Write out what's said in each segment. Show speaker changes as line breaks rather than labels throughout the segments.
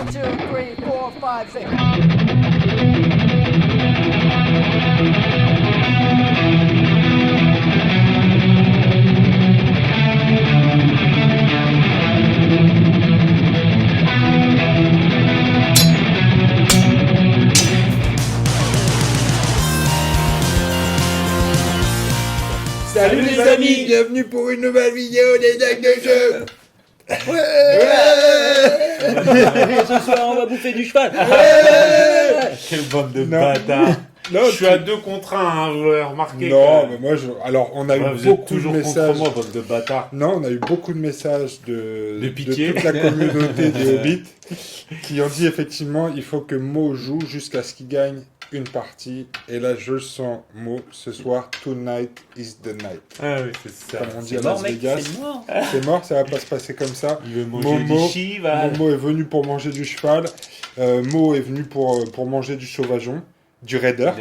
1, 2, 3, 4, 5, 6.
Salut les amis, bienvenue pour une nouvelle vidéo des decks de jeu.
Ce soir, on va bouffer du cheval.
Quelle bande de bâtards.
Non,
Je suis à 2 contre 1, hein, vous l'avez remarqué.
Non, mais moi, alors on a
Ouais,
eu
vous êtes
beaucoup
toujours
de
contre
messages.
moi, bande de bâtards.
Non, on a eu beaucoup de messages de
pitié.
toute la communauté des Hobbits qui ont dit effectivement il faut que Mo joue jusqu'à ce qu'il gagne une partie. Et là, je le sens, Mo, ce soir, tonight is the night.
Ah oui, c'est ça.
Comme on dit à
C'est mort,
Las
mec,
Vegas.
c'est mort.
C'est mort, ça va pas se passer comme ça.
Il veut manger
Momo,
du cheval.
Momo est venu pour manger du cheval. Mo est venu pour manger du sauvageon, du raider.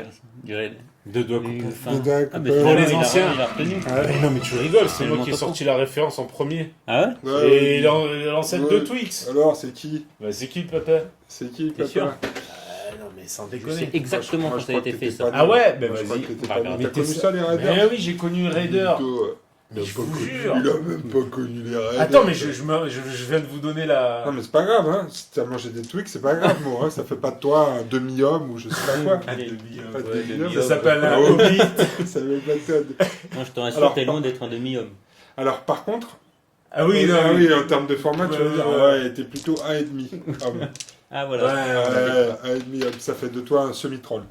Du raid.
Deux doigts
Et
coupés.
enfin-
Des decks,
Ah, mais
euh,
pour les
il a-
anciens.
Il a retenu.
Ouais.
Mais non, mais tu rigoles, c'est
C'est
moi
le
qui ai
manteau.
sorti la référence en premier.
Ah ouais
Ouais,
Et l'ancêtre de
Ouais.
Twix.
Alors, c'est qui?
Bah, c'est qui le papa?
C'est qui,
T'es sûr
papa?
Non, mais sans
Je
déconner.
sais exactement
Moi,
quand
je
ça a
crois
été
que
fait
t'étais
ça.
pas
Ah ouais,
Moi,
bah
je crois
vas-y.
que t'étais
Pas
pas
grave.
né. T'as
Mais
connu
t'es-
ça, les raiders?
Mais oui, j'ai connu Raider. Mais je vous jure.
Il a même pas connu les raiders.
Attends, mais je viens de vous donner la.
Non, mais c'est pas grave, hein. Si t'as mangé des Twix, c'est pas grave, moi. Hein. Ça fait pas de toi un demi-homme ou je sais pas quoi.
Allez.
Pas de
Ouais,
demi-homme.
Ça s'appelle un
Oh.
Hobbit.
Ça veut pas Todd.
Moi, je te rassure,
Alors,
t'es loin d'être un demi-homme.
Alors, par contre,
Ah oui, non,
ah
oui.
oui, en termes de format, tu
Ouais,
veux dire,
ouais.
ouais, t'es plutôt 1,5 homme.
Ah
Ouais,
voilà.
ouais.
1,5 homme, ça fait de toi un semi-troll.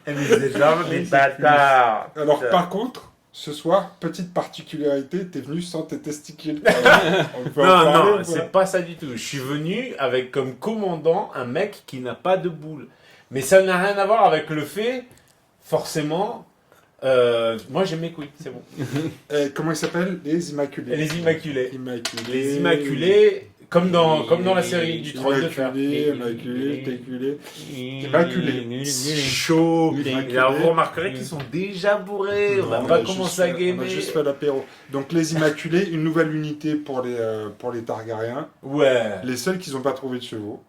Mais vous êtes vraiment des bâtards.
Alors,
Putain.
par contre, ce soir, petite particularité, t'es venu sans tes testicules. On peut en
Non,
parler
non,
ou pas
c'est pas ça du tout. Je suis venu avec comme commandant un mec qui n'a pas de boule. Mais ça n'a rien à voir avec le fait, forcément. Moi j'aime mes couilles, c'est bon.
Comment ils s'appellent? Les Immaculés.
Les Immaculés.
Immaculés.
Les Immaculés, comme dans la série du Trône de Fer.
Immaculés, Téculés. Immaculé.
Chaud.
Immaculé.
Et alors vous remarquerez qu'ils sont déjà bourrés. On va
Non,
pas
a juste
commencer à
fait- On a
gamer.
juste fait l'apéro. Donc les Immaculés, une nouvelle unité pour les Targaryens.
Ouais.
Les seuls qui n'ont pas trouvé de chevaux.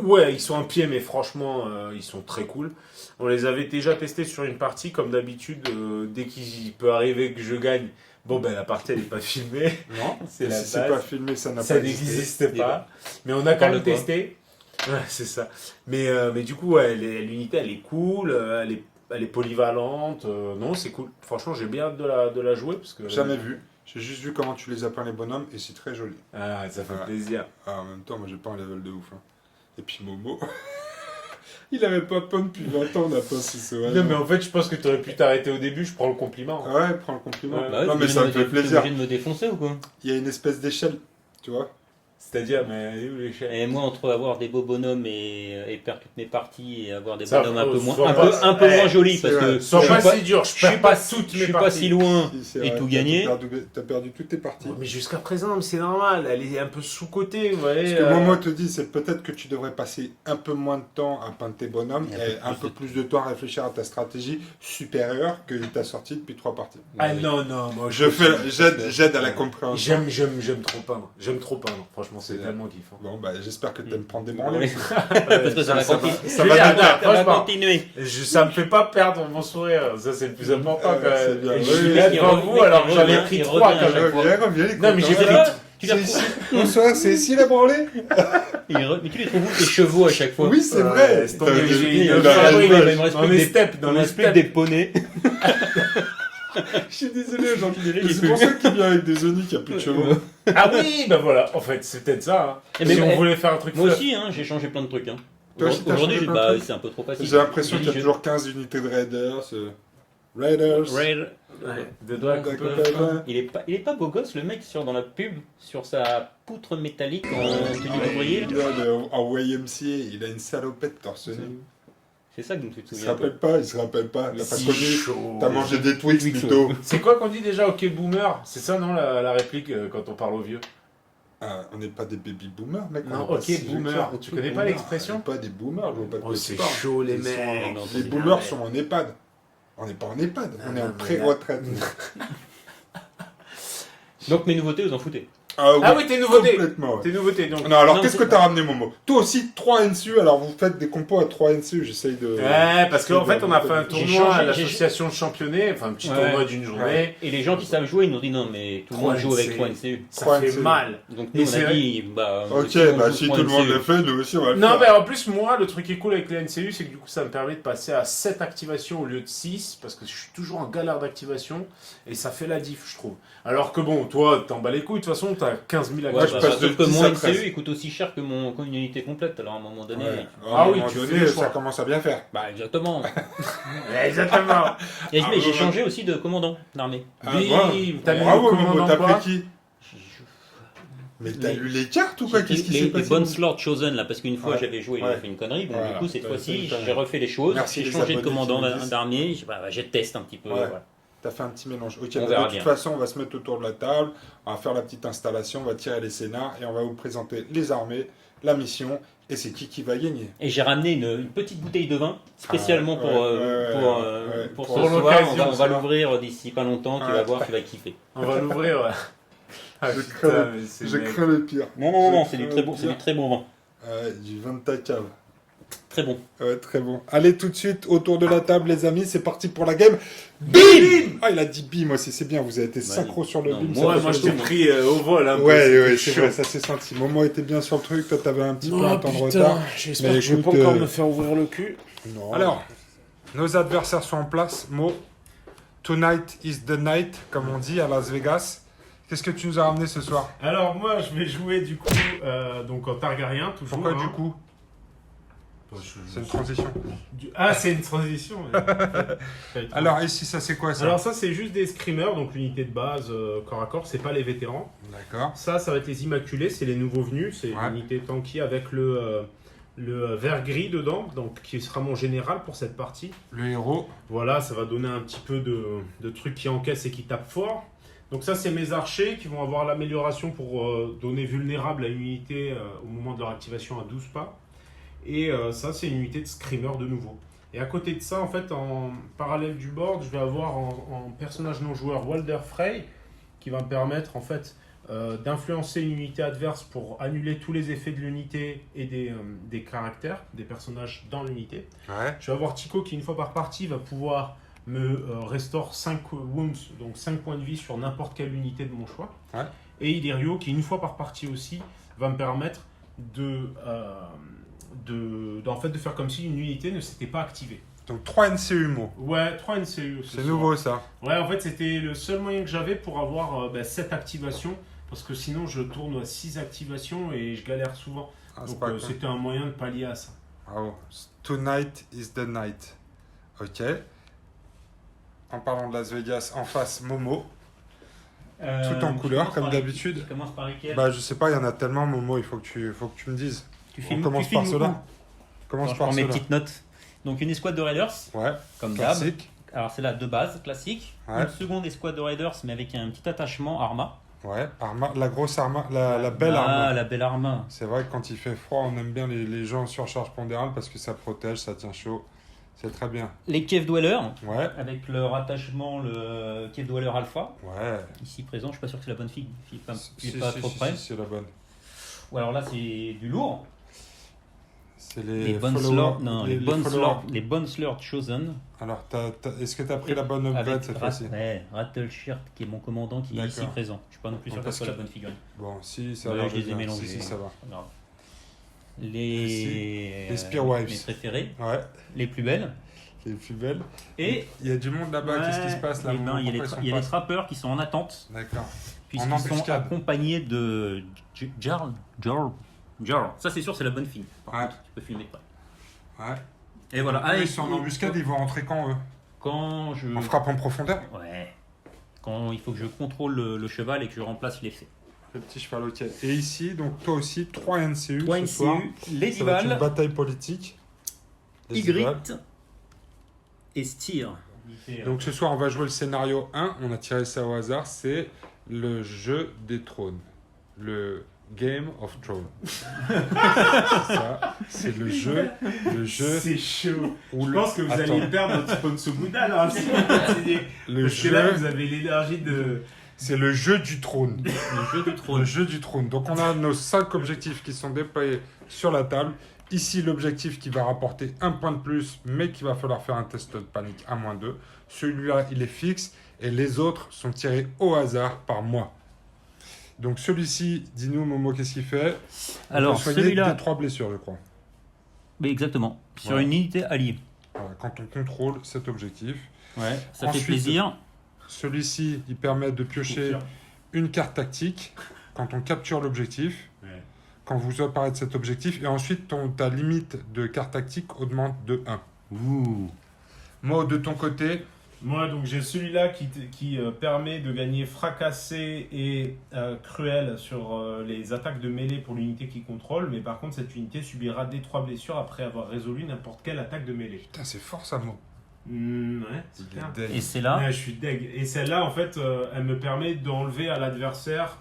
Ouais, ils sont un pied, mais franchement, ils sont très cool. On les avait déjà testés sur une partie, comme d'habitude, dès qu'il peut arriver que je gagne. Bon, ben la partie, elle n'est pas filmée.
Non,
C'est
et
la
si c'est
base.
pas filmé, ça n'a
Ça
pas existé.
n'existe pas. Mais on a quand
parle
même
de quoi
testé. Ouais, c'est ça. Mais du coup, ouais, l'unité, elle est cool. Elle est polyvalente. Non, c'est cool. Franchement, j'ai bien hâte de la jouer. Parce que,
Jamais vu. J'ai juste vu comment tu les as peints les bonhommes et c'est très joli.
Ah, ça fait
Ouais.
plaisir.
Ah, en même temps, moi j'ai pas un level de ouf. Hein. Et puis Momo, il avait pas peint depuis 20 ans, on a peint ce sauvage.
Non, mais en fait, je pense que tu aurais pu t'arrêter au début. Je prends le compliment.
Ouais, prends le compliment.
Ouais.
Bah ouais,
non,
t'es
mais ça me
obligé
fait
de- t'es
plaisir.
obligé de me défoncer ou quoi?
Il y a une espèce d'échelle, tu vois.
C'est-à-dire, mais elle est où l'échelle?
Et moi, entre avoir des beaux bonhommes et perdre toutes mes parties et avoir des
Ça,
bonhommes un peu moins,
sois
un
pas-
peu, un peu
eh,
moins jolis
c'est
parce
vrai.
que
Sois
je
pas
suis
si dur, je perds pas toutes
je
mes
suis pas
parties.
si loin
Si, c'est
et
vrai,
tout
t'as
gagné.
T'as perdu toutes tes parties.
Ouais, mais jusqu'à présent, c'est normal, elle est un peu sous-cotée, vous voyez.
Ce que Momo te dit, c'est peut-être que tu devrais passer un peu moins de temps à peindre tes bonhommes et un peu plus de temps à réfléchir à ta stratégie supérieure que t'a sorti depuis 3 parties.
Ah non, non, moi
J'aide à la compréhension.
J'aime trop peindre. J'aime trop peindre. Franchement, c'est
C'est-
tellement kiffant.
Bon, bah j'espère que t'aimes prendre des
Ouais.
branlées.
Parce que ça va continuer.
ça
Je
va
veux dire,
te-
non,
Ça va
franchement,
continuer.
ça me fait pas perdre mon sourire. Ça, c'est le plus important quand
c'est
même.
bien.
Et
Oui,
je suis
oui,
là
il
devant
revient,
vous alors que j'en ai
il
pris
revient,
3
il
quand même.
Reviens, les
Non, mais j'ai
copains.
pris.
Tu l'as
C'est ici. Bonsoir, c'est ici la branlée.
Mais tu les trouves où tes chevaux à chaque fois?
Oui, c'est
Ouais,
vrai.
laisse tomber,
T'as-
j'ai
il
une
me
t'as-
fabrique
reste- il me reste
dans
plus
les
que
steppes, dans
On
les
a plus que
steppes.
des poneys.
Je suis désolé, j'en
Désolé,
C'est
j'ai
pour
plus.
ça qu'il vient avec des onis qui a plus de chevaux.
Ah oui, bah voilà, en fait, c'est peut-être ça. Hein.
Eh, mais
Si on
moi-
voulait faire un truc
Moi
fluff.
aussi, hein, j'ai changé plein de trucs. Hein.
Toi aussi, t'as
Aujourd'hui,
changé plein de
bah,
trucs
c'est un peu trop facile.
J'ai l'impression qu'il y a
J'ai-
toujours 15 unités de Raiders. Raiders.
Raid-
Ouais, de doigts
D'accord,
coupés.
d'accord.
Il est pas beau gosse le mec dans la pub sur sa poutre métallique en tenue d'ouvrier. là.
En YMCA, il a une salopette torse nu.
C'est ça que tu te
Il se
souviens.
rappelle pas, il se rappelle pas. T'as pas
Si
connu.
chaud.
T'as mangé des Twix
Twix,
plutôt.
C'est quoi qu'on dit déjà, ok boomer? C'est ça, non, la réplique quand on parle aux vieux?
Ah, on n'est pas des baby boomers, mec.
Non,
on est
ok,
pas si vieux que
boomer.
ça.
Tu connais pas
Boomer,
l'expression?
on est pas des boomers, je vois pas de
Oh,
quoi
c'est
tu parles.
chaud, les
Ils sont
mecs.
en-
Non,
Les
c'est
boomers
vrai.
sont en EHPAD. On n'est pas en EHPAD, on est
non,
en
mais
pré-retraite.
Donc mes nouveautés, vous en foutez.
Ah oui, t'es nouveauté.
Complètement, ouais.
T'es nouveauté, donc.
Non, alors
Non,
qu'est-ce
c'est
que
pas-
t'as ramené, Momo? Toi aussi, 3 NCU, alors vous faites des compos à 3 NCU, j'essaye de...
Ouais, parce qu'en fait, on a fait un
J'ai
tournoi
changé,
à l'association de championnet, enfin un petit
Ouais.
tournoi d'une journée.
Et les gens qui savent jouer, ils nous ont dit non, mais tout le monde joue avec 3 NCU.
Ça
3
fait
NCU.
mal.
Donc
Et
nous, on
c'est
a dit, bah.
Ok,
si on
bah
joue
si
3
tout le monde
NCU.
le fait, nous aussi on va le
Non,
faire.
mais en plus, moi, le truc qui est cool avec les NCU, c'est que du coup, ça me permet de passer à 7 activations au lieu de 6, parce que je suis toujours en galère d'activation, et ça fait la diff, je trouve. Alors que bon, toi, t'en bats les couilles, de toute façon, t'as 15 000
Ouais,
Moi, je
bah,
passe de
sauf que
10
mon
à 13.
NCU il coûte aussi cher que une unité complète, alors à un moment donné.
Ouais.
Ah
À un
oui,
moment
tu
donné,
fais le choix.
ça commence à bien faire.
Bah exactement.
Exactement.
Et
Ah,
mais j'ai
ouais.
changé aussi de commandant d'armée.
Ah,
Bim,
ouais.
t'as mis
Bravo,
le
Momo,
commandant
t'as
quoi
pris qui? Mais t'as
Les-
lu les cartes ou quoi? Qu'est-ce qui s'est
les
passé?
bonnes slots chosen là, parce qu'une fois
Ouais.
j'avais joué,
Ouais.
j'ai fait une connerie, donc
Voilà.
du coup cette
Ouais, c'est
fois-ci
une connerie.
j'ai refait les choses,
Merci
j'ai
les
changé de
abonnés
commandant
qui nous disent.
d'armée, je teste un petit peu.
Ouais.
Voilà.
T'as fait un petit mélange. Ok,
On
bah,
verra
de toute
bien.
façon, on va se mettre autour de la table, on va faire la petite installation, on va tirer les scénars et on va vous présenter les armées, la mission et c'est qui va gagner.
Et j'ai ramené une petite bouteille de vin spécialement
Ah,
pour,
ouais,
pour
pour
ce
l'occasion,
soir. On va
ça.
l'ouvrir d'ici pas longtemps, tu
Ouais.
vas voir, tu vas kiffer.
On va l'ouvrir, ouais. Ah,
Je
putain,
crains-
mais c'est
Je
mec.
crains le pire.
Non,
Je
c'est du
crains
très
le
bon, c'est
pire.
du très bon vin.
Du vin de ta cave.
Très bon.
Ouais, très bon. Allez, tout de suite, autour de la table, les amis, c'est parti pour la game. Bim! Ah, il a dit bim aussi, c'est bien, vous avez été synchro sur le
non,
bim.
moi,
ça fait
Moi, je
plaisir.
t'ai pris au vol, hein.
Ouais, c'est vrai, ça s'est senti. Momo était bien sur le truc, toi t'avais un petit peu un temps de retard.
J'espère
Mais
que je vais pas
écoute,
encore me faire ouvrir le cul.
Non. Alors, nos adversaires sont en place. Mo, tonight is the night, comme on dit à Las Vegas. Qu'est-ce que tu nous as ramené ce soir?
Alors moi je vais jouer du coup donc en Targaryen toujours.
Pourquoi
hein.
du coup? C'est une transition.
Ah c'est une transition.
Alors ici, ça c'est quoi ça?
Alors ça c'est juste des screamers donc l'unité de base corps à corps, c'est pas les vétérans.
D'accord.
Ça va être les immaculés, c'est les nouveaux venus, c'est
Ouais.
l'unité tanky avec le vert gris dedans donc qui sera mon général pour cette partie.
Le héros.
Voilà, ça va donner un petit peu de trucs qui encaissent et qui tapent fort. Donc ça, c'est mes archers qui vont avoir l'amélioration pour donner vulnérable à une unité au moment de leur activation à 12 pas. Et ça, c'est une unité de screamer de nouveau. Et à côté de ça, en fait, en parallèle du board, je vais avoir en personnage non joueur Walder Frey qui va me permettre en fait d'influencer une unité adverse pour annuler tous les effets de l'unité et des caractères, des personnages dans l'unité.
Ouais.
Je vais avoir Tico qui, une fois par partie, va pouvoir me restore 5 wounds, donc 5 points de vie sur n'importe quelle unité de mon choix.
Ouais.
Et Illyrio qui, une fois par partie aussi, va me permettre en fait, de faire comme si une unité ne s'était pas activée.
Donc 3 NCU Mo.
Ouais, 3 NCU.
C'est nouveau ça.
Ouais, en fait, c'était le seul moyen que j'avais pour avoir 7 activations, parce que sinon, je tourne à 6 activations et je galère souvent.
Ah, c'est
Donc,
pas cool.
c'était un moyen de pallier à ça.
Bravo. Tonight is the night. Ok. En parlant de Las Vegas, en face Momo. Tout en couleur, comme d'habitude.
Tu commences par lesquels?
Bah je sais pas, il y en a tellement Momo, il faut que tu me dises.
Tu
On
filmes-
commence
tu filmes
par
ou
cela.
pas?
Commence
Attends, je
par
prends mes
cela.
petites notes. Donc une escouade de raiders,
Ouais,
comme d'hab.
classique.
Alors c'est la de base, classique.
Ouais.
Une seconde escouade de raiders, mais avec un petit attachement Arma.
Ouais, la grosse arma, la belle
Ah,
arma.
la belle Arma.
C'est vrai que quand il fait froid, on aime bien les gens en surcharge pondérale parce que ça protège, ça tient chaud. C'est très bien.
Les Cave Dwellers,
Ouais,
avec leur attachement, le Cave Dweller Alpha.
ouais.
Ici présent, je suis pas sûr que c'est la bonne fille. Il est pas, il est
Si,
pas
si,
trop
si,
près.
si, c'est la bonne.
Ou alors là, c'est du lourd.
C'est
Les bonnes
followers-
slords, non, les bonnes
followers.
slords, les bonnes slords chosen.
Alors, est-ce que tu as pris la bonne upgrade
Avec
cette fois-ci?
Ouais, Rattleshirt qui est mon commandant qui est ici
D'accord.
présent. Je suis pas non plus sûr que
Parce
ce soit
que-
la bonne figurine.
Bon, si, ça
Voilà,
va.
je les ai mélangés.
Si, ça va.
Pas grave. Les
Spearwives.
mes préférés,
Ouais,
les plus belles.
les plus belles.
Et
Il y a du monde là-bas, qu'est-ce qui se passe là?
eh ben, il y a les,
Pourquoi ils sont
il y a les
pas-
trappeurs qui sont en attente,
D'accord.
puisqu'ils sont
embuscade.
accompagnés de Jarl. Ça, c'est sûr, c'est la bonne fille. Par
Ouais.
contre, tu peux filmer pas.
Ouais.
Et voilà.
Ah,
et
ils sont en embuscade, ils vont rentrer quand eux?
Quand je.
En frappe en profondeur?
Ouais. Quand il faut que je contrôle le cheval et que je remplace l'effet.
Le petit cheval, ok. Et ici, donc toi aussi, 3 NCU
3
ce soir.
NCU, les
Ça va être une
Dival,
bataille politique. Les
Ygritte
Dival.
et Styr.
Donc ce soir, on va jouer le scénario 1. On a tiré ça au hasard. C'est le jeu des trônes. Le Game of Thrones. C'est ça. C'est le jeu.
C'est chaud.
où
Je
le-
pense que vous
Attends.
allez perdre un petit peu de ce bout là.
Le
Parce que là,
jeu.
vous avez l'énergie de
C'est le jeu du trône.
Le jeu du
Le
trône.
jeu du trône. Donc on a nos 5 objectifs qui sont déployés sur la table. Ici, l'objectif qui va rapporter un point de plus, mais qu'il va falloir faire un test de panique à -2. Celui-là, il est fixe. Et les autres sont tirés au hasard par moi. Donc celui-ci, dis-nous Momo, qu'est-ce qu'il fait?
Alors,
Il peut soigner
celui-là,
des 3 blessures, je crois.
mais exactement, sur
Voilà.
une unité alliée.
Voilà, quand on contrôle cet objectif.
Ouais, ça
Ensuite,
fait plaisir.
Celui-ci, il permet de piocher une carte tactique quand on capture l'objectif,
Ouais.
quand vous apparaît cet objectif, et ensuite ta limite de carte tactique augmente de 1.
Ouh.
Moi, de ton côté,
Moi, donc j'ai celui-là qui permet de gagner fracassé et cruel sur les attaques de mêlée pour l'unité qui contrôle, mais par contre, cette unité subira des 3 blessures après avoir résolu n'importe quelle attaque de mêlée.
putain, c'est fort ça, Mo.
Ouais, c'est
Il
clair.
est deg.
Et c'est là.
Ouais, je suis deg. Et celle-là, en fait, elle me permet d'enlever à l'adversaire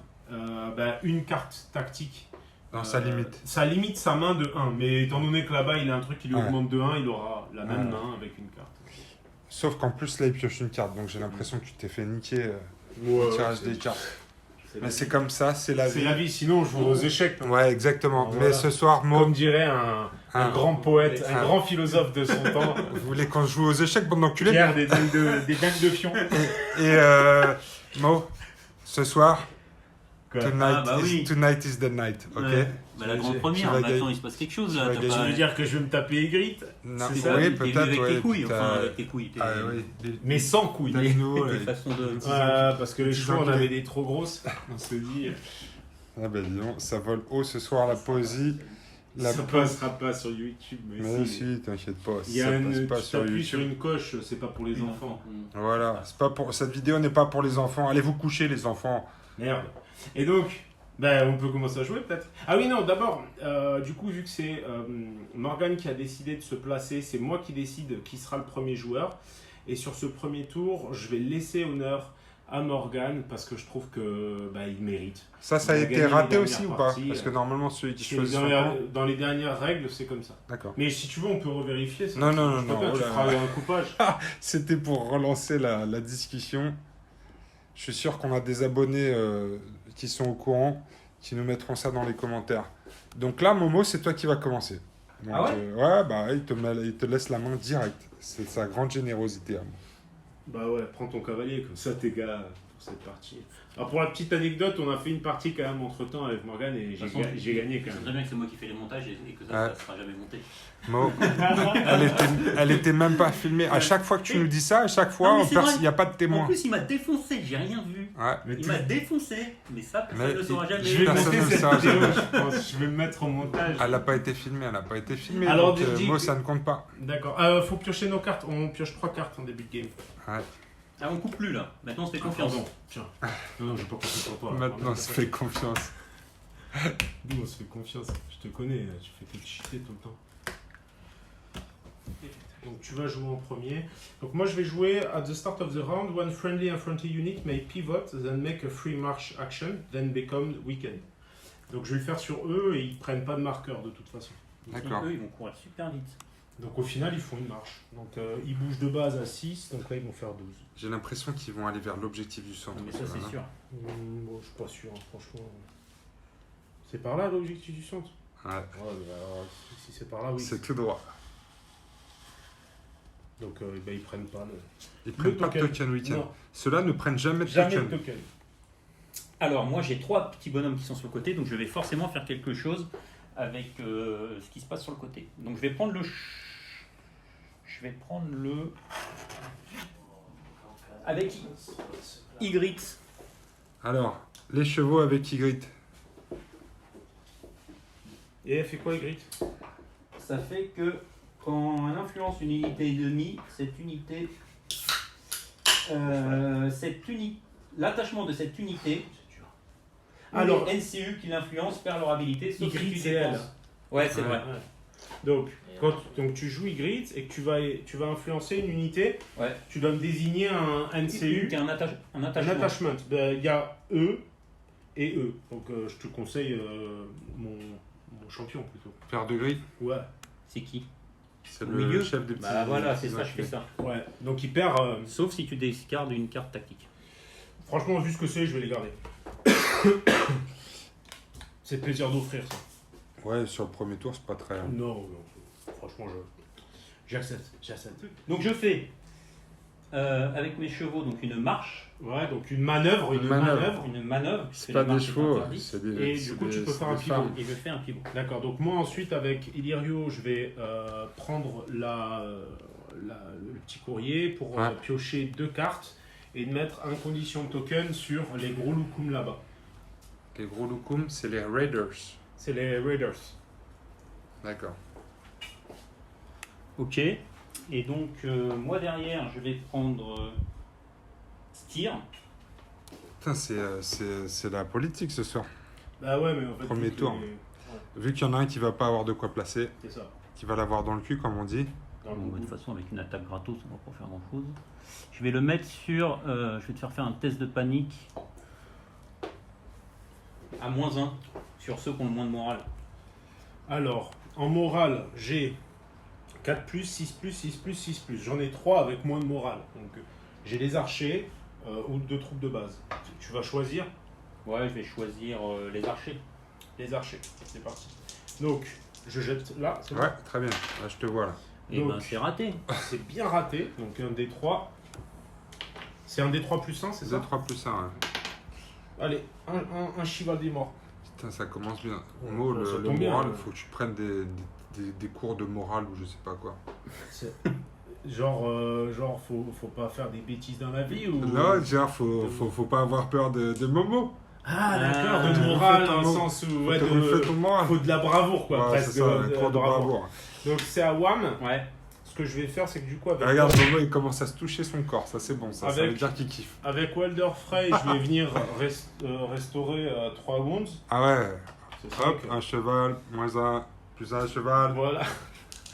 une carte tactique.
Dans sa limite.
Ça limite sa main de 1, mais étant donné que là-bas, il a un truc qui lui
Ouais.
augmente de 1, il aura la même
Ouais.
main avec une carte.
Sauf qu'en plus, là, il pioche une carte, donc j'ai l'impression que tu t'es fait niquer
Ouais,
le tirage des cartes. Mais c'est comme ça, c'est la
C'est
vie.
la vie, sinon je joue aux échecs.
Ouais, exactement.
Voilà.
Mais ce soir, Mo,
Comme dirait un grand poète, un
Ah.
grand philosophe de son temps,
vous voulez qu'on joue aux échecs, bande d'enculés?
Pierre des dingues de fion.
Et Mo, ce soir,
Quoi.
tonight,
bah oui.
tonight is the night, ok?
Ouais.
Bah, la
Tu
grande
vas
première,
gagner.
maintenant il se passe quelque chose là.
Tu vas
t'as
gagner.
pas-
Ça veut dire que je vais me taper Ygritte,
Non,
c'est ça?
oui,
T'es venu
peut-être,
avec
ouais.
tes couilles,
putain.
enfin avec tes couilles, tes,
Ah oui,
mais sans couilles.
T'as une eau,
tes
ouais.
façons de.
Parce que les
Petits
chevaux, on
enculés.
avait des trop grosses. On se dit,
Ah ben dis donc, ça vole haut ce soir la poésie. La
ça passera pas sur YouTube.
Mais
si.
si, t'inquiète pas,
Il y
ça
a
passe
une,
pas
tu
sur
t'appuies
YouTube.
sur une coche, c'est pas pour les enfants.
Voilà, c'est pas pour cette vidéo n'est pas pour les enfants. Allez vous coucher les enfants.
Merde. Et donc, on peut commencer à jouer peut-être. Ah oui, non, d'abord, du coup, vu que c'est Morgane qui a décidé de se placer, c'est moi qui décide qui sera le premier joueur. Et sur ce premier tour, je vais laisser honneur à Morgane parce que je trouve que il mérite.
Ça
Il
a
a
été
gagné
raté
les
aussi ou
dernières
pas?
parties,
Parce que normalement celui qui
C'est
choisit son camp.
dans les dernières règles, c'est comme ça.
D'accord.
Mais si tu veux, on peut revérifier. ça.
Non, non, non,
Je peux
non,
pas,
oh
tu
là
feras
là.
un coupage.
C'était pour relancer la discussion. Je suis sûr qu'on a des abonnés qui sont au courant, qui nous mettront ça dans les commentaires. Donc là, Momo, c'est toi qui vas commencer. Donc,
Ah ouais
ouais, il te laisse la main direct. C'est sa grande générosité à moi.
Bah ouais, prends ton cavalier, comme ça t'es gars pour cette partie. Alors pour la petite anecdote, on a fait une partie quand même entre temps avec Morgane et
De toute façon,
j'ai gagné quand
Je sais
même.
très bien que c'est moi qui fais les montages et que
Ouais.
ça sera jamais monté.
Mo, elle était même pas filmée. À chaque fois que tu nous dis ça, à chaque fois,
Non, mais c'est vrai.
il n'y a pas de
En
témoin.
plus, il m'a défoncé, j'ai rien vu.
Ouais.
Mais
Il m'a défoncé, mais ça, personne
Mais
ne le saura jamais.
Je vais
Personne
monter
ne le
cette
saura
vidéo,
jamais.
je pense. Je vais me mettre au montage.
Elle n'a pas été filmée, elle n'a pas été filmée.
Alors,
donc,
dis-
Mo, ça ne compte pas.
D'accord. Faut piocher nos cartes. On pioche 3 cartes en début de game.
Ouais.
Ah, on coupe plus là. Maintenant, on se fait confiance.
Pardon. Tiens. Non, j'ai pas confiance en toi. là.
Maintenant, on se fait confiance.
Nous, on se fait confiance. Je te connais, tu fais que de cheater tout le temps. Donc tu vas jouer en premier. Donc moi je vais jouer at the start of the round, one friendly infantry unit may pivot, then make a free march action, then become weakened. Donc je vais le faire sur eux et ils prennent pas de marqueur de toute façon.
D'accord.
Eux, ils vont courir super vite.
Donc au final ils font une marche. Donc ils bougent de base à 6, donc là ils vont faire 12.
J'ai l'impression qu'ils vont aller vers l'objectif du centre.
Mais ça,
ceux-là,
c'est
non
sûr.
Bon, je suis pas sûr, hein, franchement. C'est par là l'objectif du centre?
Ouais.
Ouais, mais alors, si c'est par là, oui.
C'est tout droit.
Donc ils prennent pas de...
Ils prennent pas de
token.
token week-end.
Non,
Ceux-là ne prennent jamais de
jamais de
token.
token.
Alors, moi, j'ai 3 petits bonhommes qui sont sur le côté, donc je vais forcément faire quelque chose avec ce qui se passe sur le côté. Donc, je vais prendre le. Je vais prendre le. Avec Ygritte.
Alors, les chevaux avec Ygritte.
Et elle fait quoi, Ygritte?
Ça fait que quand on influence une unité ennemie, l'attachement de cette unité,
Alors-
les NCU qui l'influencent perdent leur habilité, sauf si
Ygritte,
tu
c'est
dépenses. Ouais, c'est
Ouais.
vrai.
Ouais. Donc, donc tu joues Ygritte et que tu vas influencer une unité,
Ouais.
tu dois me désigner un NCU,
Qui a un
un
attachement.
attachment. Il y a E et E. Donc je te conseille mon champion plutôt.
Père de gris.
Ouais.
C'est qui?
C'est
Au
le
milieu.
chef des petits.
Bah voilà, c'est ça, je
acheteurs.
fais ça.
Ouais. Donc il perd.
Sauf si tu discardes une carte tactique.
Franchement, vu ce que c'est, je vais les garder. C'est plaisir d'offrir ça.
Ouais, sur le premier tour, c'est pas très.
Non, franchement, j'accepte.
Donc je fais avec mes chevaux donc une marche,
Ouais, donc une manœuvre,
Une manœuvre.
une manœuvre. puisque
C'est pas
les
des
marches sont
chevaux,
interdites,
c'est des.
Et
c'est
du coup,
des-
tu peux
c'est
faire un
des
pivot.
femmes.
Et je fais un pivot.
D'accord, donc moi ensuite avec Illyrio, je vais prendre le petit courrier pour
Ouais.
piocher 2 cartes et de mettre un condition token sur les gros loukoums là-bas.
Les gros loukoums, c'est les Raiders.
C'est les Raiders.
D'accord.
Ok. Et donc moi derrière, je vais prendre Styr.
Putain, c'est la politique ce soir.
Bah ouais, mais en fait.
Premier
vu que
tour. Vu qu'il y en a un qui va pas avoir de quoi placer,
C'est ça.
qui va l'avoir dans le cul, comme on dit.
Dans le
Bon, bah, de
loukoum.
toute façon, avec une attaque gratos, on va pas faire grand chose. Je vais le mettre sur. Je vais te faire un test de panique à -1 sur ceux qui ont le moins de morale.
Alors, en morale, j'ai 4+, 6+, 6+, 6+. J'en ai 3 avec moins de morale. Donc, j'ai les archers ou 2 troupes de base. Tu vas choisir
Ouais, je vais choisir les archers.
les archers. C'est parti. Donc, je jette là. C'est bon.
Ouais, très bien. Là, je te vois là.
Et
Donc-
ben c'est raté.
C'est bien raté. Donc, un des 3. C'est un des 3 plus 1, c'est
2,
ça
3 plus 1.
Allez, un cheval des morts.
Putain, ça commence bien.
Ouais,
Mo,
ça
le
tombe bien,
moral,
ouais.
faut que tu prennes des cours de morale ou je sais pas quoi.
Genre faut pas faire des bêtises dans la vie ou...
Là, genre, faut pas avoir peur de Momo.
Ah, d'accord,
Ah,
de
tu
morale
refais
dans le
ton
sens où...
Faut
Ouais,
te refaire ton moral.
faut de la bravoure, quoi,
Ouais,
presque.
c'est ça,
de
trop de bravoure.
Donc, c'est à Wam.
Ouais.
Ce que je vais faire, c'est que du coup, avec,
Regarde, Momo, il commence à se toucher son corps. Ça, c'est bon. Ça veut
Avec-
dire qu'il kiffe.
avec Walder Frey, je vais venir restaurer 3 wounds.
Ah ouais.
C'est ça
Hop,
que-
un cheval, -1, plus un cheval.
Voilà.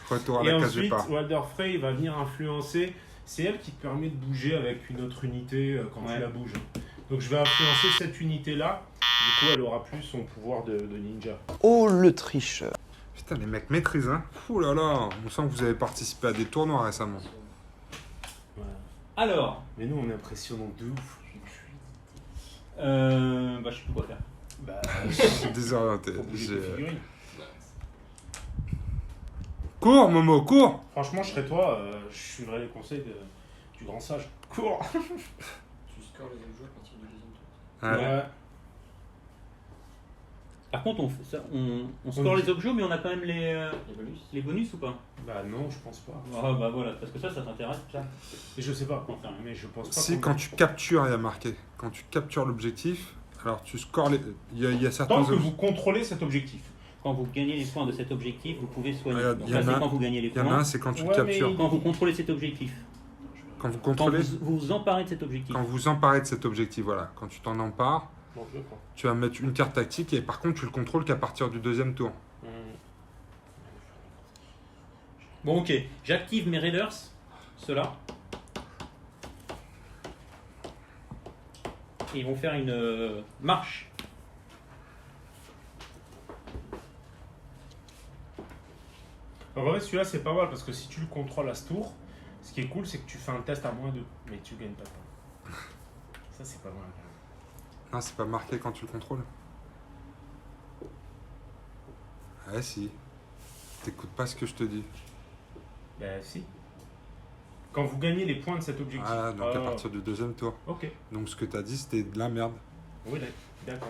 Retour à
Et
la case
ensuite,
départ.
Walder Frey va venir influencer. C'est elle qui te permet de bouger avec une autre unité quand
Ouais.
tu la bouges. Donc je vais influencer cette unité-là. Du coup, elle aura plus son pouvoir de ninja.
Oh, le tricheur.
Putain, les mecs maîtrisent, hein. Ouh là là. On sent que vous avez participé à des tournois récemment.
Voilà.
Alors,
Mais nous, on est impressionnant de ouf.
bah je sais plus quoi faire.
Bah,
Je suis désorienté.
faut bouger
J'ai-
tes figurines.
Cours, Momo, cours.
Franchement, je serais toi, je suivrais les conseils du grand sage. Cours.
Tu scores les autres joueurs à partir du deuxième tour.
Ouais.
Ouais.
Par contre, on score les objets, mais on a quand même
Les bonus.
les bonus ou pas?
Bah non, je pense pas.
Ah bah voilà, parce que ça t'intéresse ça.
Et je sais pas, mais je pense pas.
Si,
qu'on-
quand tu captures, il y a marqué. Quand tu captures l'objectif, alors tu scores les. Il y a certains
Tant que
objets.
vous contrôlez cet objectif.
Quand vous gagnez les points de cet objectif, vous pouvez soigner.
Regarde,
Donc
il y en
là, c'est
a-
quand vous gagnez les
Il y en a
points.
un, c'est quand tu
Ouais,
captures.
mais-
Quand vous contrôlez cet objectif.
Quand vous
Quand
contrôlez.
vous vous emparez de cet objectif.
Quand vous emparez de cet objectif, voilà. Quand tu t'en empares,
Bon, je le prends.
tu vas mettre une carte tactique et par contre, tu le contrôles qu'à partir du deuxième tour.
Bon ok, j'active mes raiders, ceux-là. Et ils vont faire une marche.
En vrai, celui-là, c'est pas mal parce que si tu le contrôles à ce tour, ce qui est cool, c'est que tu fais un test à -2, mais tu gagnes pas de points. Ça, c'est pas mal.
Non, c'est pas marqué quand tu le contrôles. Ah si. T'écoutes pas ce que je te dis.
Bah, si. Quand vous gagnez les points de cet objectif.
Ah, donc à partir du deuxième tour.
Ok.
Donc ce que t'as dit, c'était de la merde.
Oui, d'accord.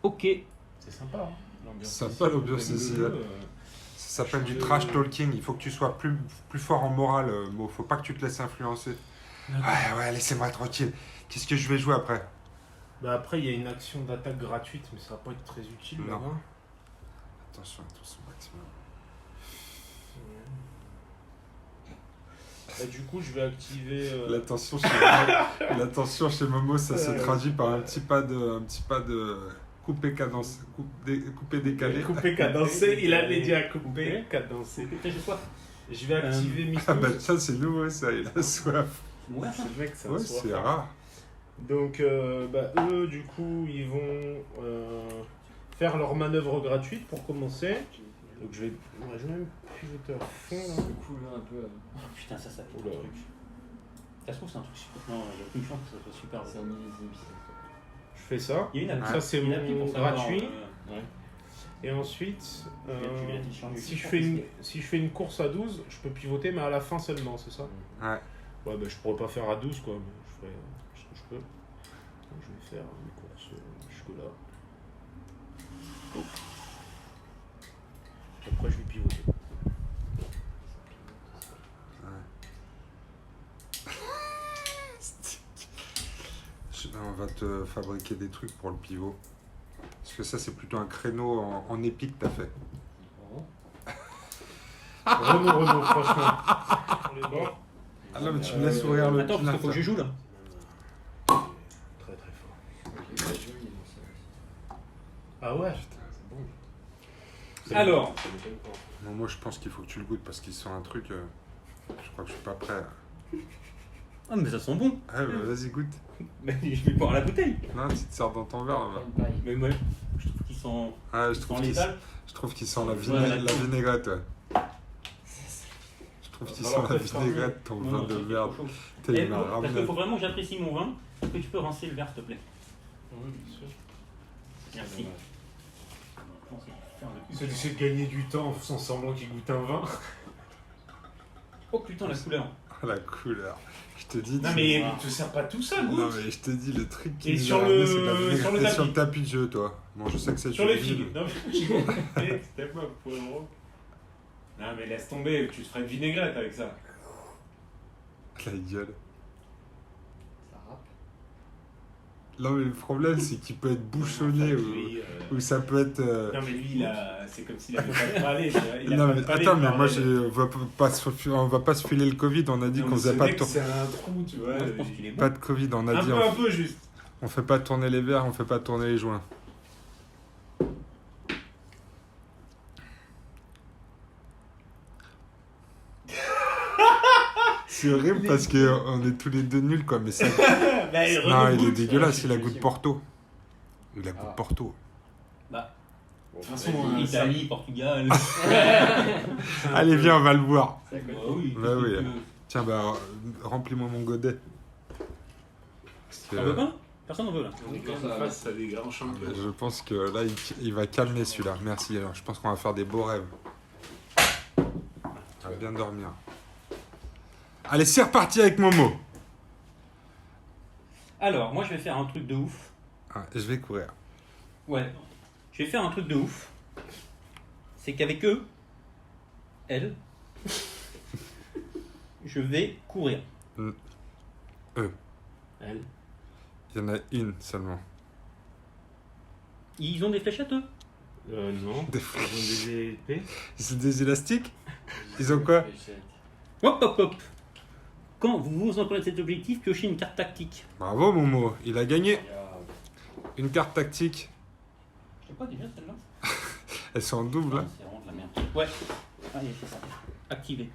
Ok.
C'est sympa, hein, l'ambiance.
Sympa, l'ambiance
Vous
ici,
aimez le
là.
jeu,
Ça s'appelle du
Je-
trash talking. Il faut que tu sois plus fort en morale, Mo. Faut pas que tu te laisses influencer. Ouais, laissez-moi tranquille. Qu'est-ce que je vais jouer après?
Bah, après, il y a une action d'attaque gratuite, mais ça va pas être très utile.
Non.
là-bas.
Attention, maximum.
Bah, du coup, je vais activer.
L'attention chez Momo, ça se traduit par un petit pas de coupé cadence, coupé décalé.
Couper cadencé, il avait dit à couper cadencé.
Putain, j'ai soif.
Je vais activer Miss
Ah bah
News.
ça c'est nouveau ça, il a soif.
Ouais.
C'est le mec, ça
Ouais,
soit
c'est
fort.
rare.
Donc, eux, du coup, ils vont faire leur manœuvre gratuite pour commencer. Donc, je vais même pivoter à fond là.
C'est cool, hein, un peu.
Oh, putain, ça fait
Oula.
le truc. Ça se trouve, c'est un truc super. Non, il n'y a aucune chance que ça soit super.
C'est un millésime, ça.
Je fais ça.
Il y a une appli.
Ça, c'est
Il y a une appli
mon
pour savoir,
gratuit.
Ouais.
Et ensuite,
tu vas télécharger
si
aussi
je
pour
fais
tester.
si je fais une course à 12, je peux pivoter, mais à la fin seulement, c'est ça?
Ouais.
Ouais, bah je pourrais pas faire à 12, quoi, mais je ferai ce que je peux. Donc, je vais faire une course jusque-là. Après, je vais pivoter.
On va te fabriquer des trucs pour le pivot. Parce que ça, c'est plutôt un créneau en épi que t'as fait.
Renaud, franchement. Sur les bords.
Ah non, mais tu me laisses ouvrir le
Attends, parce qu'il faut que je joue là.
Très très fort.
Ok, bah, je joue, il est dans ça aussi.
Ah ouais?
C'est bon.
Alors,
Ça m'étonne pas.
Non, moi, je pense qu'il faut que tu le goûtes parce qu'il sent un truc. Je crois que je suis pas prêt.
ah, mais ça sent bon.
Ah, bah, vas-y, goûte.
Mais je vais boire la bouteille.
Non, tu te sers dans ton verre là-bas.
Une paille.
Mais moi, je trouve qu'ils sont
Ah,
en létal.
je trouve qu'il sent la,
Ouais,
la vinaigrette, ouais. Je trouve qu'il sent la
Alors, après,
vinaigrette, ton
Non,
vin
non,
de
c'est
merde.
trop chaud.
Putain,
Eh,
il m'a
parce qu'il
ramené.
faut vraiment que j'apprécie mon vin. Est-ce que tu peux rincer le verre, s'il te plaît?
Oui, bien sûr.
Merci.
Ils essaient de gagner du temps en faisant semblant qu'ils goûtent un vin.
Oh putain, la couleur.
Ah, la couleur. Je te dis.
Non
tu-
mais ne te sers pas tout ça,
Non,
goûte.
mais je te dis, le truc qui
Et
nous a
sur
ramené,
le-
c'est de la vinaigrette.
sur le
T'es
tapis.
sur le tapis de jeu, toi. Bon, je sais que c'est
Sur les
figues.
figues. Non mais c'était pas pour euro. Non mais laisse tomber, tu te ferais une vinaigrette avec ça.
La gueule.
Ça rappe.
Non, mais le problème, c'est qu'il peut être bouchonné ou ça peut être.
Non mais lui là, c'est comme s'il avait pas de palais. Il a
Non,
pas
mais
de palais,
attends, mais
bordel.
moi, on va pas se filer le Covid. On a dit
Non,
qu'on
mais
faisait
ce
pas de
mec,
tour-
c'est un trou, tu vois.
Moi, je pense qu'il est bon.
pas de Covid. On a
Un
dit
peu, un peu juste.
on fait pas tourner les verres, on fait pas tourner les joints. C'est horrible parce qu'on est tous les deux nuls, quoi. Mais ça.
Bah,
Non, il est
goûte.
dégueulasse.
je
Il a
suis
goût de
sûr.
Porto. Il a goût de
Ah.
Porto.
Bon,
De toute façon,
Italie, Portugal.
Allez, viens, on va le boire.
ça coûte.
Bah oui.
Bah oui.
qu'est-ce que tu veux?
Tiens, bah, remplis-moi mon godet. Parce que,
T'en veux pas? Personne n'en veut là.
En face, ça dégrange un peu.
je pense que là, il va calmer celui-là. Merci. Alors, je pense qu'on va faire des beaux rêves. On va bien dormir. Allez, c'est reparti avec Momo.
Alors, moi je vais faire un truc de ouf.
Ah, je vais courir.
Ouais. Je vais faire un truc de ouf. C'est qu'avec eux, elle, je vais courir.
Elle.
Il y en a une seulement.
Ils ont des fléchettes eux?
Non.
Des
Ils ont des épées.
C'est des élastiques? Ils ont quoi?
Hop hop hop. Quand vous vous en prenez cet objectif, piochez une carte tactique.
Bravo, Momo. Il a gagné. Une carte tactique.
Je sais pas déjà celle-là.
Elles sont en double, là.
C'est vraiment de la merde. Ouais. Allez, c'est ça. Activé.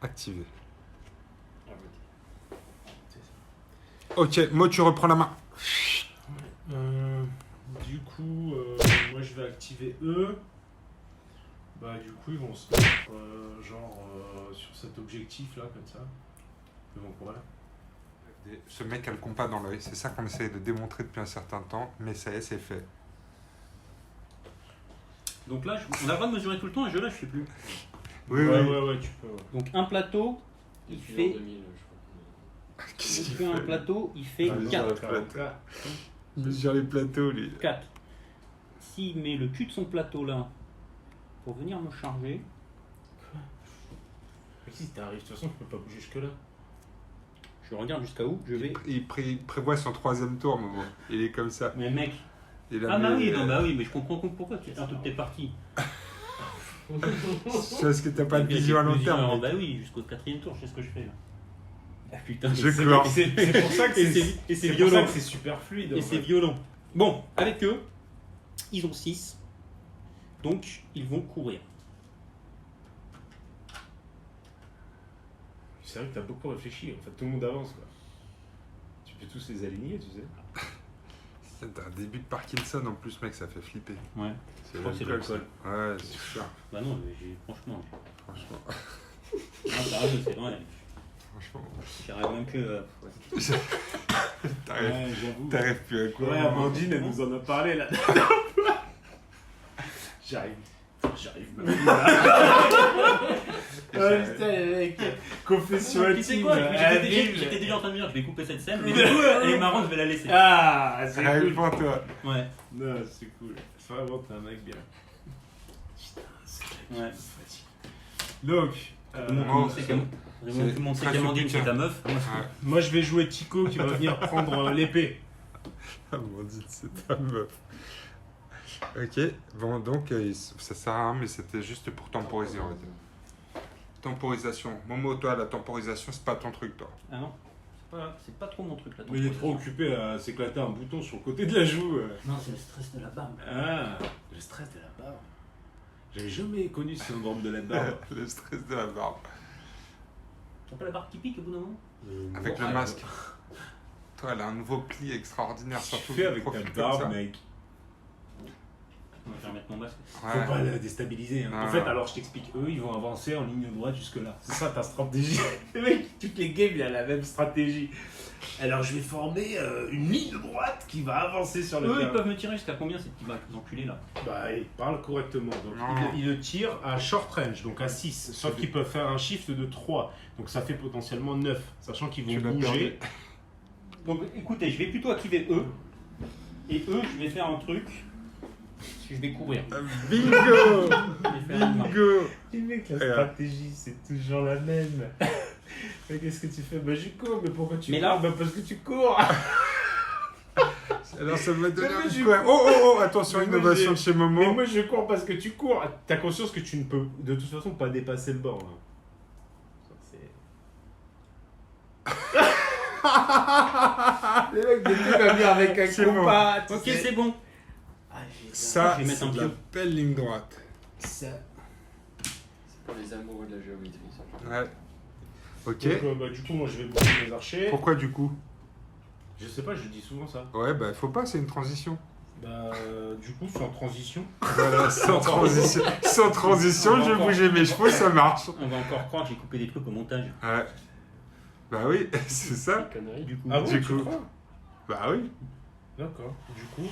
Activé. Ok, Mo, tu reprends la main.
Du coup, moi je vais activer eux. Bah du coup ils vont se mettre sur cet objectif là comme ça. Ils vont courir.
Ce mec a le compas dans l'œil. C'est ça qu'on essaye de démontrer depuis un certain temps. Mais ça y est, c'est fait.
Donc là, on a le droit de mesurer tout le temps et je là, je sais plus.
Oui,
ouais,
oui.
ouais, tu peux. Ouais.
Donc un plateau, il fait.
2000, je crois.
Qu'est-ce qu'il
Donc un
fait
plateau, il fait
Ah,
4.
Il mesure les plateaux, lui.
4. S'il met le cul de son plateau là pour venir me charger,
Mais si t'arrives, de toute façon, tu peux pas bouger jusque là.
je regarde jusqu'à où je vais.
Il prévoit son troisième tour, Momo. Il est comme ça.
Mais mec.
Il a
Ah bah
mis,
oui, non, bah oui, mais je comprends pourquoi tu fais toutes tes parties.
C'est parce que t'as pas de vision à long terme. mec.
Bah oui, jusqu'au 4ème tour, je sais ce que je fais là. Ah putain,
Je
c'est-
cours.
c'est
C'est pour ça que
et
c'est
c'est
c'est pour
violent.
ça que c'est super fluide.
Et
en
c'est
fait.
violent. Bon, avec eux, ils ont 6. Donc, ils vont courir.
C'est vrai que t'as beaucoup réfléchi. En fait, tout le monde avance quoi. Tu peux tous les aligner, tu sais.
T'as un début de Parkinson en plus, mec, ça fait flipper.
Ouais.
C'est
Je crois que c'est
l'alcool,
l'alcool.
ça. Ouais, c'est sûr.
Bah non, mais franchement.
Franchement.
Ah, sérieux, c'est vrai.
Franchement,
J'arrive même plus. Ouais.
t'arrives
Ouais, j'avoue.
t'arrives plus à quoi.
Ouais, Amandine, elle nous en a parlé là. J'arrive. J'arrive même. Ouais, putain, les mecs. Confession
Tu sais
intime.
quoi
Vive.
J'étais déjà en train de me dire, je vais couper cette scène, mais du coup, elle est marrante, je vais la laisser.
Ah, c'est
Arrive
cool.
pour toi.
Ouais.
Non, c'est cool. Vraiment, t'es un mec bien. Putain, c'est
Ouais.
Donc,
Moi,
C'est
c'est-
comme. Tout le monde sait
très
qu'Amandine,
subtil.
c'est ta meuf.
Ouais.
moi je vais jouer Tico qui va venir prendre l'épée.
Amandine, c'est ta meuf. Ok, bon, donc ça sert à rien, mais c'était juste pour temporiser, on va dire. Temporisation. Momo, toi, la temporisation, c'est pas ton truc, toi.
Ah non, c'est pas trop mon truc là.
Mais il est trop occupé à s'éclater un bouton sur le côté de la joue.
Non, c'est le stress de la barbe.
Ah, le stress de la barbe. J'avais jamais connu ce syndrome de la barbe.
Le stress de la barbe.
T'as pas la barbe qui pique au bout d'un moment?
Avec le masque. Toi, elle a un nouveau pli extraordinaire,
Qu'est-ce que tu
surtout
fais
que
avec ta
profite comme ça.
barbe, mec?
On va faire mettre mon masque.
Ouais.
Faut pas la déstabiliser. Hein.
Non,
En fait,
non.
alors je t'explique, eux ils vont avancer en ligne droite jusque-là. C'est ça ta stratégie. Le mec, toutes les games, il a la même stratégie. Alors je vais former une ligne droite qui va avancer sur le
Eux, ils
terrain.
peuvent me tirer jusqu'à combien ces petits enculés là?
Bah, il parle correctement. Donc,
Non.
il le tire à short range, donc à 6. Sauf qu'ils peuvent faire un shift de 3. Donc ça fait potentiellement 9. Sachant qu'ils
Tu
vont
l'as
bouger.
Donc écoutez, je vais plutôt activer eux. Et eux, je vais faire un truc. Je vais courir.
Bingo
Je vais faire une marche.
Bingo
Et mec,
la
stratégie, c'est toujours la même. Mais qu'est-ce que tu fais? Bah, je cours, mais pourquoi tu
Mais
cours?
là-
Bah, parce que tu cours.
Alors ça m'a donné
Mais
envie
je
de courir. Oh oh oh, attention,
Mais moi,
innovation
j'ai-
de chez
Mais
Momo.
moi, je cours parce que tu cours. T'as conscience que tu ne peux de toute façon pas dépasser le bord. Hein. Les mecs, des trucs à venir avec un
C'est bon.
compas. tu
Ok,
sais.
c'est bon.
Ça,
Je vais mettre
c'est
un
de la
pied.
belle ligne droite.
Ça.
C'est pour les amoureux de la géométrie, ça.
Ouais. Ok.
Donc, bah, du coup, moi, je vais bouger mes archers.
Pourquoi du coup?
Je sais pas, je dis souvent ça.
Ouais, bah faut pas, c'est une transition.
Bah, du coup, c'est en transition.
Voilà, sans transition. Sans transition, je vais bouger mes chevaux, ça marche.
On va encore croire que j'ai coupé des trucs au montage.
Ouais. Bah oui, c'est ça.
Connerie.
Du coup.
Ah bon,
Du
tu
coup.
crois?
Bah oui.
D'accord. Du coup,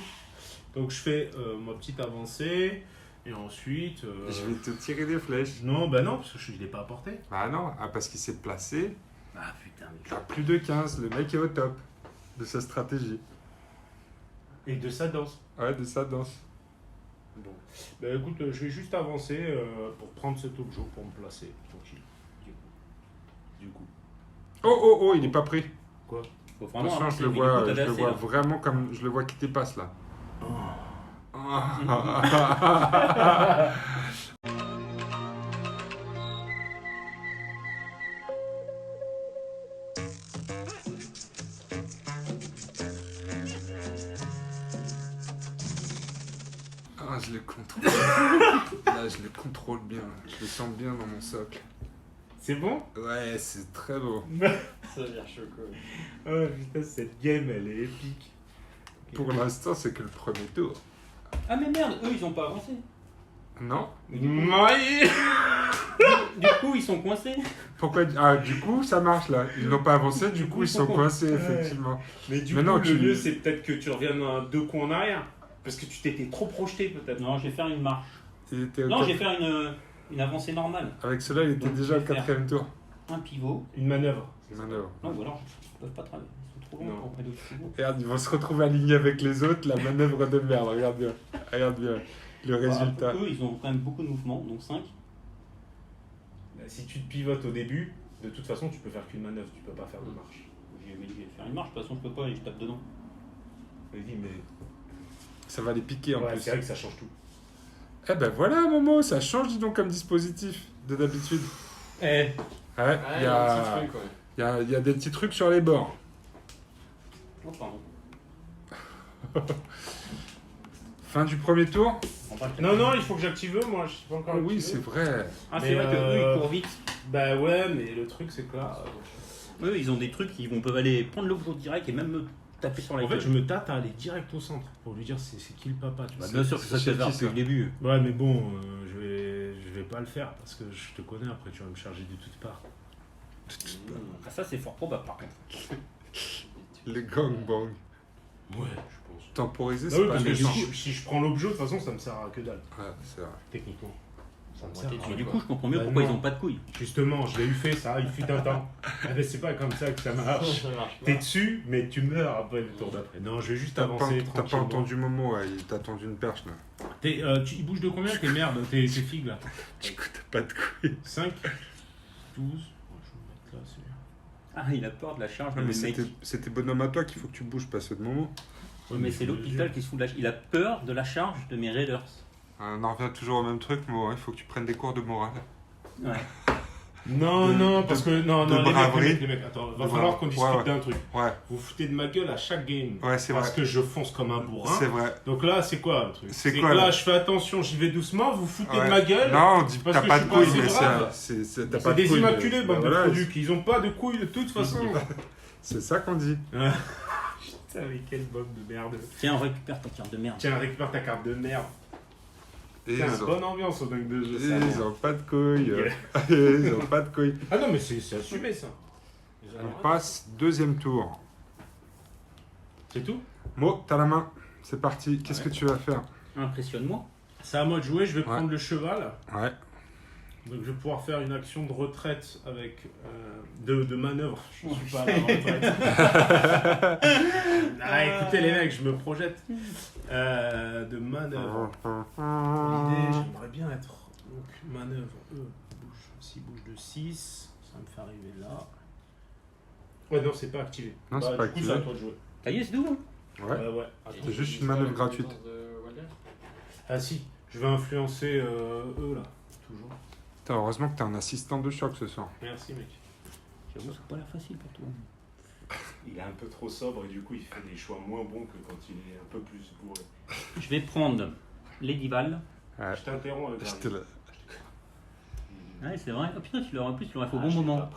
donc je fais ma petite avancée. Et ensuite.
Je vais te tirer des flèches.
Non, bah non, parce que je ne l'ai pas apporté.
Bah non, parce qu'il s'est placé
Ah putain, mais
à plus de 15. Le mec est au top de sa stratégie.
Et de sa danse.
Ouais, de sa danse.
Bon. Bah écoute, je vais juste avancer pour prendre cet objet pour me placer. Tranquille. Du coup.
Oh oh oh, il est pas pris.
Quoi?
faut vraiment
Attention,
avancer,
je le
mais
vois,
du coup,
je
t'avais
le
assez,
vois
là.
vraiment comme je le vois qui dépasse là. Ah, je le contrôle. Là, je le contrôle bien. Je le sens bien dans mon socle.
C'est bon?
Ouais, c'est très beau.
Ça a l'air choco.
Oh putain, cette game elle est épique.
Pour l'instant, c'est que le premier tour.
Ah mais merde, eux ils ont pas avancé.
Non?
Mais du coup,
Ouais.
du coup, ils sont coincés.
Pourquoi? Ah, du coup, ça marche là. Ils n'ont pas avancé, du coup, ils sont coincés, effectivement.
Mais du
Mais
coup,
non,
le
tu-
mieux c'est peut-être que tu reviennes à 2 coups en arrière. Parce que tu t'étais trop projeté peut-être.
Non, je vais faire une marche.
Il était au
Non,
top.
je vais faire une avancée normale.
Avec cela, il était
Donc,
déjà au
je vais faire-
4ème tour.
Un pivot.
Une manœuvre.
Manœuvre.
Non, ou alors ils peuvent pas travailler. Ils sont trop longs
Non.
pour aller au pivot.
Regarde, ils vont se retrouver alignés avec les autres, la manœuvre de merde. Regarde bien. Regarde bien. Le résultat.
Eux, ils ont quand même beaucoup de mouvements, donc 5.
Si tu te pivotes au début, de toute façon tu peux faire qu'une manœuvre, tu peux pas faire de marche.
Je vais faire une marche, de toute façon je peux pas et je tape dedans.
Vas-y, mais.
Ça va les piquer en
Ouais,
plus.
c'est vrai que ça change tout.
Eh ben voilà, Momo, ça change, dis donc, comme dispositif de d'habitude.
Eh,
Ouais,
Ouais,
il y
un
a...
petit truc, ouais.
il y a des petits trucs sur les bords.
oh pardon.
Fin du premier tour.
On va le-
Non, non, il faut que j'active eux, moi, je sais pas encore.
Ah oui,
activé.
c'est vrai.
Ah, c'est
Mais,
vrai que eux ils courent vite.
Bah ouais, mais le truc c'est que là.
Eux ils ont des trucs, ils peuvent aller prendre l'objet direct et même me taper sur la
En fait,
gueule.
je me tâte à aller direct au centre pour lui dire c'est qui le papa. Tu
Bah,
vois.
bien sûr que ça se
c'est
fait faire
qui,
depuis
ça
le début.
Ouais, mais bon, je vais pas le faire parce que je te connais après, tu vas me charger de toutes parts.
Ah, ça, c'est fort probable, par contre.
Les gangbang.
Ouais, je pense.
Temporiser,
Ah
c'est
oui,
pas
parce que
méchant.
si je prends l'objet, de toute façon, ça me sert à que dalle,
Ouais, c'est vrai.
techniquement. Ça me
Ouais,
sert
t'es
à
dessus,
Mais
rien.
du coup, je comprends mieux
Bah,
pourquoi
non.
ils n'ont pas de couilles.
Justement, je l'ai eu fait, ça, il fut un temps. Ah, mais c'est pas comme ça que ça marche. T'es dessus, mais tu meurs après le tour d'après. Non, je vais juste
T'as pas,
avancer
t'as pas
tranquillement.
entendu Momo, ouais, il t'a tendu une perche là.
Il bouge de combien tes merdes, tes figues là?
Du coup, t'as pas de couilles.
5 12 Je vais me mettre là, celui-là.
Ah, il a peur de la charge
Non,
de
mais
le mec.
c'était bonhomme à toi qu'il faut que tu bouges, pas ceux de Momo.
Oui, mais c'est l'hôpital qui se fout de la... Il a peur de la charge de mes raiders.
On en revient toujours au même truc, Momo, il faut que tu prennes des cours de morale.
Ouais.
Non,
De-
non, parce que non,
de
non,
braverie.
les mecs, attends, va
De
falloir qu'on
braverie.
discute
Ouais, ouais.
d'un truc.
Ouais,
Vous foutez de ma gueule à chaque game.
ouais, c'est
Parce
vrai.
que je fonce comme un bourrin.
C'est vrai.
Donc là, c'est quoi le truc?
C'est
que
quoi,
là,
là
je fais attention, j'y vais doucement, vous foutez
Ouais.
de ma gueule.
Non, on dit
Parce
t'as
que
pas
je
de
suis pas
couilles,
assez
mais
brave.
t'as pas
C'est
de
des
couilles,
immaculés,
mais-
bande de
voilà,
produits, ils ont pas de couilles de toute façon.
C'est ça qu'on dit.
Putain, mais quelle bombe de merde.
Tiens, récupère ta carte de merde.
Tiens, récupère ta carte de merde.
Et
Tiens,
ils ont-
bonne ambiance au dingue de jeu, ça.
ils ont pas de couilles.
Ok.
Ils ont pas de couilles.
Ah non, mais c'est assumé ça.
On passe deuxième tour.
C'est tout?
Mo, t'as la main. C'est parti. Qu'est-ce que tu vas faire?
Impressionne-moi.
C'est à moi de jouer, je vais
Ouais.
prendre le cheval.
Ouais.
Donc je vais pouvoir faire une action de retraite avec de manœuvre. Je suis pas à la retraite. Ah, écoutez les mecs, je me projette. De manœuvre. L'idée, j'aimerais bien être. Donc manœuvre, s'il bouge de 6, ça me fait arriver là. Ouais, non, c'est pas activé.
Non, c'est pas
du coup,
activé.
c'est à toi de jouer.
Ça y est, c'est tout, hein.
Ouais.
Ouais.
C'est juste une manœuvre gratuite.
Ah si, je vais influencer eux là, toujours.
Putain, heureusement que t'as un assistant de choc ce soir.
Merci mec.
J'avoue, ça n'a pas l'air facile pour toi.
Il est un peu trop sobre et du coup il fait des choix moins bons que quand il est un peu plus bourré.
Je vais prendre Lady Val.
Ouais.
Je t'interromps avec
J'étais là.
Ouais, c'est vrai. Oh putain, tu l'aurais fait au
Ah,
bon moment.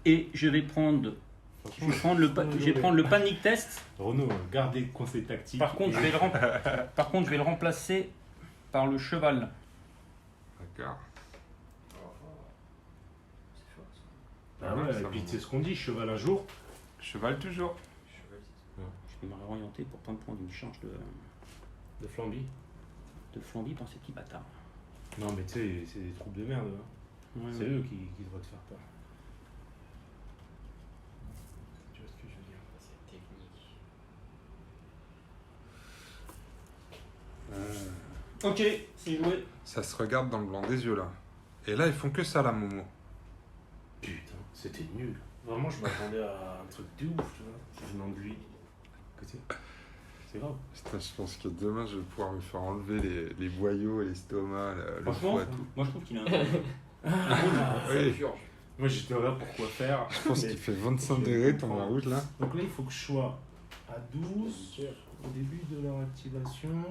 Et je vais prendre. Je vais prendre le panic test.
Renaud, gardez le conseil tactique.
Par contre, je vais le remplacer par le cheval.
D'accord.
Ah ouais, et puis c'est ce qu'on dit, cheval un jour.
Cheval toujours.
Je vais me réorienter pour pas me prendre une charge
De Flamby.
de flambi par ces petits bâtards.
Non mais tu sais, c'est des troupes de merde. Hein.
Ouais,
C'est
ouais.
eux qui devraient te faire peur. Tu vois ce que je veux dire?
C'est technique.
Ok, c'est joué.
Ça se regarde dans le blanc des yeux là. Et là, ils font que ça, la Momo.
Putain, c'était nul. Vraiment, je m'attendais à un truc de ouf, tu vois. Venant de lui. Écoutez, c'est grave.
Putain, je pense que demain, je vais pouvoir me faire enlever les boyaux, l'estomac, le
Franchement,
foie, tout.
moi je trouve qu'il a un.
Oui.
Moi j'étais là pour quoi faire.
Je pense
Mais-
qu'il fait 25 degrés, ton rouge là.
Donc là, il faut que je sois à 12 au début de leur activation.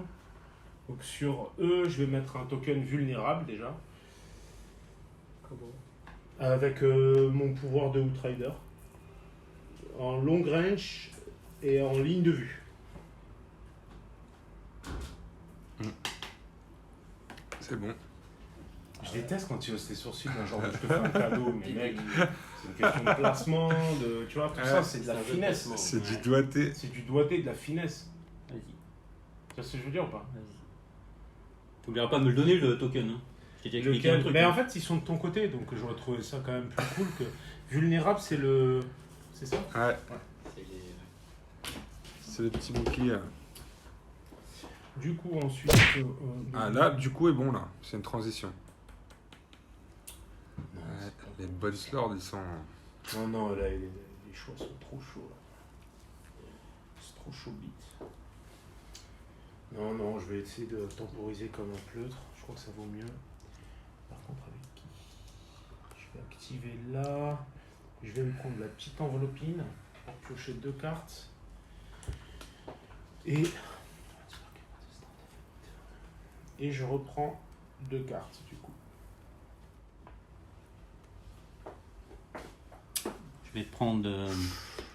Donc sur eux, je vais mettre un token vulnérable déjà.
Comment?
Avec mon pouvoir de Outrider. En long range et en ligne de vue.
C'est bon.
Je déteste quand tu hausses tes sourcils d'un genre je te fais un cadeau, mais mec, c'est une question de placement, de, tu vois, tout ça, c'est de la
c'est un jeu de
finesse.
placement.
C'est du
Ouais.
doigté.
C'est du doigté, de la finesse.
Vas-y,
Tu vois ce que je veux dire ou pas?
vas-y. T'oublieras pas de me le donner le token. Hein. Je t'ai déjà expliqué un
Lequel?
truc.
Mais
hein.
en fait, ils sont de ton côté, donc j'aurais trouvé ça quand même plus cool que vulnérable, c'est le. C'est ça?
Ouais,
C'est les.
c'est les petits boucliers.
Du coup, ensuite.
Ah là, du coup, est bon là. C'est une transition.
Non,
Ouais,
c'est pas-
les Boys Lords, ils sont.
non, non, là, les choix sont trop chauds. Là. C'est trop chaud, beat. Non, non, je vais essayer de temporiser comme un pleutre. Je crois que ça vaut mieux. Par contre, avec qui? Je vais activer là. Je vais me prendre la petite enveloppine pour piocher 2 cartes. Et je reprends 2 cartes du coup.
Je vais prendre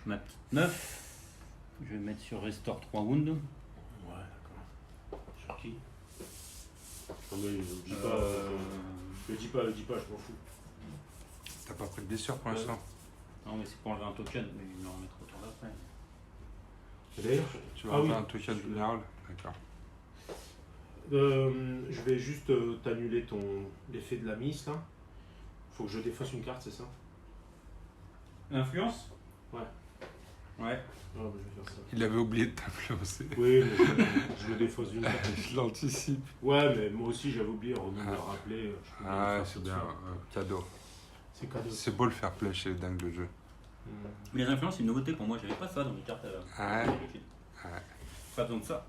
ma petite meuf. Je vais mettre sur Restore 3 wounds.
Ouais, d'accord. Sur qui? Non, mais le dis pas, le dis pas, je m'en fous.
T'as pas pris de blessure pour l'instant.
Non, mais c'est pour enlever un token, mais il me le remettre au tour d'après.
D'ailleurs,
Tu vas
Ah
enlever
oui.
un token vulnérable. D'accord.
je vais juste t'annuler l'effet de la mise là. Faut que je défausse une carte, c'est ça?
L'influence?
Ouais.
Ouais.
Ah, bah, je vais faire ça.
Il avait oublié de t'influencer.
Oui, mais je le défausse d'une carte.
Je l'anticipe.
Ouais, mais moi aussi j'avais oublié, on me l'a rappelé. je peux le
Ah,
faire
c'est
tout de
bien.
suite.
Cadeau.
C'est cadeau.
C'est beau le fair play chez les dingues de jeu.
Mais les influences, c'est une nouveauté pour moi. J'avais pas ça dans mes cartes.
Ouais.
d'habitude.
Ouais.
Pas besoin de ça.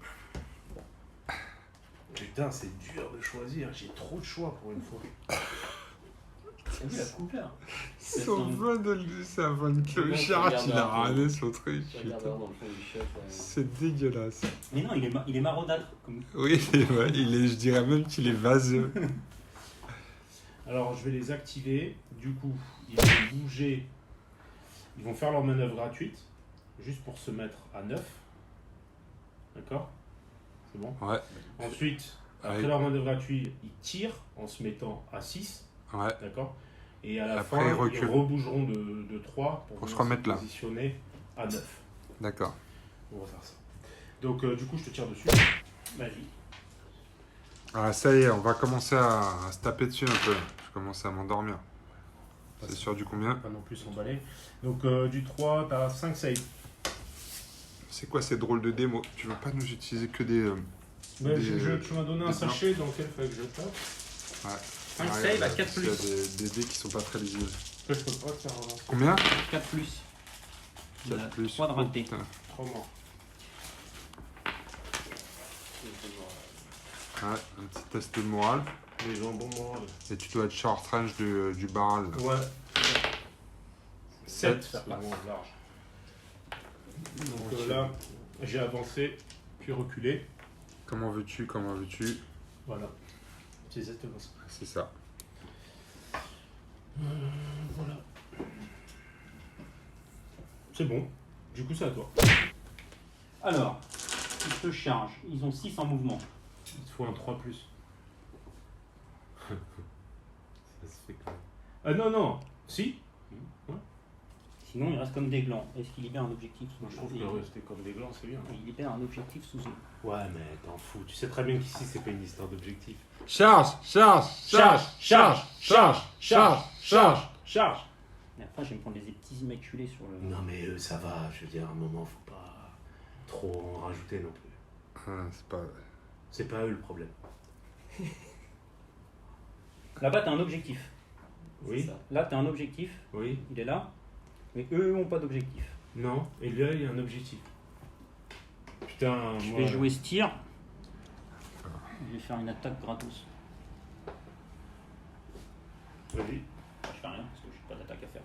Putain, c'est dur de choisir, j'ai trop de choix pour une fois.
T'as vu la couleur?
Son voix de c'est un von
Regarde
clochard qui l'a
un peu.
ramené son truc.
Tu regardes
putain.
dans le fond du chef.
C'est dégueulasse.
Mais non, il est marronâtre. Comme...
Oui, ouais, je dirais même qu'il est vaseux.
Alors je vais les activer, du coup ils vont bouger, ils vont faire leur manœuvre gratuite, juste pour se mettre à 9. D'accord? C'est bon?
Ouais,
Ensuite, après
Ouais.
leur manœuvre gratuite, ils tirent en se mettant à 6.
ouais.
D'accord? Et à la
Après,
fin,
ils
ils
reculent.
rebougeront de 3
Pour se
venir
remettre là.
positionner à 9.
D'accord.
On va faire ça. Donc du coup, je te tire dessus.
Vas-y.
Ah, ça y est, on va commencer à se taper dessus un peu. Je commence à m'endormir. C'est sûr du combien?
Pas non plus s'emballer. Donc du 3, t'as 5 saves.
C'est quoi ces drôles de démos? Tu vas pas nous utiliser que des...
Mais
Des-
tu m'as donné un
des
sachet dans lequel il fallait que je tape.
Ouais.
5
Ah,
save à
regarde,
4
il y a
plus.
des dés qui sont pas très lisibles.
Je peux pas te faire relancer.
Combien?
4 plus. Il a
4 plus.
3 de raté.
Oh, putain.
3 morts.
Ouais, un petit test de morale.
Les gens bon moral.
Et tu dois être short range du barrel. là.
Ouais. 7,
Sept.
ça passe large. Donc là, j'ai avancé, puis reculé.
Comment veux-tu? Comment veux-tu?
Voilà. C'est exactement ça.
C'est ça.
Voilà. C'est bon. Du coup, c'est à toi.
Alors, ils se chargent. Ils ont 6 en mouvement.
Il te faut un 3+. Ça se fait quand même. Ah non, non. Si.
Sinon, ils restent comme des glands. Est-ce qu'ils libèrent un objectif sous
Moi, je trouve
eux?
que rester comme des glands, c'est bien.
Ils libèrent un objectif sous eux.
Ouais, mais t'en fous. Tu sais très bien qu'ici, c'est pas une histoire d'objectifs.
Charge! Charge! Charge! Charge! Charge! Charge! Charge!
Charge.
Et après, je vais me prendre des petits immaculés sur le.
Non, mais ça va. Je veux dire, à un moment, faut pas trop en rajouter non plus.
Ah, c'est pas...
C'est pas eux le problème.
Là-bas, t'as un objectif.
Oui.
Là, t'as un objectif.
Oui.
Il est là. Mais eux n'ont pas d'objectif.
Non. Et là, il y a un objectif. Putain,
Je
moi...
vais jouer ce tir. Je vais faire une attaque gratos.
Vas-y.
Je fais rien parce que je n'ai pas d'attaque à faire.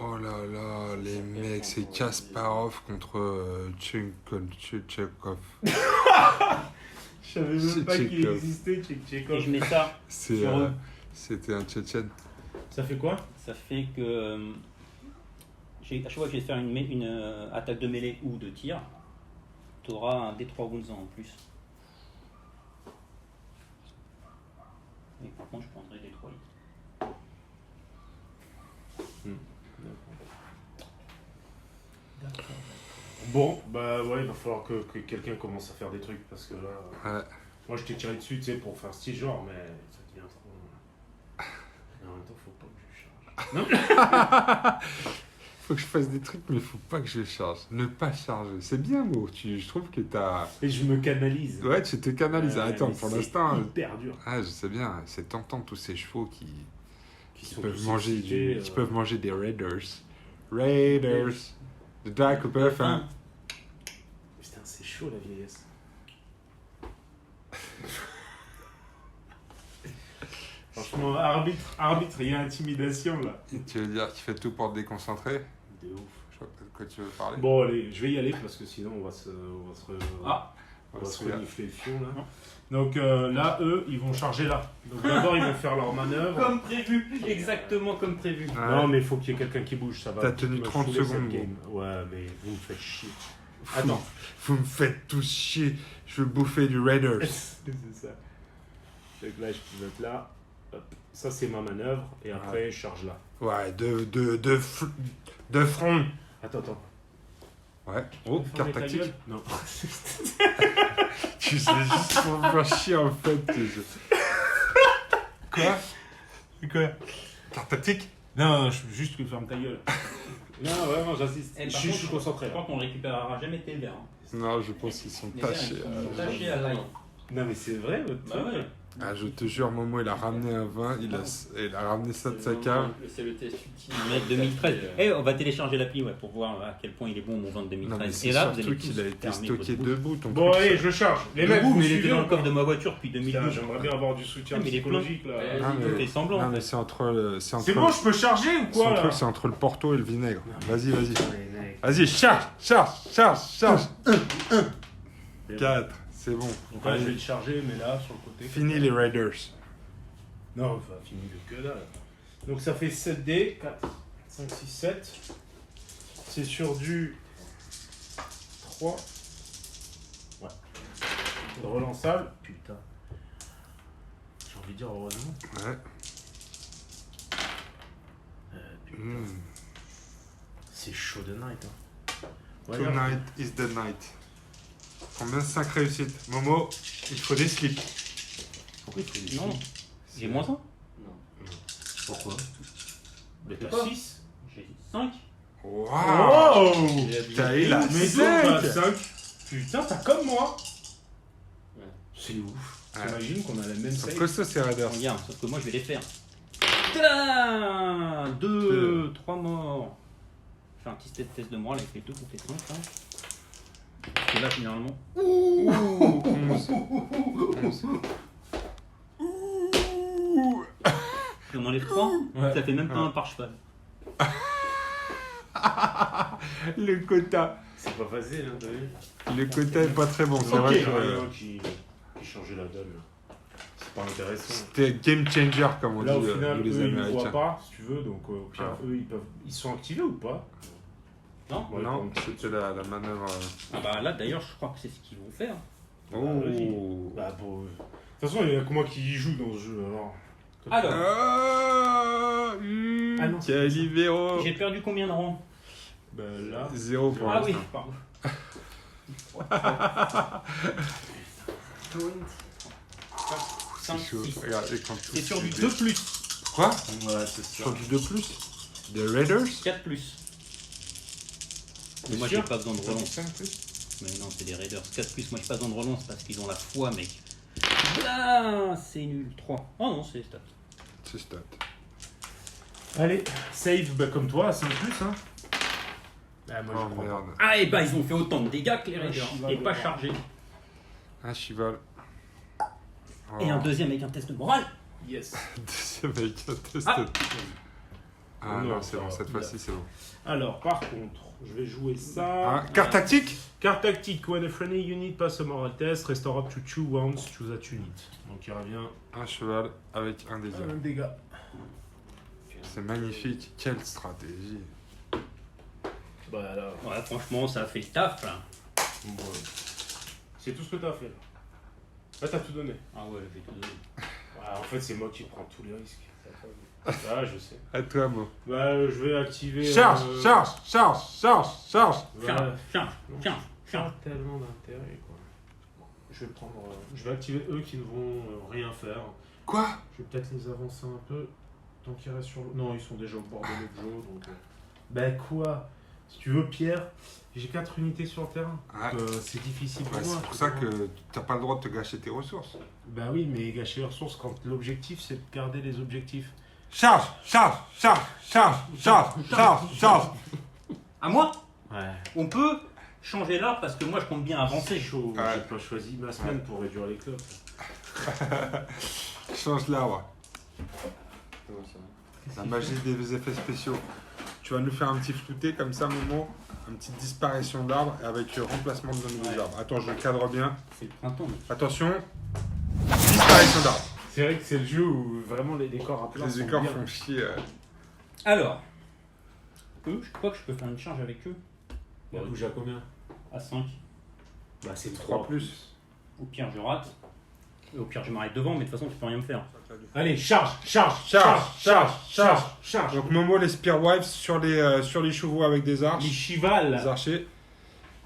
Oh là là, les mecs, c'est Kasparov contre Tchekhov.
Je savais même pas qu'il existait Tchekhov.
Et je mets ça
C'est,
sur eux.
c'était un Tchétchène.
Ça fait quoi?
Ça fait que à chaque fois que je vais faire une attaque de mêlée ou de tir, tu auras un D3 wounds en plus. Et par contre, je prendrai D3 hits.
Bon, bah ouais, il va falloir que quelqu'un commence à faire des trucs parce que là...
Ouais.
Moi, je t'ai tiré dessus, tu sais, pour faire ce genre, mais ça devient trop... Et en même temps, faut pas que je charge.
Faut que je fasse des trucs, mais faut pas que je charge. Ne pas charger. C'est bien, Mo. Je trouve que t'as...
Et je me canalise.
Ouais, tu te canalises. Attends,
mais
pour
c'est
l'instant...
hyper dur.
Ah, je sais bien. C'est tentant, tous ces chevaux qui
sont
peuvent
tous
manger
excités,
qui peuvent manger des Raiders. Raiders. The Dark Buff, hein.
Putain, c'est chaud, la vieillesse. Franchement, arbitre, il y a intimidation, là.
Et tu veux dire qu'il fait tout pour te déconcentrer?
De ouf.
Je vois pas de quoi tu veux parler.
Bon, allez, je vais y aller parce que sinon, on va se
Ah,
on va se
celui-là.
renifler le fion, là. Donc là, eux, ils vont charger là. Donc d'abord, ils vont faire leur manœuvre.
comme prévu, exactement comme prévu.
Ouais.
Non, mais il faut qu'il y ait quelqu'un qui bouge, ça va.
T'as tenu
me
30
saouler, cette
secondes,
game. Ouais, mais vous me faites chier.
Vous-
Attends.
Vous me faites tous chier. Je veux bouffer du Raiders.
C'est ça. Donc là, je pilote là. Hop. Ça, c'est ma manœuvre. Et après, je charge là.
Ouais, de front.
Attends.
Ouais. Oh, carte
Fermez ta
tactique.
gueule. Non.
Tu sais juste pour me faire chier en fait. Quoi? Carte tactique?
Non, je veux juste que ferme ta gueule. Non, vraiment, j'insiste.
Eh,
Je
par
suis
contre,
concentré.
Je crois qu'on récupérera jamais tes verres. Hein.
Non, je pense qu'ils sont
Les verres,
tachés.
ils sont tachés à l'ail.
Non, mais c'est vrai, votre
Bah ouais.
Ah, je te jure, Momo, il a ramené un vin, il a ramené ça de sa cave.
C'est le test ultime.
Mais 2013. Eh, on va télécharger l'appli ouais, pour voir à quel point il est bon mon vin de
Non,
2013.
mais c'est
Et là, vous
surtout
allez
qu'il
tous
a été
fermer
stocké
votre bouche.
debout. Ton
Bon,
truc,
allez,
ça.
je charge. Les mecs,
Debout,
vous
mais il était
suivez
dans
ou
le coffre
pas
de ma voiture depuis
Putain,
2012.
j'aimerais bien avoir du soutien
Ah, mais il est
psychologique là.
Ah, mais-
Fais semblant.
Non,
en
mais
fait.
c'est entre
C'est bon, je peux charger ou quoi là
c'est entre le porto et le vinaigre. Vas-y.
Les mecs.
Vas-y, charge. 4, c'est bon.
Donc là, je vais
Allez,
le charger, mais là, sur le côté.
fini les Raiders.
Non, enfin, fini de que dalle. Donc ça fait 7D, 4, 5, 6, 7. C'est sur du 3. Ouais. Relançable. Putain. J'ai envie de dire heureusement.
Ouais.
Putain.
Mm.
C'est chaud de night. Hein. Ouais,
Tonight is the night. Combien 5 réussites? Momo, il faut des slips.
Pourquoi il fait des
Non, j'ai moins 1.
Non.
Pourquoi
Mais
T'as
pas.
6.
J'ai 5.
Waouh!
Oh
T'as eu la
Mais toi,
5!
5. Putain, t'as comme moi.
Ouais.
C'est ouf.
Ouais.
T'imagines qu'on a la même
Ils sont
save.
costauds ces Raiders.
Regarde, sauf que moi je vais les faire. Tadam 2, 3 morts. Je fais un petit test de morale avec les 2 contre les 5. Hein. Parce que là, finalement.
Ouh! 11.
Si on enlève 3,
Ouais.
ça fait même pas un par cheval.
Le quota.
C'est pas facile, hein, t'as vu.
Le quota est pas très bon, c'est
Ok,
vrai.
il y
que,
en a un qui changeait la donne. là. C'est pas intéressant.
C'était game changer, comme on
Là, au
dit,
final,
nous les
eux, ils ne voient
Américains.
pas, si tu veux. Donc, au pire,
Ah.
eux, ils sont activés ou pas
Non
Ouais,
Non,
comme-
c'était la manœuvre.
Ah bah là d'ailleurs, je crois que c'est ce qu'ils vont faire.
Oh!
Bah, pour... De toute façon, il y a que moi qui y joue dans ce jeu, alors.
Alors,
Ah,
Ah non, c'est
Calibero!
j'ai perdu combien de rangs?
Bah, là...
0 pour
Ah oui,
l'instant.
pardon.
C'est chaud. Regarde, et quand
C'est sur du 2 plus.
Quoi?
Ouais, c'est sûr.
Sur du 2 plus? Des Raiders?
4 plus. Mais
T'es
moi
sûr
j'ai pas besoin de
Ça fait
relance.
5 plus.
Mais non, c'est des Raiders. 4 plus, moi j'ai pas besoin de relance parce qu'ils ont la foi, mec. Là, c'est nul. 3. Oh non, c'est stat.
C'est stat.
Allez, save bah, comme toi, 5 plus, hein. Ah, moi,
Oh
je crois
merde.
Ah, et bah ils ont fait autant de dégâts que les
Ah,
Raiders.
cheval
Et
de
pas
bras.
chargé.
Un cheval. Oh.
Et un deuxième avec un test de morale.
pas. Yes.
Deuxième avec un test.
Ah.
Ah
Non,
non, c'est
ça
bon,
va.
cette fois-ci c'est bon.
Alors, par contre, je vais jouer ça.
Ah, carte tactique?
Carte tactique. When a friendly unit pass a moral test, restore up to 2 wounds to that unit. Donc, il revient
Un cheval avec un dégât.
un dégât.
C'est magnifique. Quelle stratégie.
Bah, là,
Ouais, franchement, ça a fait le taf là.
bon, ouais. C'est tout ce que t'as fait, là. Là, t'as tout donné.
Ah ouais, j'ai tout donné.
Ouais, en fait, c'est moi qui prends tous les risques. Ah, je sais.
À toi, Mo.
Bah, je vais activer.
Charge! Charge!
Charge,
Voilà.
charge, charge, charge.
Pas tellement d'intérêt, quoi. Bon, je vais prendre. Je vais activer eux qui ne vont rien faire.
Quoi?
Je vais peut-être les avancer un peu. Tant qu'ils restent sur le. Non, ils sont déjà au bord de l'objet, donc. Bah, quoi? Si tu veux, Pierre, j'ai 4 unités sur le terrain.
Ouais.
C'est difficile pour
Ouais,
moi.
c'est pour
tu
ça
comprends?
que t'as pas le droit de te gâcher tes ressources.
Bah oui, mais gâcher les ressources quand l'objectif c'est de garder les objectifs.
Charge! Charge! Charge! Charge! Charge! Charge! Charge!
À moi,
Ouais.
on peut changer l'arbre parce que moi je compte bien
C'est
avancer.
chaud.
Ouais.
J'ai pas choisi ma semaine pour réduire les clubs.
Change l'arbre.
Comment ça va?
La magie des effets spéciaux. Tu vas nous faire un petit flouté comme ça, Momo. Une petite disparition d'arbres et avec le remplacement de nos nouveaux
Ouais.
arbres. Attends, je cadre bien.
C'est le printemps. mec.
Attention. Disparition d'arbres.
C'est vrai que c'est le jeu où vraiment les décors à plat
Les
sont
écorts
bien.
font chier.
Alors, eux, je crois que je peux faire une charge avec eux
Bah, bouge à combien?
à 5.
Bah, c'est
3
3
plus.
Au pire, je rate. Au pire, je m'arrête devant, mais de toute façon, tu peux rien me faire.
Allez, charge.
Donc Momo les Spearwives sur les chevaux avec des
Les
arches,
chivals.
les archers.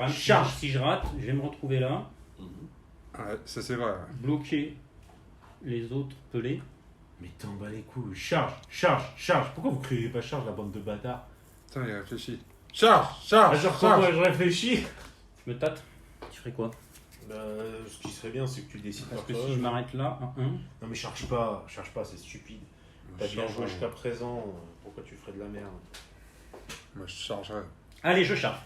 Charge. Si je rate, je vais me retrouver là,
Ouais, ça c'est vrai.
bloquer les autres pelés.
Mais t'en bats les couilles. Charge. Pourquoi vous criez pas charge, la bande de bâtards?
Attends, il réfléchit. Charge.
Genre, quand moi je réfléchis.
Je me tâte. Tu ferais quoi?
Ce qui serait bien, c'est que tu décides
Parce
par
que
toi.
si je m'arrête là, 1-1.
Non, mais charge pas, c'est stupide. T'as bien joué jusqu'à présent, pourquoi tu ferais de la merde?
Moi je chargerai.
Allez, je charge.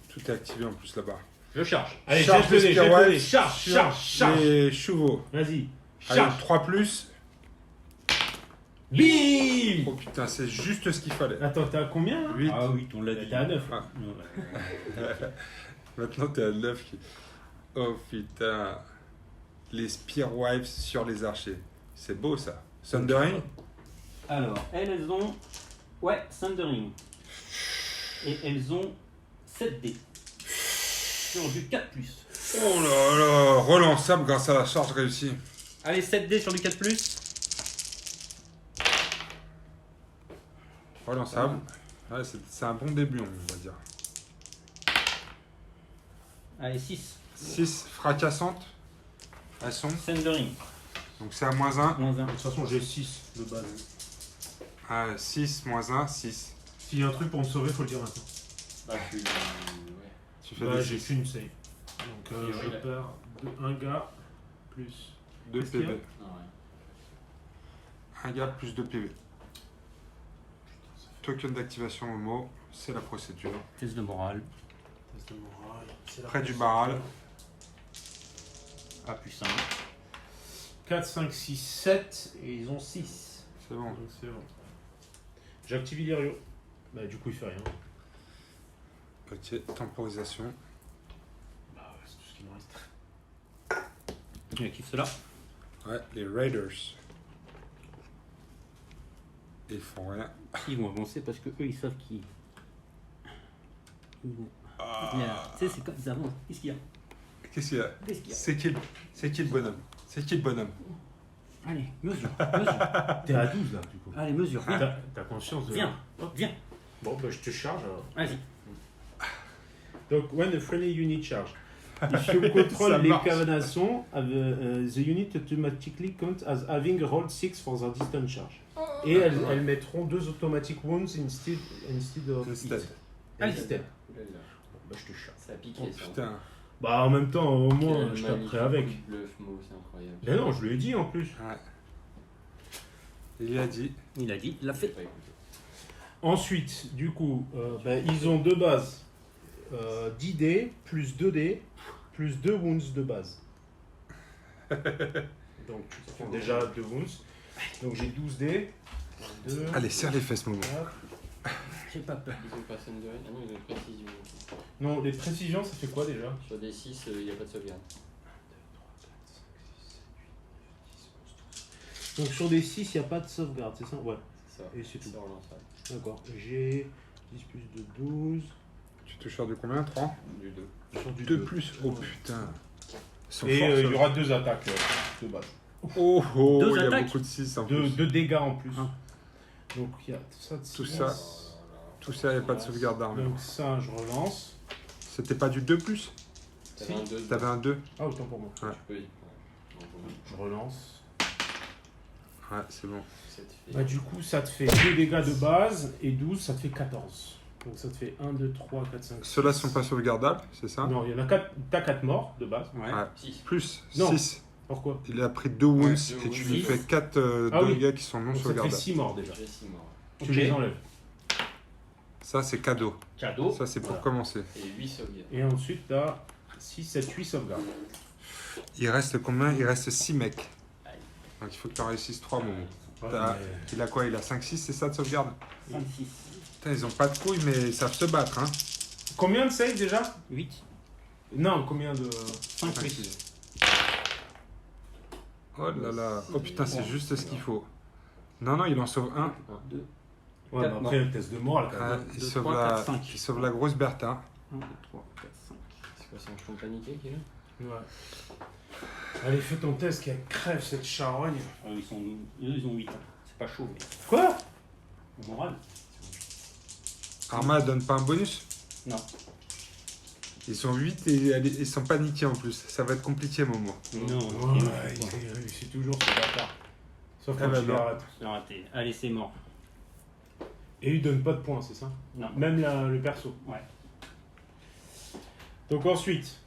Tout est activé en plus là-bas.
Je charge.
Allez,
Charge
jette-le,
les Spearwives
charge.
sur les chevaux.
Vas-y,
Allez,
charge.
3+.
Bim.
Oh putain, c'est juste ce qu'il fallait.
Attends, t'es à combien là?
8.
Ah oui, on l'a dit.
T'es à 9.
Ah. Maintenant t'es à 9. Oh putain. Les Spearwives sur les archers. C'est beau ça. Sundering.
Alors, elles ont. Ouais, Thundering. Et elles ont 7D. Sur du 4.
Oh là là. Relançable grâce à la charge réussie.
Allez, 7D sur du 4.
Relançable. Ouais, c'est un bon début, on va dire.
Allez, 6.
6 fracassantes. Elles sont.
Thundering.
Donc c'est à -1.
Moins 1.
De toute façon, j'ai 6 de base.
6 -1, 6.
S'il y a un truc pour me sauver, faut le dire maintenant.
Bah, je suis. Ouais.
Tu fais
Bah,
des
j'ai
6.
qu'une save. Donc
Oui,
je
ouais.
perds un gars plus.
2
Qu'est-ce qu'il y a
PV.
Non, ouais.
Un gars plus 2 PV. Token d'activation Momo, c'est la procédure.
Test de morale.
Test de morale. C'est la
Près du
procédure.
barral.
A plus 5.
4, 5, 6, 7 et ils ont 6.
C'est bon.
Donc c'est bon. J'active Illyrio. Bah du coup il fait rien.
Ok, temporisation.
Bah ouais, c'est tout ce qui me reste.
Il kiffe cela.
Ouais, les Raiders. Ils font rien.
Ils vont avancer parce que eux ils savent qu'ils. Ils vont. Tu sais, c'est comme ils avancent. Qu'est-ce qu'il y a?
Qu'est-ce qu'il y a
Qu'est-ce qu'il y a?
C'est qui le bonhomme C'est qui le bonhomme
Allez, mesure.
T'es à 12 là du coup.
Allez, mesure. Viens.
T'as conscience de.
Viens. Viens.
Bon bah je te charge alors.
Vas-y.
Donc when a friendly unit charge. If you control
Ça
les
marche.
carnations, the unit automatically count as having rolled 6 for their distant charge. Et elles mettront 2 automatic wounds instead of
Instead.
it.
Allez.
Instead.
Oulala.
Bah je te charge.
Ça a piqué
Oh
ça.
putain.
Bah en même temps, au moins
Quel
je
magnifique
taperai avec.
coup de bluff, Mo, c'est incroyable.
Mais non, je lui ai dit en plus.
Ouais. Il a dit.
Il a dit, il l'a
J'ai
fait.
pas écouté.
Ensuite, du coup, ils ont de base 10 dés plus 2 dés plus 2 wounds de base. Donc, ça fait déjà 2 wounds. Donc, j'ai 12 dés. 2,
Allez, serre les fesses, Momo.
4.
J'ai pas peur.
Ils ont personne de. Ah non, ils ont une précision.
Non, les précisions, ça fait quoi déjà?
Sur des 6, il n'y a pas de sauvegarde.
Donc, sur des 6, il n'y a pas de sauvegarde, c'est ça? Ouais,
C'est ça.
et c'est tout.
Ça relançable.
D'accord. J'ai 10 plus de 12.
Tu touches sur du combien 3
Du 2.
Sur du
2
2.
plus. Oh putain. Ils sont
Et
forts,
il y
ceux-là.
aura 2 attaques de base.
Oh oh,
Deux
il y a
attaques.
beaucoup de 6 en plus.
2 dégâts en plus.
Ah.
Donc, il y a ça de
Tout
six.
ça. Tout ça, il n'y a pas de sauvegarde d'armes.
Donc, ça, je relance.
C'était pas du 2 plus
T'avais un 2.
T'avais un 2.
Ah, autant pour moi.
Tu peux. Ouais. Non, bon,
Je relance.
Ouais, c'est bon.
ça te fait.
Bah, du coup, ça te fait 2 dégâts de base et 12, ça te fait 14. Donc, ça te fait 1, 2, 3, 4, 5.
Ceux-là sont pas sauvegardables, c'est ça
Non, il y en a 4. T'as 4 morts de base.
Ouais.
Ouais.
6.
Plus
Non.
6.
Pourquoi?
Il a pris 2 wounds
Ouais,
et
deux
tu
wounds.
lui
Six.
fais 4
Ah oui.
dégâts qui sont non
Donc, ça te fait
sauvegardables.
6 morts déjà.
J'ai 6 morts.
Tu
Ok.
les enlèves.
Ça, c'est cadeau.
Cadeau.
Ça, c'est pour
Voilà.
commencer.
Et 8 sauvegardes.
Et ensuite, t'as 6, 7, 8 sauvegardes.
Il reste combien? Il reste 6 mecs. Donc il faut que tu en réussisses 3 moments.
Ouais,
T'as-
mais-
Il a quoi? Il a 5-6, c'est ça de sauvegarde?
36.
Putain, ils ont pas de couilles, mais ils savent se battre, hein.
Combien de save déjà?
8.
Non, combien de.
5 plus.
Oh là là. Oh putain, c'est juste ce qu'il faut. Non, non, il en sauve un.
2.
Ouais, mais après, le test de morale quand
Ah,
même.
il,
deux,
sauve
trois,
la...
quatre, cinq.
il sauve la grosse Bertha.
1, 2, 3, 4, 5.
C'est quoi, c'est un jeton paniqué qui est là?
Ouais. Allez, fais ton test qu'elle crève cette charogne.
Ils ont 8. C'est pas chaud, mais.
Quoi?
Au moral.
Arma, elle donne pas un bonus?
Non.
Ils sont 8 et ils sont paniqués en plus. Ça va être compliqué, Momo.
Non,
Ouais, il réussit toujours ce bâtard. Sauf quand
Eh ben
il
non.
arrête.
c'est raté. Allez, c'est mort.
Et il donne pas de points, c'est ça?
Non.
Même le perso.
Ouais.
Donc ensuite.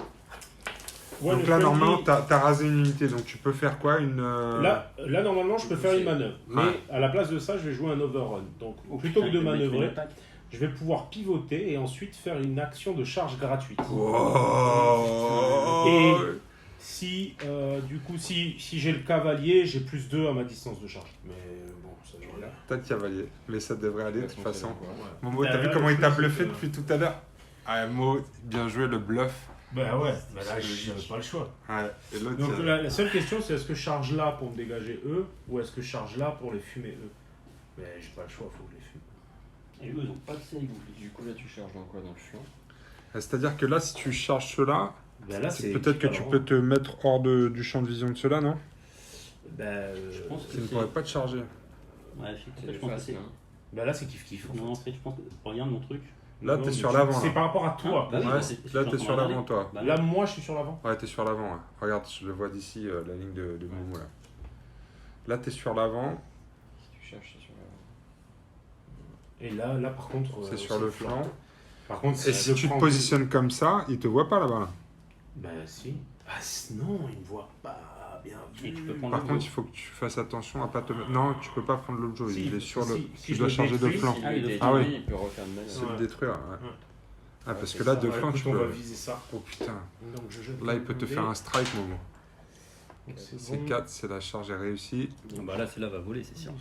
Donc
One
là,
friendly.
normalement, t'as rasé une unité. Donc tu peux faire quoi?
Là, normalement, je peux faire une manœuvre. Mais
Ouais.
à la place de ça, je vais jouer un overrun. Donc, plutôt que de manœuvrer, je vais pouvoir pivoter et ensuite faire une action de charge gratuite.
Oh.
Et si, du coup, si j'ai le cavalier, j'ai plus 2 à ma distance de charge. Mais bon, ça je regarde.
T'as le cavalier, mais ça devrait aller de toute façon.
Ouais.
Momo, t'as vu comment il t'a bluffé depuis tout à l'heure? Ah, Mo, bien joué le bluff.
Bah ouais, bah là, j'avais pas le choix.
Ouais, et l'autre,
Donc la seule question, c'est est-ce que je charge là pour me dégager eux, ou est-ce que je charge là pour les fumer eux? Mais j'ai pas le choix, faut que je les fume.
Et eux, ils ont pas de save.
Du coup, là, tu charges dans quoi? Dans le flanc?
c'est-à-dire que là, si tu charges ceux-là,
Bah là, c'est
peut-être que tu peux te mettre hors du champ de vision de ceux-là, non?
Je pense que
Qui ne
c'est.
pourraient pas te charger.
Ouais,
C'est
je
les
pense que
faces,
c'est.
là.
Bah là, c'est kiff-kiff.
Non, en fait, je pense que. Regarde mon truc.
Là,
Non,
t'es
mais
sur
tu-
l'avant.
C'est
Là,
par rapport à toi.
Bah oui,
ouais,
bah, c'est-
là
je
t'es
suis
sur
en train de
l'avant, toi.
regarder. Bah,
Là, moi, je suis sur l'avant.
Ouais, t'es sur l'avant. Ouais. Regarde, je le vois d'ici, la ligne de Momo là. Là, t'es sur l'avant,
Si tu cherches, c'est sur la.
Et là par contre,
c'est sur le flanc.
Par contre,
Et si tu te positionnes comme ça, il te voit pas là-bas. Là.
Bah si. Ah non, il me voit pas bien vu.
Et tu peux prendre
Par
le
contre,
dos.
il faut que tu fasses attention à pas te mettre. Non, tu peux pas prendre l'objet.
Si,
Il est sur le.
si
Tu
je
dois
le
charger de
détruis,
flanc.
S'il
Ah oui,
est
de
détruit,
flanc. Ah oui.
il peut refaire de
C'est
manœuvre.
le détruire. Ouais.
Ouais.
Ah, parce
c'est
que là,
ça.
de
Ouais,
flanc,
écoute,
tu
on va
peux.
viser ça.
Oh putain.
Donc je jette
Là, il peut te faire un strike, Momo.
C'est
C'est
bon.
4, c'est la charge est réussie.
Ah bah là, celle-là va voler, c'est sûr.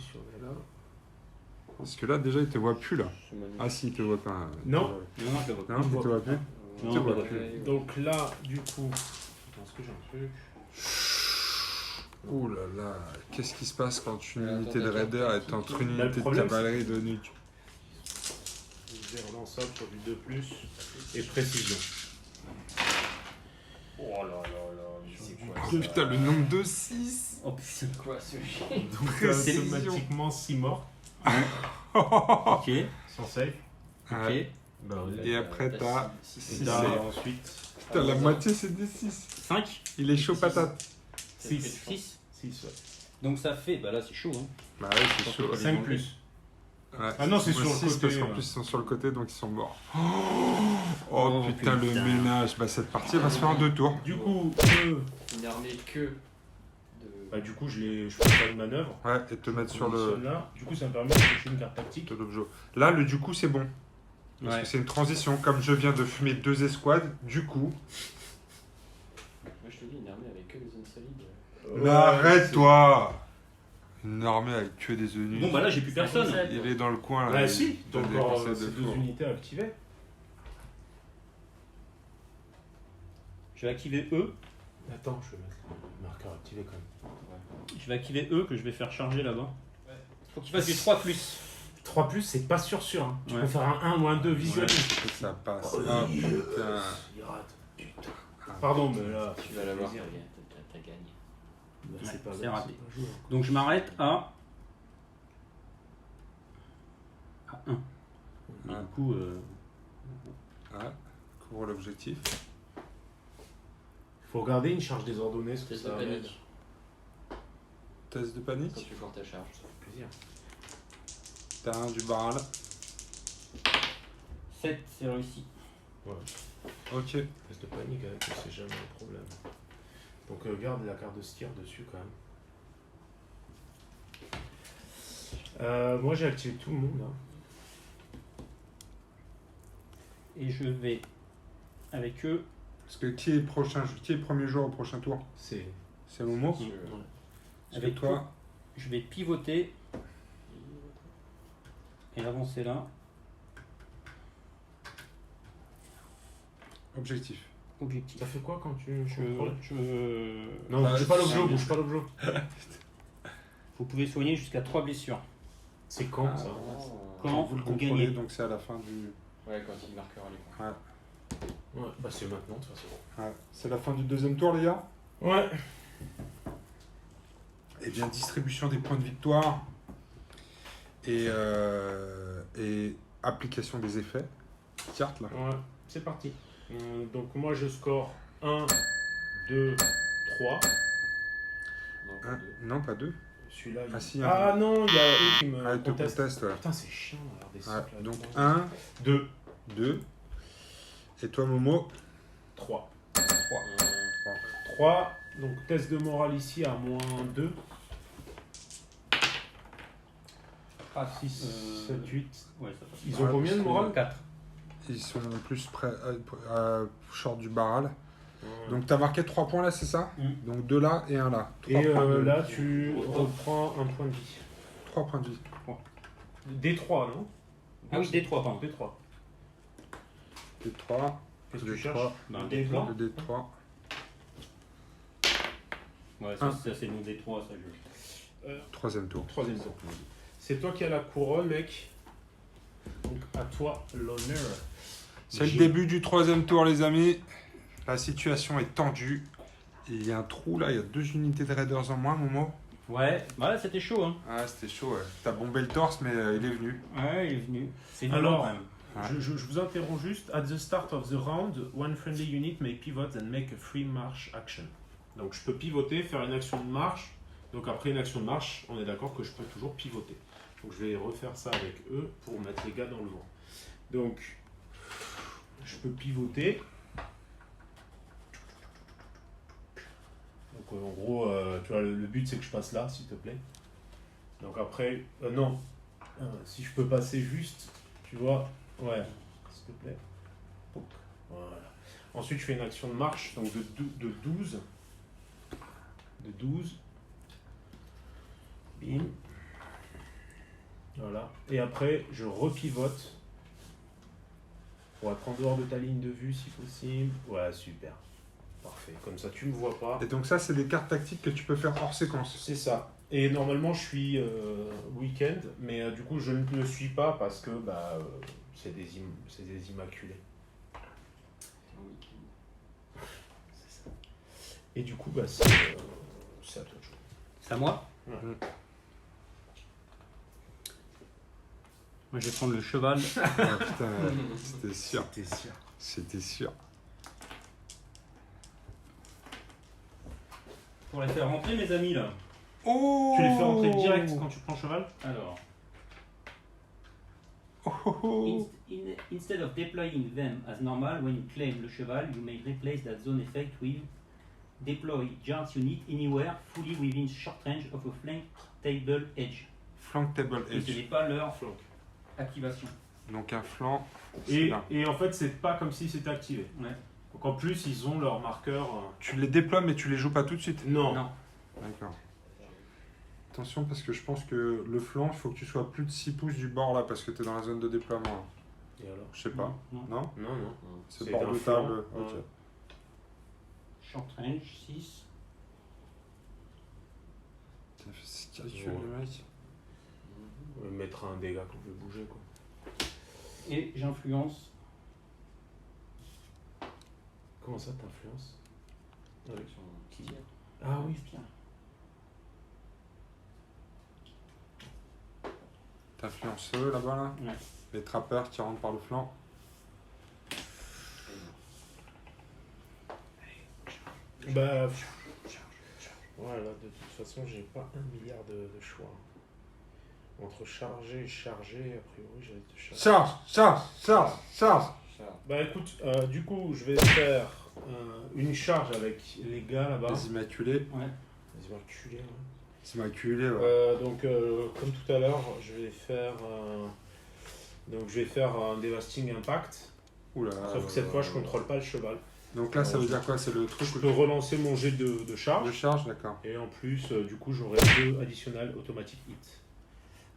Parce que là, déjà, il te voit plus là.
Ce manœuvre.
Ah, si, il te voit pas.
Non.
Non, non, je le vois pas.
Non, il te voit plus.
Non,
tu
je
vois
le vois
plus.
plus.
Donc là, du coup, est-ce que j'ai un truc?
Ouh là là, qu'est-ce qui se passe quand une
Attends,
unité de
attends,
raider
attends,
est entre une
Là, le
unité de
problème,
cavalerie de nuque?
J'ai relançable sur du 2+, et précision.
Oh là là là, mais c'est quoi
Oh
ça?
putain, le nombre de 6.
Oh putain.
C'est quoi ce chien?
Donc
Précision.
automatiquement 6 morts,
Ok,
sans save.
ok.
Bah oui.
Et après, t'as
Et
6.
t'as
save.
ensuite
Putain, la moitié, c'est des 6.
5,
Il est chaud patate.
6,
6, ouais.
Donc ça fait, bah là c'est chaud. Hein.
Bah ouais, c'est chaud.
5 plus.
Ouais.
Ah non, c'est sur le
6
côté,
parce qu'en
ouais.
plus, ils sont sur le côté, donc ils sont morts. Oh,
Oh,
putain, le
putain.
ménage. Bah, cette partie va se faire en 2 tours.
Du coup,
Une armée que de.
bah, du coup, je fais pas de manœuvre.
Ouais, et te mettre sur le.
Positionne là. Du coup, ça me permet de toucher une carte tactique.
de l'objet. Là, le du coup, c'est bon. Parce
Ouais.
que c'est une transition. Comme je viens de fumer 2 escouades, du coup.
Moi je te dis, une armée avec que des zones solides.
Mais arrête-toi! Une armée avec que des eunuques.
Bon bah là j'ai plus personne.
Il est dans le coin là.
Bah
il
si,
donne
donc
des conseils de
c'est 2
four.
unités activées.
Je vais activer E.
Attends, je vais mettre le marqueur activé quand même.
Je vais activer E que je vais faire charger là-bas. Faut qu'il fasse du 3+.
3+, c'est pas sûr. Hein. Tu
Ouais.
peux faire un 1 ou un 2 visualise.
Que ça passe.
Oh,
Ah
il
putain.
Il rate. Putain. Pardon, mais là.
Tu vas l'avoir,
plaisir.
t'as gagné.
Bah,
Ouais,
c'est pas
c'est raté.
pas joué.
Donc je m'arrête à 1. Et du coup,
Ah, couvre l'objectif.
Faut regarder une charge désordonnée, ce que
Test
ça
de
amène.
panique.
Test de
Quand
panique.
tu fais ta charge.
Plaisir.
T'as un du baral.
7 c'est réussi.
Ouais.
Ok.
Test de panique avec eux, c'est jamais un problème. Donc garde la carte de stir dessus quand même. Moi j'ai activé tout le monde. Hein.
Et je vais avec eux.
Parce que qui est premier joueur au prochain tour?
C'est.
C'est Momo.
Sur-
Parce que
Avec
toi,
Je vais pivoter et avancer là.
objectif.
Objectif.
T'as fait quoi quand tu
Je,
contrôles
je...
Non,
Bah,
bouge pas l'objet,
c'est-
bouge pas l'objet.
Vous pouvez soigner jusqu'à 3 blessures.
C'est quand
Ah,
ça
Quand
vous le
vous
contrôlez,
gagnez.
donc c'est à la fin du.
Ouais, quand il marquera l'écran.
Ouais, bah c'est maintenant de toute façon.
Ouais. C'est la fin du deuxième tour, les gars.
Ouais.
Eh bien, distribution des points de victoire et application des effets. Carte, là.
Ouais, c'est parti. Donc moi je score 1, 2, 3.
Non,
Non, pas 2.
Celui-là,
Ah, si,
ah non, il y a eux qui me
Ah, il te
contestent.
conteste, ouais.
Putain, c'est chiant, regardez ça.
Ouais, donc 1,
2,
2. Et toi, Momo?
3.
3.
3. Donc test de morale ici à moins 2.
Ah,
6, 7, 8.
Ouais, ça passe.
Ils ont combien de morale?
4.
Ils sont plus près short du barral. Donc tu as marqué 3 points là, c'est ça? Donc 2 là et 1 là.
Et là, tu reprends un point de vie.
3 points de vie.
D3, non?
Ah oui, D3, pardon.
D3.
D3.
Qu'est-ce que tu
D3.
cherches?
Ben,
Des
D3.
blancs.
Le D3.
Ouais, ça c'est mon D3, ça je.
Troisième tour.
Troisième tour. C'est toi qui as la couronne, mec. Donc à toi l'honneur.
C'est le début du troisième tour, les amis. La situation est tendue. Il y a un trou là, il y a 2 unités de raiders en moins, Momo.
Ouais, voilà, c'était chaud, hein.
Ah, c'était chaud, ouais. T'as bombé le torse, mais il est venu.
Ouais, il est venu. C'est violent,
Alors,
quand même.
Ouais.
je vous interromps juste. At the start of the round, one friendly unit may pivot and make a free march action. Donc je peux pivoter, faire une action de marche. Donc après une action de marche, on est d'accord que je peux toujours pivoter. Donc je vais refaire ça avec eux pour mettre les gars dans le vent. Donc je peux pivoter. Donc en gros, tu vois, le but c'est que je passe là, s'il te plaît. Donc après, non, si je peux passer juste, tu vois, ouais, s'il te plaît. Pouc. Voilà. Ensuite je fais une action de marche, donc de 12. De 12. Bim. Voilà. Et après, je repivote pour être en dehors de ta ligne de vue si possible. Ouais, super. Parfait. Comme ça, tu me vois pas.
Et donc ça, c'est des cartes tactiques que tu peux faire hors séquence.
C'est ça. Et normalement, je suis week-end, mais du coup, je ne le suis pas parce que c'est des immaculés. C'est ça. Et du coup, c'est à toi de jouer.
C'est à moi?
Ouais.
Moi, je vais prendre le cheval.
Ah, putain, c'était sûr.
T'es sûr.
C'était sûr.
Pour les faire rentrer, mes amis, là.
Oh!
Tu les fais rentrer direct quand tu prends cheval?
Alors.
Oh, oh, oh.
Instead of deploying them as normal, when you claim le cheval, you may replace that zone effect with deploy Jar's unit anywhere fully within short range of a flank table edge.
Flank table
Et ce
edge.
n'est pas leur
Flank.
activation.
Donc un flanc. c'est
Et,
là.
et en fait, c'est pas comme si c'était activé.
Ouais.
Donc en plus, ils ont leur marqueur.
Tu les déploies, mais tu les joues pas tout de suite.
Non.
Non.
D'accord. Attention, parce que je pense que le flanc, il faut que tu sois plus de 6 pouces du bord là, parce que tu es dans la zone de déploiement.
Et alors?
Je sais pas.
Non.
Non?
Non, non.
C'est
C'est
bord
un
de
flanc.
table. Ok.
Ouais.
Short range 6.
Putain, fais ce calcul,
Ouais.
le mec.
On va mettre un dégât quand je vais bouger, quoi.
Et j'influence.
Comment ça t'influence?
Qui tire.
Ah oui.
Tiens.
T'influences eux là-bas là.
Ouais.
Les trappeurs qui rentrent par le flanc.
Bah. Voilà, de toute façon, j'ai pas 1 milliard de choix. Entre charger et charger, a priori, j'allais te charger.
Charge! Charge! Charge! Charge!
Bah écoute, du coup, je vais faire une charge avec les gars là-bas.
Les immaculés.
Ouais.
Les immaculés, ouais.
Les immaculés, ouais.
Donc, comme tout à l'heure, je vais faire un Devastating Impact.
Oula.
Sauf que cette fois, je contrôle pas le cheval.
Donc là, ça veut dire quoi? C'est le truc
Je
où
peux relancer mon jet de
de
charge.
charge, d'accord.
Et en plus, du coup, j'aurai 2 additionnels automatic hit.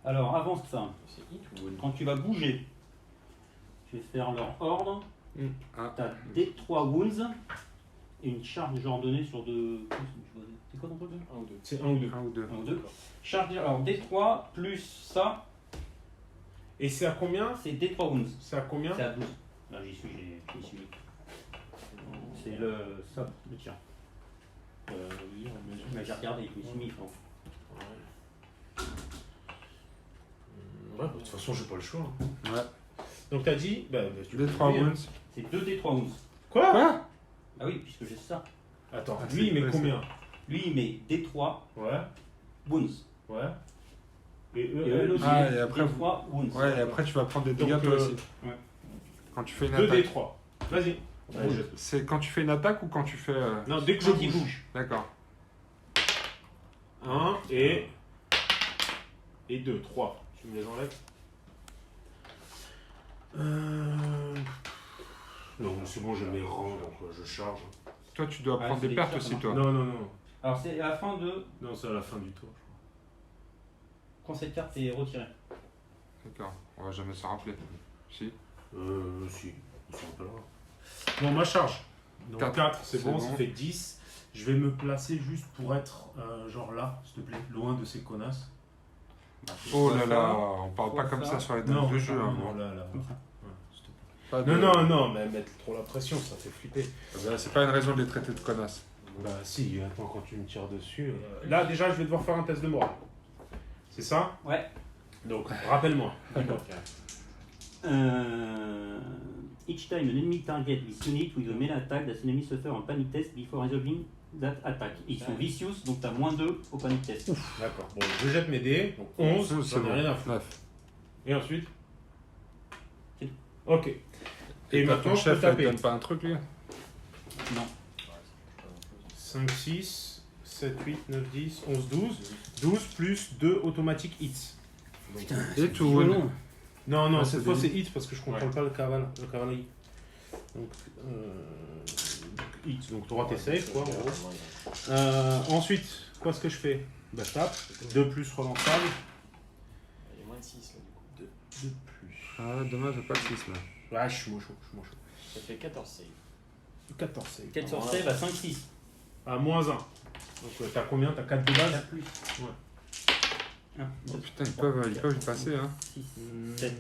Alors, avant ça,
C'est hit ou one?
quand tu vas bouger, je vais faire leur ordre.
Ah.
Tu as D3 wounds et une charge de ordonnée sur 2. C'est quoi ton truc?
1 ou 2.
C'est 1 ou 2.
1 ou 2.
1 ou 2. Charge, alors D3 plus ça,
Et c'est à combien?
c'est D3 wounds.
C'est à combien?
C'est à 12. Là, j'y suis. C'est le ça, le tir.
Oui, on mesure.
Mais j'ai regardé, je me suis mis franc.
Ouais, de toute façon, j'ai pas le choix. Hein.
Ouais.
Donc, t'as dit. Tu
Les
peux
3
trouver, hein.
wounds.
C'est 2d3 11.
Quoi?
Quoi?
Ah oui, puisque j'ai ça.
Attends,
Ah,
lui, il
c'est
met
quoi,
combien?
Lui, il met d3
Ouais,
wounds.
ouais. Et eux,
Et
elle
eux,
aussi.
Ah,
c'est
et après,
d3 wounds.
Ouais, et après tu vas prendre des dégâts
Donc,
toi aussi.
ouais.
Quand tu fais une
2
attaque.
D3. Vas-y. Bouge.
C'est quand tu fais une attaque ou quand tu fais.
Non, dès que je
Quand il
bouge.
bouge.
D'accord.
1 et 2, 3. Tu me les enlèves Non, c'est bon, je mets rang, donc je charge.
Toi tu dois
Ah,
prendre
c'est
des
des
pertes
tirs,
aussi,
ça
toi.
Non, non, non.
Alors, c'est à la fin de.
Non, c'est à la fin du tour.
Quand cette carte est retirée.
D'accord. On va jamais s'en rappeler. Si.
Si. Ils sont un peu là. Bon, ma charge. Donc 4, c'est
c'est
bon,
bon.
ça fait 10. Je vais me placer juste pour être genre là, s'il te plaît, loin de ces connasses.
Oh là là, on parle pas
Faut
comme
ça.
ça sur les
Non,
dames de jeu.
non,
hein,
non,
bon.
là, là.
Comme ça.
Ouais, s'il te plaît.
Pas de-
Non, non, non, mais mettre trop la pression, ça fait flipper.
Bah, c'est pas une raison de les traiter de connasses.
Bah si, attends, quand tu me tires dessus... Là, déjà, je vais devoir faire un test de morale. C'est ça?
Ouais.
Donc, rappelle-moi.
Each time an enemy target is unit with a melee attack, that enemy suffer a panic test before resolving that attack. Ils sont vicious, donc t'as -2 au panic test.
D'accord. Bon, je jette mes dés. Donc 11,
C'est
j'en ai
bon.
rien à foutre.
9.
Et ensuite?
C'est
Ok. Et
toi,
maintenant,
ton
je peux
chef, il te
taper.
donne pas un truc, lui?
Non.
5, 6, 7, 8, 9, 10, 11, 12. 12 plus 2 automatic hits. Donc,
Et tout wound.
non, non,
Ah,
cette
c'est
fois
des
c'est hits parce que je contrôle pas le cavalerie. Donc, hits, donc tu auras tes saves quoi en gros. Ensuite, quoi est-ce que je fais? Bah je tape, 2 plus relançable.
Il y a moins de 6 là du coup.
2 plus.
Ah, dommage, j'ai pas de 6 là.
Ouais, je suis moins chaud,
Ça fait 14 save.
14 saves.
4 sur save à 5-6.
À moins 1. Donc t'as combien? T'as 4 de base?
plus.
Ouais.
Oh putain, ils peuvent y passer, hein.
6, 7.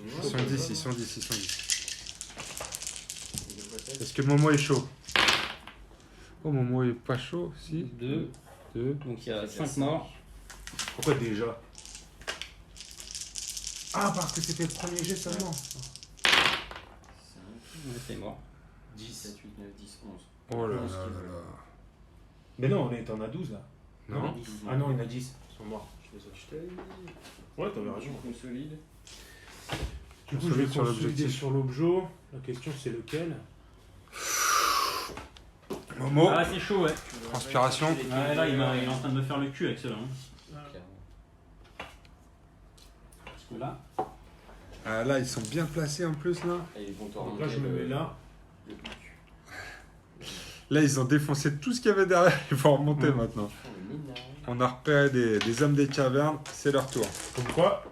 Ils sont 10, ils sont 10, ils sont 10. Est-ce que Momo est chaud? Oh, Momo est pas chaud, si.
2.
2.
Donc il y a 5 morts.
Pourquoi déjà? Ah, parce que c'était le premier jet seulement.
5,
C'est mort.
10, 7, 8, 9, 10, 11.
Oh là là
11
là
qui
là.
veulent.
Mais non, on a 12 là.
Non?
Ah non, il y en a 10. Ils sont morts.
Je t'avais dit.
Ouais, t'avais raison.
Je consolide.
Du coup, je vais
Sur
consolider
l'objectif.
sur l'objet. La question, c'est lequel?
Momo,
Ah, c'est chaud, ouais.
transpiration.
Ouais, là, il est en train de me faire le cul avec cela. Hein.
Clairement.
Parce que là,
Ah, là, ils sont bien placés en plus, là.
Et ils vont te
Donc là, je me mets là.
Le but.
Là, ils ont défoncé tout ce qu'il y avait derrière. Ils vont remonter maintenant.
Le minage.
On a repéré des hommes des cavernes. C'est leur tour.
Comme quoi,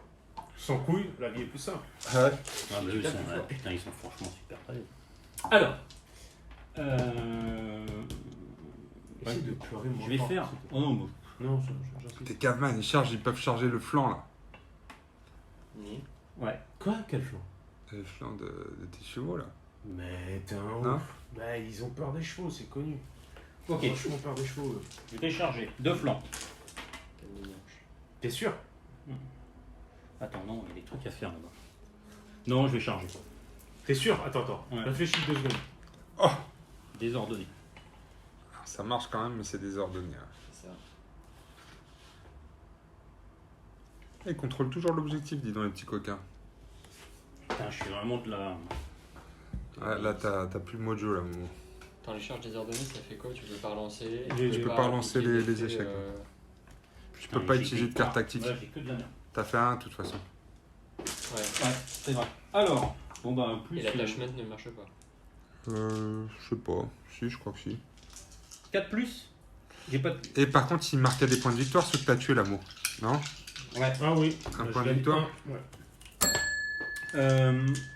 sans couilles, la vie est plus simple.
Ouais.
ah, bah, eux, ils sont, putain, ils sont franchement super prêts. Alors,
Essaye de pleurer,
je vais faire. Oh non, bon.
Non, j'insiste.
Tes caveman, ils chargent, ils peuvent charger le flanc, là.
Ni.
Ouais.
Quoi? Quel flanc?
Le flanc de tes chevaux, là.
Mais t'es un
Non.
ouf. Bah, ils ont peur des chevaux, c'est connu.
Ok,
Franchement, peur des chevaux. Eux.
je vais charger. 2 flancs.
Quel minage.
T'es sûr?
Attends, non, il y a des trucs à faire là-bas. Non, je vais charger.
T'es sûr? Attends.
Ouais.
Réfléchis 2 secondes.
Oh,
Désordonné.
ça marche quand même, mais c'est désordonné. Hein.
C'est ça.
Ils contrôlent toujours l'objectif, dis donc, les petits coquins.
Putain, je suis vraiment de la.
Ouais, là, t'as plus le mojo, là, Momo.
Attends, les charges désordonnées, ça fait quoi? Tu peux pas relancer.
Tu
peux pas relancer
appliquer
les
d'effets,
échecs. Tu peux
Putain,
pas
j'ai
utiliser de
que-
carte tactique.
Ouais, j'ai que de la merde.
T'as fait un, de toute façon.
Ouais.
Ouais, c'est vrai. Alors, bon bah, plus.
Et l'attachment ne marche pas.
Je sais pas. Si, je crois que si.
4 plus. J'ai pas de.
Et par contre, il marquait des points de victoire, ceux que t'as tué, l'amour. Non?
Ouais.
Ah oui.
Un
Bah,
point
je
de
gagne
victoire.
un. Ouais.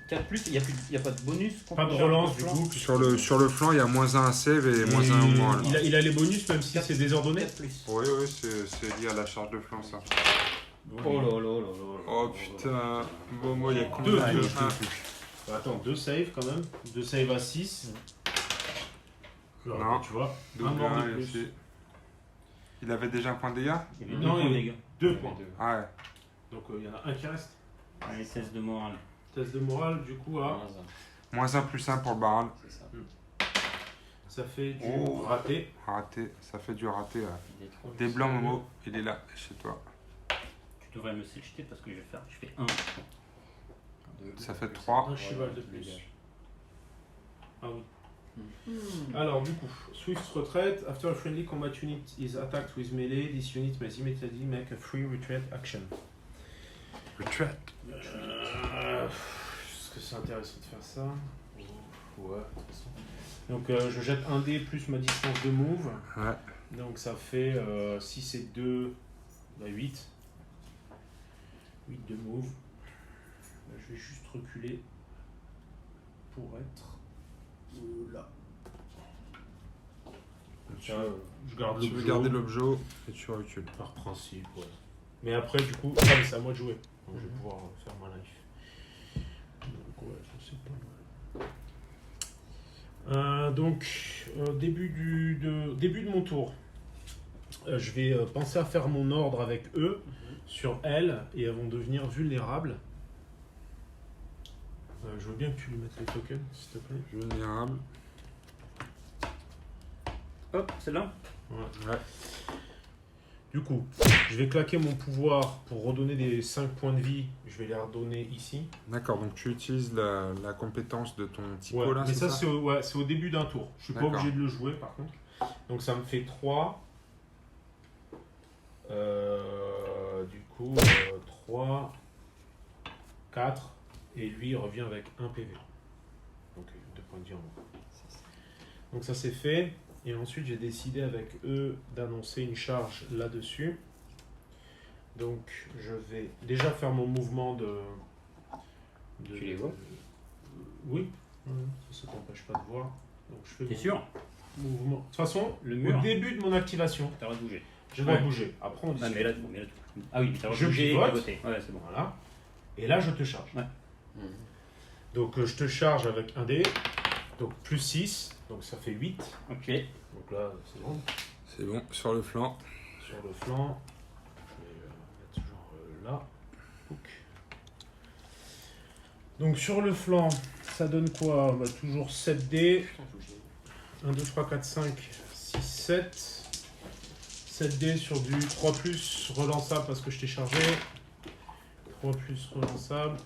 4 plus, il n'y a pas de bonus.
Pas de relance du coup.
Sur le flanc, il y a -1 à save et -1 au moins. là.
Il a les bonus même si c'est désordonné.
4 plus.
Oui, c'est lié à la charge de flanc, ça.
Oh là là là là.
Oh putain. Momo, il y a
Deux,
combien de
deux.
1?
Bah, attends, 2 saves quand même. 2 saves à 6.
Non.
Tu vois, un
Double
mort
1
de
et
plus.
aussi. Il avait déjà un point de dégâts?
Il y avait
Non,
deux
il y
points de
avait
dégâts.
2 points.
Ah ouais.
Donc il y en a un qui reste.
Allez, 16 de morale.
Test de morale, du coup, à...
Moins 1 plus 1 pour le barrel.
C'est ça.
ça fait du
Oh.
raté.
Raté, ça fait du raté. Ouais.
Il est trop.
Des blancs, Momo, il est là, chez toi.
Tu devrais me jeter parce que je fais 1.
Ça fait 3.
Un cheval de plus. Ah oui. Alors, du coup, Swift retraite. After a friendly combat unit is attacked with melee, this unit may immediately make a free retreat action.
Retreat.
Est-ce que c'est intéressant de faire ça? Ouais, de toute façon. Donc, je jette un dé plus ma distance de move.
Ouais.
Donc, ça fait 6 et 2, 8. 8 de move. Je vais juste reculer pour être là.
Tu,
Je garde
tu veux garder l'objet et tu recules.
par principe, ouais. Mais après, du coup, c'est à moi de jouer. Donc, je vais pouvoir faire ma life. Donc, ouais, ça c'est pas mal. Début de mon tour. Je vais penser à faire mon ordre avec eux sur elles et elles vont devenir vulnérables. Je veux bien que tu lui mettes les tokens, s'il te plaît.
Vulnérable.
Hop, c'est là.
Ouais.
Du coup, je vais claquer mon pouvoir pour redonner des 5 points de vie. Je vais les redonner ici.
D'accord, donc tu utilises la compétence de ton typo
Ouais,
là,
mais
c'est
ça,
ça?
c'est au début d'un tour. Je suis pas
D'accord.
obligé de le jouer par contre. Donc ça me fait 3. Du coup, 3, 4. Et lui il revient avec 1 PV. Donc 2 points de vie en moins. Donc ça c'est fait. Et ensuite j'ai décidé avec eux d'annoncer une charge là-dessus. Donc je vais déjà faire mon mouvement de
Tu les vois?
Oui. Ça t'empêche pas de voir. Donc je fais
T'es
mon
sûr?
mouvement. De toute façon,
Le
au
mur.
début de mon activation,
T'as le droit de bouger.
je dois
Ouais.
bouger. Après on
Ah,
discute.
mais là, ah oui, mais t'as le droit
Je
de bouger et
pivote.
de voter. Ouais, c'est bon.
Voilà. Et là je te charge.
Ouais.
Donc je te charge avec un dé. Donc plus 6. Donc ça fait 8.
Ok.
Donc là c'est bon.
C'est bon, sur le flanc.
Sur le flanc, je vais mettre genre là. Hook. Donc sur le flanc, ça donne quoi? Bah, toujours 7 dés. 1, 2, 3, 4, 5, 6, 7. 7 dés sur du 3 plus relançable parce que je t'ai chargé. 3 plus relançable.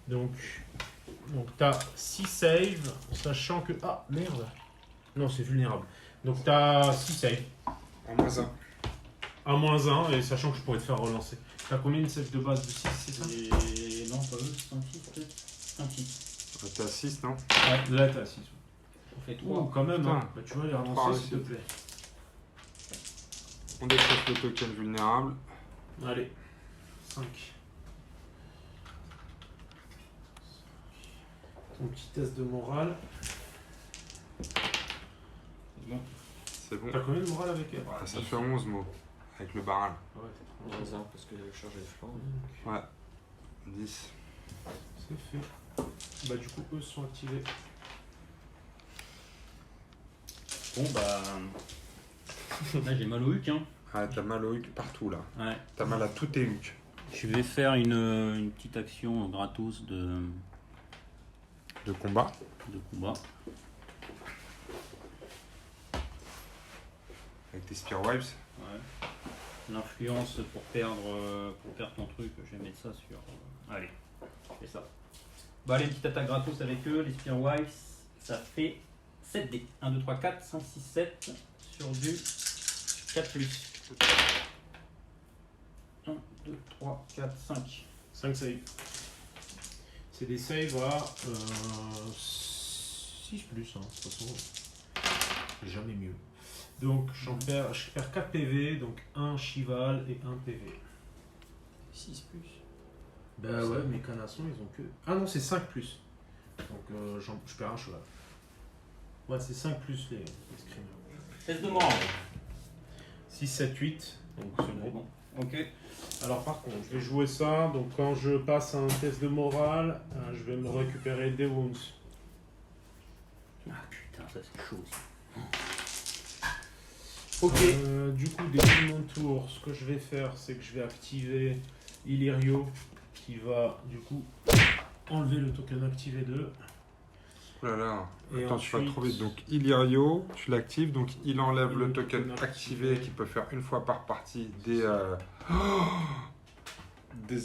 Donc t'as 6 saves, sachant que... Ah, merde. Non, c'est vulnérable. Donc t'as 6 saves.
En moins 1.
À moins 1, et sachant que je pourrais te faire relancer. T'as combien de saves de base? De 6, c'est ça?
Et non, pas eux, 5-6 peut-être. 5-6.
T'es à 6, non?
Ouais, là t'as 6.
On fait
Ouh,
3.
quand même,
Putain.
hein. Bah, tu vas les
3
relancer s'il te
réussites.
plaît.
On décroche le token vulnérable.
Allez, 5. Ton petit test de morale.
Bon.
C'est bon.
T'as combien de morale avec elle?
Ah, ça fait 11 mots. Avec le barrel.
Ouais,
Moins un, parce que j'avais chargé le flanc.
Ouais. 10.
c'est fait. Bah du coup, eux sont activés.
Bon, bah. Là, j'ai mal au huc, hein.
Ah, t'as mal au huc partout là.
Ouais.
T'as mal à tous tes hucs.
Je vais faire une petite action gratos de
De combat.
combat.
Avec tes Spear Wipes.
Ouais. L'influence pour perdre ton truc, je vais mettre ça sur. Allez, je fais ça. Bah, allez, une petite attaque gratos avec eux, les Spear Wipes, ça fait 7 dés. 1, 2, 3, 4, 5, 6, 7 sur du 4 plus. 1, 2, 3, 4, 5.
5 saves. C'est des saves à 6 plus, hein, de toute façon. Jamais mieux. Donc je perds 4 PV, donc 1 cheval et 1 PV.
6 plus.
Bah ouais, mes canassons ils ont que. Ah non, c'est 5 plus. Donc je perds un cheval. Ouais, c'est 5 plus les screamers.
Test de morale.
6, 7, 8. Donc c'est bon.
Bon. Ok.
Alors par contre, je vais jouer ça. Donc quand je passe à un test de morale, je vais me récupérer des wounds.
Ah putain, ça c'est chaud aussi.
Ok. Du coup, dès de mon tour, ce que je vais faire, c'est que je vais activer Illyrio qui va du coup enlever le token activé 2.
Oh là là.
Et
Attends, tu vas
ensuite-
trop vite. Donc Illyrio, tu l'actives, donc il enlève le
Le
token
token
activé
activé.
qui peut faire une fois par partie des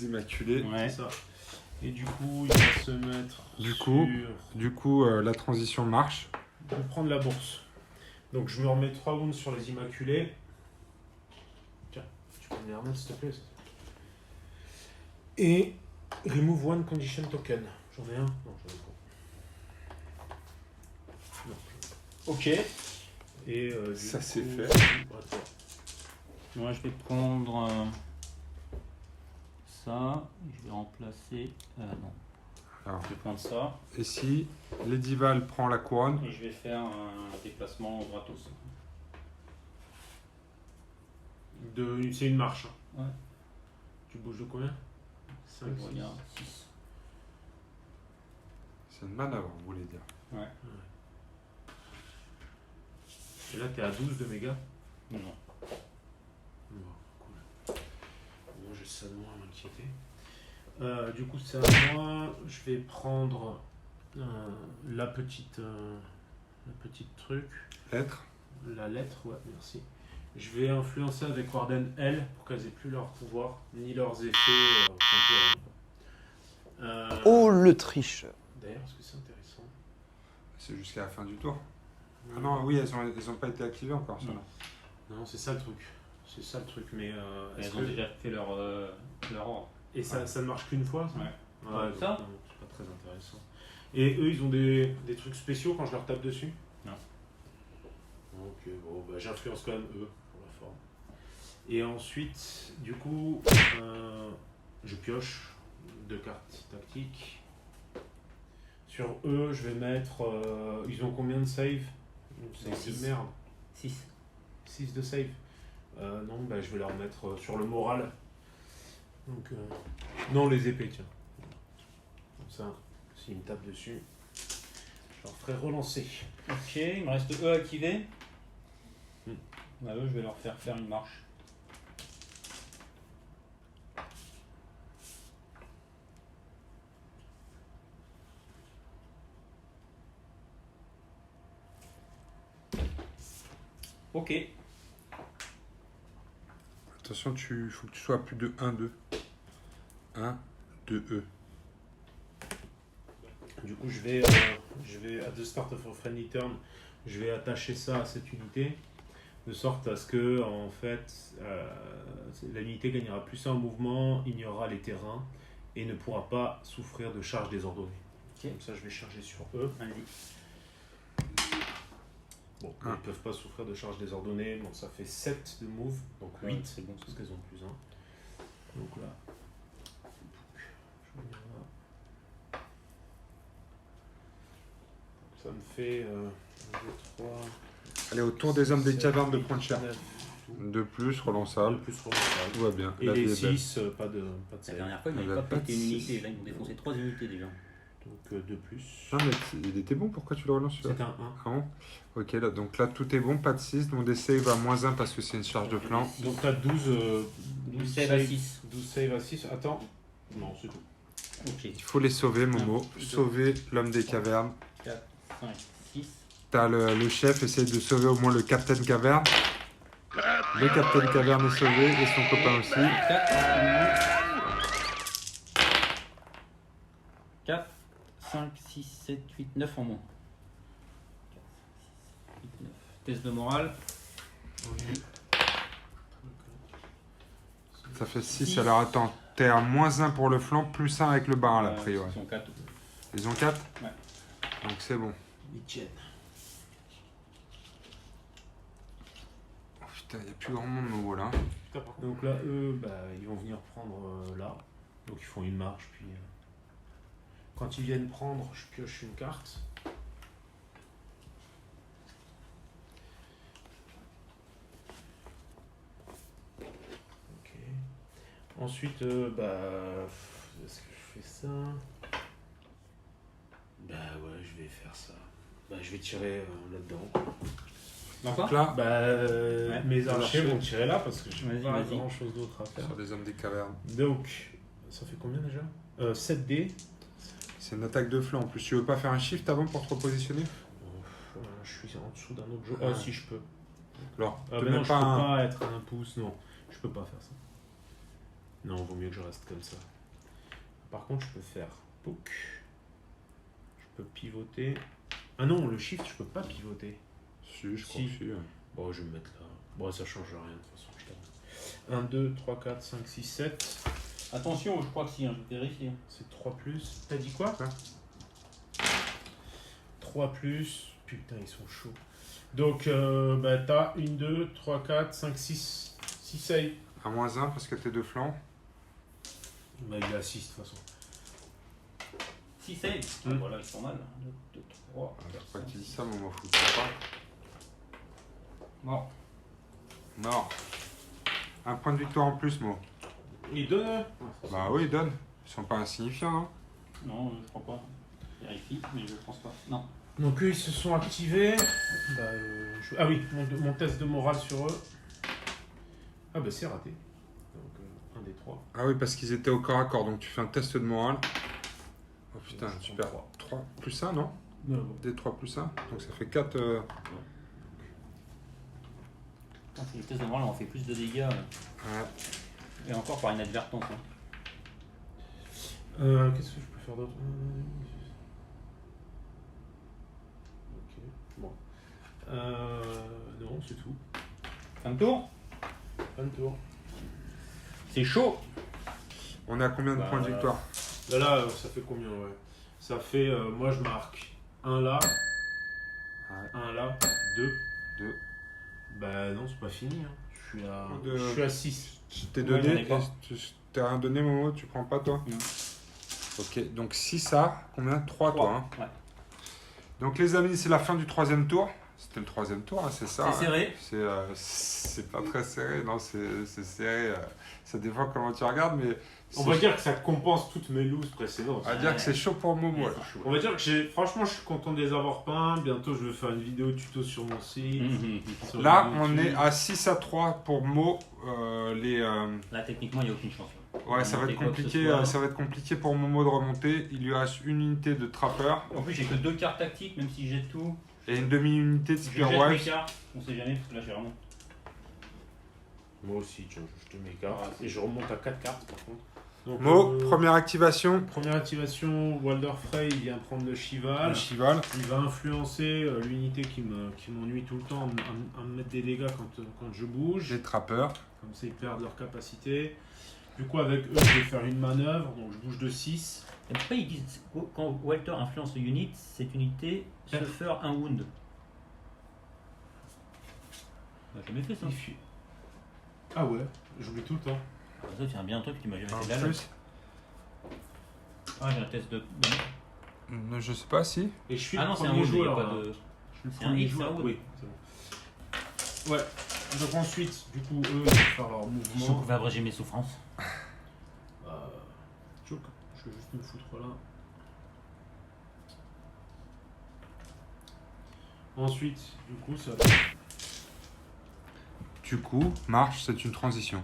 immaculés.
Ouais.
C'est ça. Et du coup, il va se mettre
Du coup, la transition marche.
Je vais prendre la bourse. Donc je me remets 3 wounds sur les immaculés. Tiens, tu peux me les remettre s'il te plaît. Et remove one condition token. J'en ai un? Non, j'en ai pas. Non. Ok. Et du
Ça,
coup,
c'est fait.
Attends.
Moi je vais prendre ça. Je vais remplacer. Non.
Alors.
Je vais prendre ça.
Et si Ladyval prend la couronne,
Et je vais faire un déplacement gratos.
C'est une marche. Hein.
Ouais.
Tu bouges de combien 5,
Regarde, 6.
c'est une manœuvre, vous voulez dire.
Ouais.
Et là, t'es à 12 de méga.
Non.
Bon, cool. Bon, j'ai ça de moi à m'inquiéter. Du coup, c'est à moi. Je vais prendre la petite truc.
Lettre.
La lettre, ouais, merci. Je vais influencer avec Warden L pour qu'elles aient plus leur pouvoir, ni leurs effets.
Oh, le tricheur.
D'ailleurs, est-ce que c'est intéressant?
C'est jusqu'à la fin du tour. Ah non, oui, elles ont pas été activées encore, celles-là.
Non, c'est ça le truc. C'est ça le truc, mais est-ce
Elles ont
que-
déjà fait leur ordre.
Et ça ne marche qu'une fois, ça?
Ouais.
Ouais,
Comme ça
donc, non, c'est pas très intéressant. Et eux, ils ont des trucs spéciaux quand je leur tape dessus?
Non.
Ok, bon, bah, j'influence quand même eux, pour la forme. Et ensuite, du coup, je pioche 2 cartes tactiques. Sur eux, je vais mettre... ils ont combien de save? C'est de
Six.
merde.
6.
6 de save. Non, bah, je vais leur mettre sur le moral. Donc, non, les épées, tiens. Comme ça, s'ils me tapent dessus, je leur ferai relancer.
Ok, il me reste eux activés.
Hmm.
Bah, eux, je vais leur faire une marche. Ok.
Attention, il faut que tu sois à plus de 1-2. 1, 2, E.
Du coup, je vais, à the start of a friendly turn, je vais attacher ça à cette unité, de sorte à ce que, en fait, l'unité gagnera plus 1 en mouvement, ignorera les terrains, et ne pourra pas souffrir de charges désordonnées.
Ok.
Comme ça, je vais charger sur eux.
Allez.
Bon, ils ne peuvent pas souffrir de charges désordonnées, donc ça fait 7 de move, donc 8,
Ouais, c'est bon,
parce
ça.
qu'elles ont plus 1. Donc là, je vais venir là. Ça me fait 1, 2, 3.
Allez, au tour des hommes des cavernes de prendre cher.
9,
2 plus, relançable.
plus relançable.
Tout va bien.
Et
La vie
les
est belle.
6, pas de
La
save.
dernière fois, ils
Elle
n'avaient
a
pas
pas
pété
de
une
six.
unité. Là, ils m'ont défoncé 3 unités déjà.
Donc 2 plus.
Non, mais il était bon, pourquoi tu le relances celui-là?
C'est un 1.
Ah bon. Ok, là, donc là, tout est bon, pas de 6. Donc des saves à -1 parce que c'est une charge de flanc.
Donc t'as 12,
12 save à 6.
12 save à 6. Attends. Non, c'est tout.
Ok.
Il faut les sauver, Momo. Sauver l'homme des cavernes.
4, 5, 6.
T'as le chef, essaye de sauver au moins le Captain Caverne. Le Captain Caverne est sauvé et son copain aussi.
4, 5, 6, 7, 8, 9 en moins. 4, 5, 6, 7, 8, 9. Test de morale.
Ça fait 6. Alors attends, t'es à -1 pour le flanc, +1 avec le barrel a priori.
Ils sont 4.
Ils ont 4.
Ouais.
Donc c'est bon.
Ils tiennent.
Oh, putain, il n'y a plus grand monde, Momo là.
Donc là, eux, bah, ils vont venir prendre là. Donc ils font une marche, puis quand ils viennent prendre, je pioche une carte. Ok. Ensuite, est-ce que je fais ça? Bah ouais, je vais faire ça. Bah, je vais tirer là-dedans.
D'accord.
Là,
Mes archers
archers.
vont tirer là parce que je n'ai
Vas-y,
pas
vas-y.
grand chose d'autre à faire.
sur les hommes des cavernes.
Donc, ça fait combien déjà 7D.
C'est une attaque de flanc. En plus, tu veux pas faire un shift avant pour te repositionner?
Je suis en dessous d'un autre jeu.
Ouais.
Ah, si, je peux.
Alors,
Ah,
te
mais
mets
non, je
pas
peux
un...
pas être à un pouce. Non, je peux pas faire ça. Non, vaut mieux que je reste comme ça. Par contre, je peux faire poke. Je peux pivoter. Ah non, le shift, je peux pas pivoter.
Si, je crois
Si.
que si. Ouais.
Bon, je vais me mettre là. Bon, ça change rien de toute façon. Je t'avoue. 1, 2, 3, 4, 5, 6, 7.
Attention, je crois que si, hein, je vais vérifier.
C'est 3 plus. T'as dit quoi
Quoi
3 plus. Putain, ils sont chauds. Donc, bah, t'as 1, 2, 3, 4, 5, 6. 6 save.
À -1 parce que t'es de flanc.
Bah, il est à 6 de toute façon.
6 saves. Voilà, ils sont mal. 1, 2, 3.
Ah, faut pas que tu dis ça, mais on m'en fout. C'est pas.
Mort.
Mort. Un point de victoire en plus, Mo.
Il donne.
Bah oui, donne. Ils sont pas insignifiants, non?
Non, je crois pas. Vérifie, mais je pense pas. Non.
Donc, eux, ils se sont activés. Bah, ah oui, mon test de morale sur eux. Ah, bah, c'est raté. Donc, 1 des 3.
Ah oui, parce qu'ils étaient au corps à corps, donc tu fais un test de morale. Oh putain,
Je
tu
prends
perds
3.
3 plus 1, non? Des 3 plus 1, donc ça fait 4.
Putain, c'est les tests de morale, on fait plus de dégâts.
Ouais.
Et encore par inadvertance. Hein.
Qu'est-ce que je peux faire d'autre Ok, bon. Non, c'est tout.
Fin de tour.
Fin de tour.
C'est chaud.
On est à combien de
Bah,
points de victoire?
Là, ça fait combien, ouais? Ça fait, moi je marque 1 là,
Ouais.
1 là, 2.
2.
Bah non, c'est pas fini. Hein.
De-
Je suis à 6.
Je t'ai
Ouais, j'en ai
donné.
pas.
Tu t'es rien donné, Momo? Tu prends pas, toi?
Non.
Ok, donc 6 à combien? 3, toi. Hein.
Ouais.
Donc, les amis, c'est la fin du 3e tour. C'était le 3e tour, hein, c'est ça?
C'est serré.
C'est pas très serré, non, c'est serré. Ça dépend comment tu regardes, mais.
On va dire que ça compense toutes mes looses précédentes.
On va dire que c'est chaud pour Momo. là.
On va dire que franchement, je suis content de les avoir peints. Bientôt, je vais faire une vidéo tuto sur mon site. sur
Là,
YouTube.
on est à 6 à 3 pour Mo.
Là, techniquement, il n'y a aucune chance.
Ouais, ça va être
Remonter quoi que ce
compliqué.
soit.
Ça va être compliqué pour Momo de remonter. Il lui reste une unité de trappeur
En plus, j'ai que 2 cartes tactiques, même si je jette tout.
et une demi-unité de
Je
Spear
jette mes
Wife.
cartes, on sait jamais, parce que là, j'ai vraiment.
Moi aussi, tiens, je te mets cartes. Et je remonte à 4 cartes par contre. Donc,
Mo, première activation.
première activation, Walder Frey il vient prendre le cheval.
Le cheval.
Il va influencer l'unité qui m'ennuie tout le temps à me mettre des dégâts quand je bouge.
Les trappeurs.
Comme ça, ils perdent leur capacité. Du coup, avec eux, je vais faire une manœuvre. Donc, je bouge de 6.
Et pourquoi ils disent quand Walter influence une unité, cette unité se fait un wound? Bah, j'ai jamais fait ça.
Ah ouais, j'oublie tout le temps.
Ah, ça, c'est un bien truc que tu m'as jamais
En
fait là.
plus.
Ah, j'ai un test de.
Je sais pas si.
Et je suis
Ah
le
non, c'est un
premier
wound, il y a
joueur.
pas
hein.
de.
Je suis le
c'est un
premier
hit,
joueur.
c'est un wound.
Oui, c'est bon. Ouais. Donc ensuite, du coup, eux, ils vont faire leur
Je
mouvement.
pouvais abréger mes souffrances.
Choc. Je vais juste me foutre là. Ensuite, du coup, ça.
Du coup, marche, c'est une transition.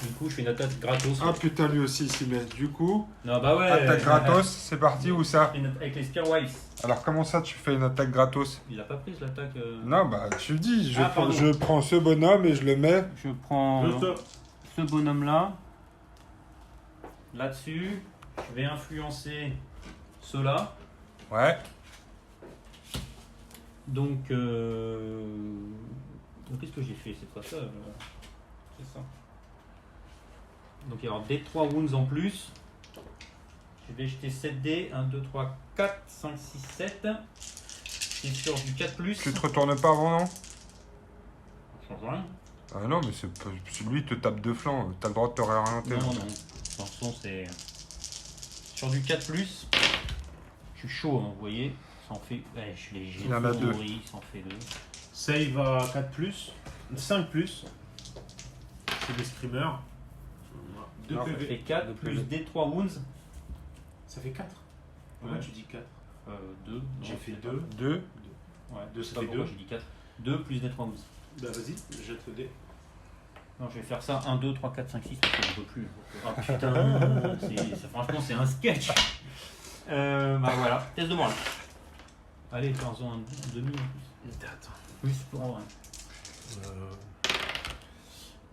Du coup, je fais une attaque gratos.
Ah putain, lui aussi, il s'y met. Du coup,
Non, bah ouais.
attaque gratos, c'est parti ou ça?
Avec les Spear Wives.
Alors, comment ça, tu fais une attaque gratos?
Il a pas pris l'attaque.
Non, bah, tu dis,
Ah, pardon.
je prends ce bonhomme et je le mets.
Je prends
Juste.
ce bonhomme là. Là-dessus. Je vais influencer ceux-là.
Ouais.
Donc, qu'est-ce que j'ai fait? C'est pas ça. C'est ça. Donc, il y aura des 3 wounds en plus. Je vais jeter 7 dés. 1, 2, 3, 4, 5, 6, 7. Et sur du 4+.
Tu te retournes pas avant, non?
Ça change rien.
Ah non, mais lui, il te tape de flanc. T'as le droit de te réorienter.
Non, non. De toute façon, c'est. Sur du 4+. Je suis chaud, hein, vous voyez. Ça en fait. Ouais, je l'ai.
Il y en a 2.
Ça en fait 2.
Save à 4+, 5+. C'est des screamers. 2
Non,
Ça
PV.
fait 4 plus D3 wounds.
Ça fait 4. Pourquoi
Ouais.
tu dis 4?
2.
J'ai fait 2.
2.
Ouais,
Deux,
je sais
ça
pas
fait
pourquoi
deux.
j'ai dit 4. 2 plus nettement 10.
Bah vas-y, jette le dé.
Non, je vais faire ça 1, 2, 3, 4, 5, 6 parce que j'en peux plus. Oh putain, franchement, c'est un sketch. Bah voilà, test de morale. Allez, faisons un demi en plus.
Attends.
Plus pour en vrai.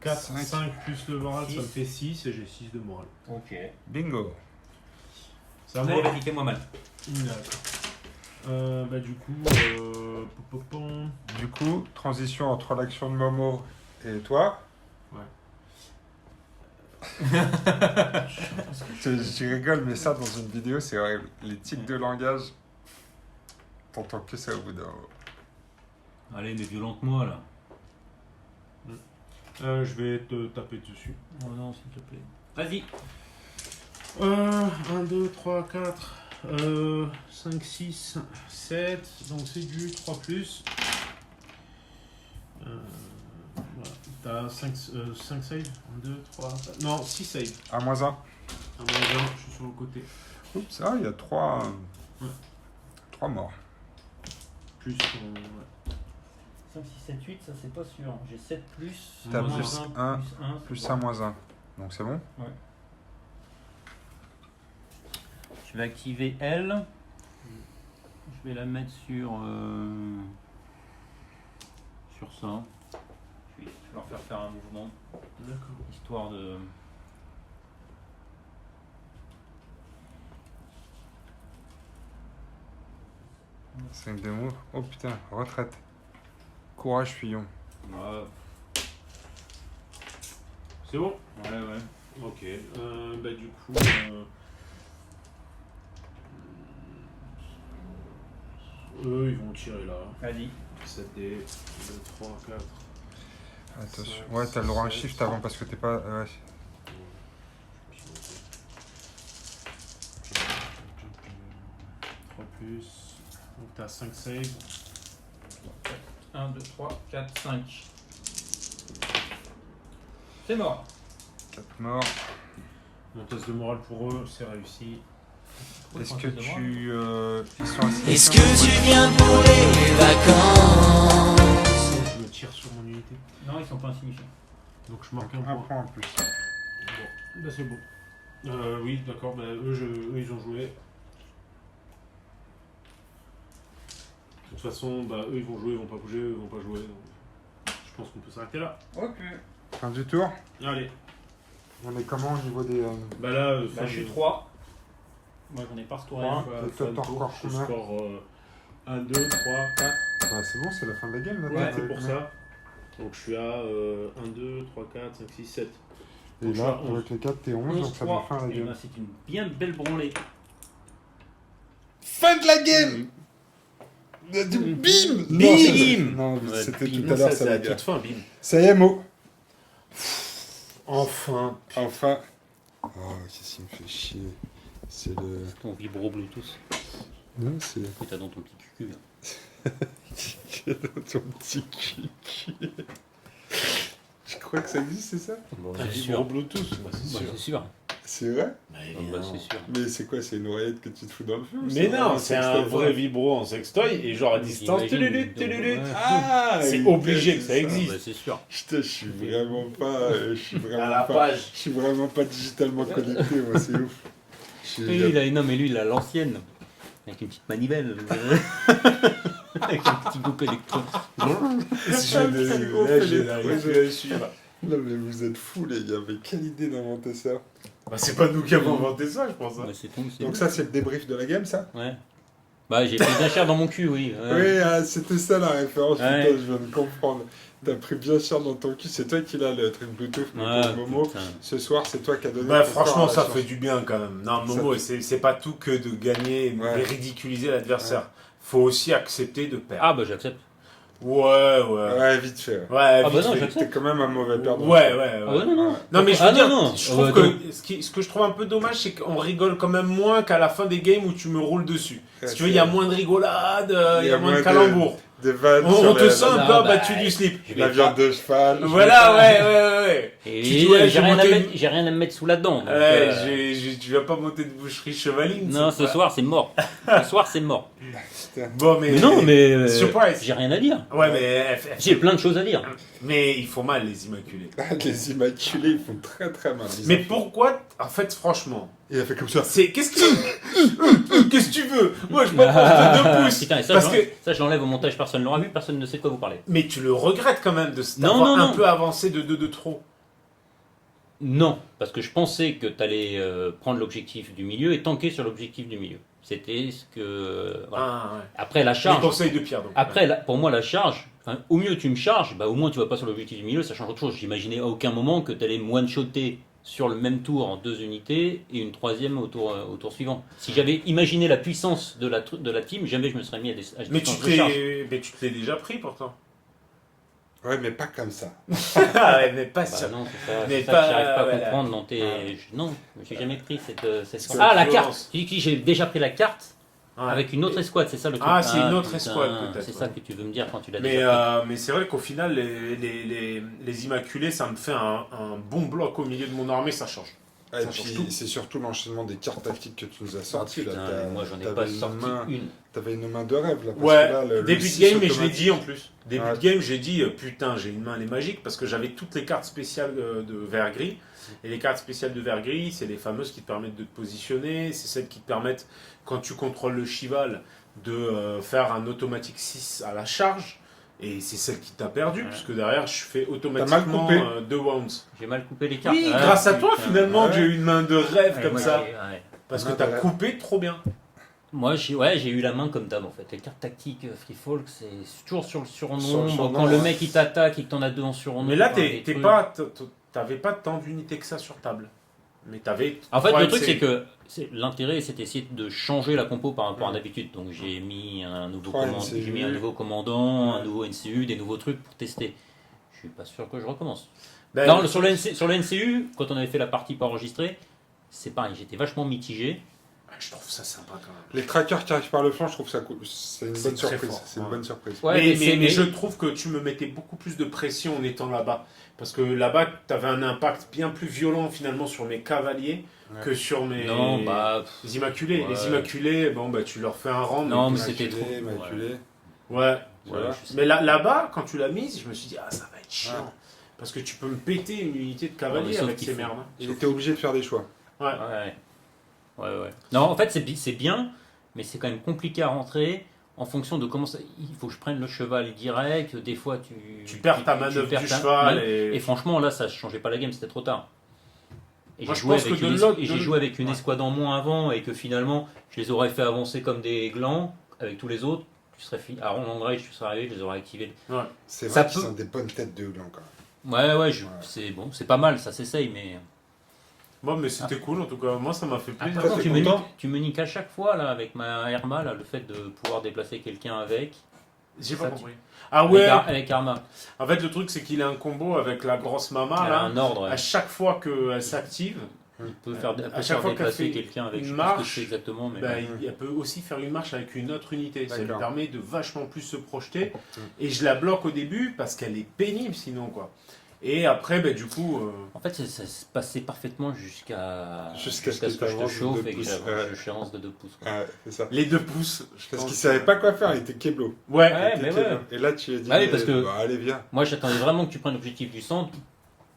4,
Cinq.
5 plus le moral, ça me
Six.
fait 6 et j'ai 6 de morale.
Ok.
Bingo.
Ça
Allez, vas-y, fais-moi mal.
D'accord. Bah du coup, pom.
Du coup, transition entre l'action de Momo et toi. Je rigole, mais ça dans une vidéo, c'est horrible. Les tics de langage, t'entends que ça au bout d'un moment.
Allez, mais violente-moi là.
Je vais te taper dessus.
Oh non, s'il te plaît. Vas-y.
1, 2, 3, 4, 5, 6, 7. Donc c'est du 3 plus. Voilà. T'as 5 save 1, 2, 3, 4. Non, 6 save.
À moins 1.
À moins 1, je suis sur le côté.
Oups, ah, il y a 3 morts.
Plus ton. Ouais.
5, 6, 7, 8, ça c'est pas sûr. J'ai 7 plus.
T'as
moins
plus 1,
plus 1.
plus 1, moins 1. Donc c'est bon.
Je vais activer elle. Je vais la mettre sur ça. Je vais leur faire un mouvement,
D'accord.
histoire de...
C'est une démo. Oh putain, retraite. Courage, Fillon.
Ouais,
C'est bon?
ouais.
Ok. Bah du coup. Eux, ils vont tirer là.
Vas-y.
7 D, 2, 3, 4.
Attention.
Cinq,
Ouais, t'as le droit à un
sept.
shift avant parce que t'es pas. Ouais.
3 plus. Donc t'as 5 save.
1, 2, 3, 4, 5. C'est mort.
4 morts.
Mon test de morale pour eux, c'est réussi.
Est-ce que tu. Ils sont assis.
Est-ce que tu viens pour les vacances?
Je me tire sur mon unité.
Non, ils sont pas insignifiants.
Donc je marque
Donc,
un
un
point.
point en plus.
Bon, bah c'est bon. Oui, d'accord, bah, eux ils ont joué. De toute façon, bah, eux ils vont jouer, ils vont pas bouger, eux ils vont pas jouer. Donc je pense qu'on peut s'arrêter là.
Ok.
Fin du tour.
Allez.
On est comment au niveau des.
Bah là,
Bah, je suis 3. Moi j'en ai pas restauré.
Trois.
Bah,
Et toi,
fin de
t'en
tour,
records
je
combien
score 1, 2, 3, 4.
Bah, c'est bon, c'est la fin de la game là.
Ouais,
t'as-
c'est pour ça. Donc je suis à 1, 2, 3, 4, 5, 6, 7.
Et
Donc, je
là,
suis à 11.
avec les 4, t'es 11, donc ça met
11-3.
fin à la
Et
game.
ben, c'est une bien belle branlée.
Fin de la game. Bim.
Bim.
Non,
Ouais,
c'était
bim.
tout à l'heure, ça
la
les gars.
toute fin, bim.
Ça y est, Mo.
Enfin.
Enfin. Oh, qu'est-ce qui me fait chier. C'est le.
Ton vibro Bluetooth
Non, c'est.
que t'as dans ton petit cul.
Ton petit cul. Je crois que ça existe, c'est ça?
Bon,
Un
c'est
vibro
sûr.
Bluetooth, bah, c'est
Bah,
sûr.
c'est sûr.
C'est vrai?
Bah, c'est sûr.
Mais c'est quoi? C'est une oreillette que tu te fous dans le feu? ou
Mais non,
vraiment
c'est un
sextoy?
vrai vibro en sextoy et genre à distance.
J'imagine,
Tulut,
donc,
tulut.
ouais.
Ah!
C'est
ok,
obligé que ça
c'est
existe.
Bah, c'est sûr.
Putain, je suis vraiment pas. Je suis vraiment
À la
pas.
page.
Je suis vraiment pas digitalement connecté, moi, c'est ouf. Je
Lui,
suis-
non, mais lui, il a l'ancienne. Avec une petite manivelle. Avec un petit groupe électro.
Je suis là.
Non, mais vous êtes fous, les gars. Mais quelle idée d'inventer ça?
Bah, c'est pas nous qui avons inventé ça, je pense. hein.
Bah, c'est ton, c'est
Donc, ça, c'est le débrief de la game, ça?
Ouais. Bah, j'ai pris bien cher dans mon cul, oui. Ouais.
Oui, ah, c'était ça la référence,
Ouais.
putain, je viens de comprendre. T'as pris bien cher dans ton cul, c'est toi qui l'as le truc Bluetooth, mais
Ouais,
pour Momo,
putain.
ce soir c'est toi qui as donné.
Bah,
ton
franchement,
score à la
ça
chance.
fait du bien quand même. Non,
Ça
Momo,
fait-
c'est pas tout que de gagner
Ouais.
et ridiculiser l'adversaire. Faut aussi accepter de perdre.
Ah, bah, j'accepte.
Ouais.
Ouais, vite fait.
Ouais,
bah
vite
non,
fait.
j'accepte.
T'es quand même un mauvais perdant.
Ouais.
Ah, ouais, non, non.
Non, mais je veux
Ah,
dire,
non.
je
Ah,
trouve
bah,
que
attends.
ce que je trouve un peu dommage, c'est qu'on rigole quand même moins qu'à la fin des games où tu me roules dessus.
Ouais,
Si tu veux, il y a moins de rigolade, il y a moins de calembours.
des vannes
On
sur
te
la-
sent un
non,
peu
bah,
abattu du slip.
Je vais
la
pas-
viande de cheval.
Voilà, ouais.
Et
Tu dis, ouais,
j'ai
j'ai
rien,
monté
j'ai rien à me mettre sous la dent. donc,
Ouais, tu vas pas monter de boucherie chevaline.
Non,
cette
ce
fois.
soir c'est mort. Ce soir c'est mort.
Bon, mais.
Mais non, mais
Surprise.
j'ai rien à dire.
Ouais, mais.
J'ai plein de choses à dire.
Mais ils font mal, les immaculés.
Les immaculés, ils font très très mal.
Mais pourquoi, en fait, franchement,
Il a fait comme ça.
c'est. Qu'est-ce que tu veux Moi, je m'en prends de 2 pouces.
Putain, et ça,
Parce
ça, je l'enlève au montage, personne ne l'aura vu, personne ne sait de quoi vous parlez.
Mais tu le regrettes quand même de
Non,
d'avoir
non,
un
non.
peu avancé de 2 de trop.
Non, parce que je pensais que tu allais prendre l'objectif du milieu et tanker sur l'objectif du milieu. C'était ce que. Voilà.
Ah, ouais.
Après la
Les
charge.
conseils de Pierre, donc.
Après, pour moi, la charge, enfin, au mieux tu me charges, bah, au moins tu vas pas sur l'objectif du milieu, ça change autre chose. J'imaginais à aucun moment que tu allais me one-shotter sur le même tour en 2 unités et une troisième au tour suivant. Si j'avais imaginé la puissance de la team, jamais je me serais mis à
Mais
distance de charge.
mais tu te l'es déjà pris pourtant.
Ouais, mais pas comme ça.
Ah ouais, mais pas
Bah
sûr.
non, c'est ça,
Mais
c'est ça
pas-
que j'arrive pas à
voilà.
comprendre dans tes.
Ouais.
Non, je me suis jamais pris cette.
C'est
Ah, la
violence.
carte j'ai déjà pris la carte
Ouais.
avec une autre escouade, c'est ça le truc.
Ah, c'est une autre
putain,
escouade, peut-être,
C'est
ouais.
ça que tu veux me dire quand tu l'as
Mais,
déjà pris.
mais c'est vrai qu'au final, les Immaculés, ça me fait un bon bloc au milieu de mon armée, ça change.
Et
Ça change
puis,
tout.
c'est surtout l'enchaînement des cartes tactiques que tu nous as sorties. là.
Putain,
T'as-
moi j'en ai
t'avais
pas
une
sorti
main-
une.
T'avais une main de rêve là. Parce
Ouais,
que là, le
début de
6
game, mais je l'ai
automatique-
dit en plus. Début
Ouais.
de game, j'ai dit putain, j'ai une main, elle est magique parce que j'avais toutes les cartes spéciales de vert gris. Et les cartes spéciales de vert gris, c'est les fameuses qui te permettent de te positionner. C'est celles qui te permettent, quand tu contrôles le cheval, de faire un automatique 6 à la charge. Et c'est celle qui t'a perdu,
Ouais.
puisque derrière, je fais automatiquement
coupé.
2 wounds.
J'ai mal coupé les cartes.
Oui,
Ah,
grâce à toi,
putain.
finalement,
Ouais.
que j'ai eu une main de rêve
Ouais,
comme
moi,
ça.
ouais.
Parce que
Main
t'as
de rêve.
coupé trop bien.
Moi, j'ai eu la main comme dame en fait. Les cartes tactiques Free Folk, c'est toujours sur le
Sur
surnombre.
le surnombre,
Quand le
ouais.
mec il t'attaque et que t'en as deux en surnombre.
Mais là,
des trucs.
t'avais pas tant d'unités que ça sur table. Mais t'avais.
En fait,
trois
le truc,
LC.
c'est que l'intérêt, c'est d'essayer de changer la compo par rapport à d'habitude. Donc, j'ai mis un nouveau,
Trois
j'ai mis un
NCU.
nouveau commandant, un
Ouais.
nouveau NCU, des nouveaux trucs pour tester. Je suis pas sûr que je recommence.
Ben,
Non, sur le NCU, quand on avait fait la partie pas enregistrée, c'est pareil, j'étais vachement mitigé.
je trouve ça sympa quand même.
Les trackers qui arrivent par le flanc, je trouve ça cool. C'est une
C'est
bonne
très
surprise.
fort,
C'est une
ouais.
bonne surprise.
Ouais,
mais je trouve que tu me mettais beaucoup plus de pression en étant là-bas. Parce que là-bas, tu avais un impact bien plus violent finalement sur mes cavaliers
Ouais.
que sur mes
Non, bah.
les Immaculés.
Ouais.
Les Immaculés, bon, bah, tu leur fais un rang.
Non, mais
puis-
c'était trop.
Immaculé.
Ouais.
Voilà.
Ouais, je sais.
Mais là-bas, quand tu l'as mise, je me suis dit, ah, ça va être chiant. Parce que tu peux me péter une unité de
Non,
cavalier
mais sauf
avec
qu'il
ces
faut-
merdes. hein.
Il était obligé de faire des choix.
Ouais.
Ouais. Non, en fait, c'est bien, mais c'est quand même compliqué à rentrer en fonction de comment ça. Il faut que je prenne le cheval direct. Des fois,
Tu perds ta manœuvre
perds
du
ta-
cheval.
Et franchement, là, ça changeait pas la game, c'était trop tard. Et
Moi,
j'ai
je
joué
pense
avec
que
une
de l'autre-
et j'ai
de-
joué avec une
Ouais.
escouade en moins avant et que finalement, je les aurais fait avancer comme des glands avec tous les autres. Tu serais à Roland Rage, tu serais arrivé, je les aurais activés.
C'est
Ça
vrai qu'ils
peut-
sont des bonnes têtes de gland quand même.
Ouais,
Ouais.
c'est bon, c'est pas mal, ça s'essaye, mais.
Bon, mais c'était cool en tout cas. Moi, ça m'a fait
Ah,
plaisir.
par contre,
t'es
tu me,
content
niques, tu me niques à chaque fois là avec ma Herma, là, le fait de pouvoir déplacer quelqu'un avec.
J'ai
Ça,
pas
tu-
compris. Ah ouais.
Avec Arma.
En fait, le truc, c'est qu'il a un combo avec la grosse mama
Elle a
là.
un ordre.
À chaque fois qu'elle s'active,
Elle peut faire, elle
à
peut
chaque
faire
fois qu'elle
déplacer
fait
quelqu'un avec.
une
Je sais pas ce que
marche,
c'est exactement, mais.
bah, elle peut aussi faire une marche avec une autre unité. Ça lui
D'accord.
permet de vachement plus se projeter. Et je la bloque au début parce qu'elle est pénible sinon quoi. Et après, bah, du coup,
En fait, ça se passait parfaitement jusqu'à
Jusqu'à ce
ce
que
que je te
t'avances de
chauffe
2
et que
pouces,
je avance de 2 pouces. quoi.
Ouais, c'est ça.
les 2 pouces. Je
Parce
pense
qu'il savait pas quoi faire, il était keblo.
Ouais.
Ouais,
Il était
mais
keblo.
ouais.
Et là, tu lui as dit,
Ah oui, parce que-
bah, allez, viens.
Moi, j'attendais vraiment que tu prennes l'objectif du centre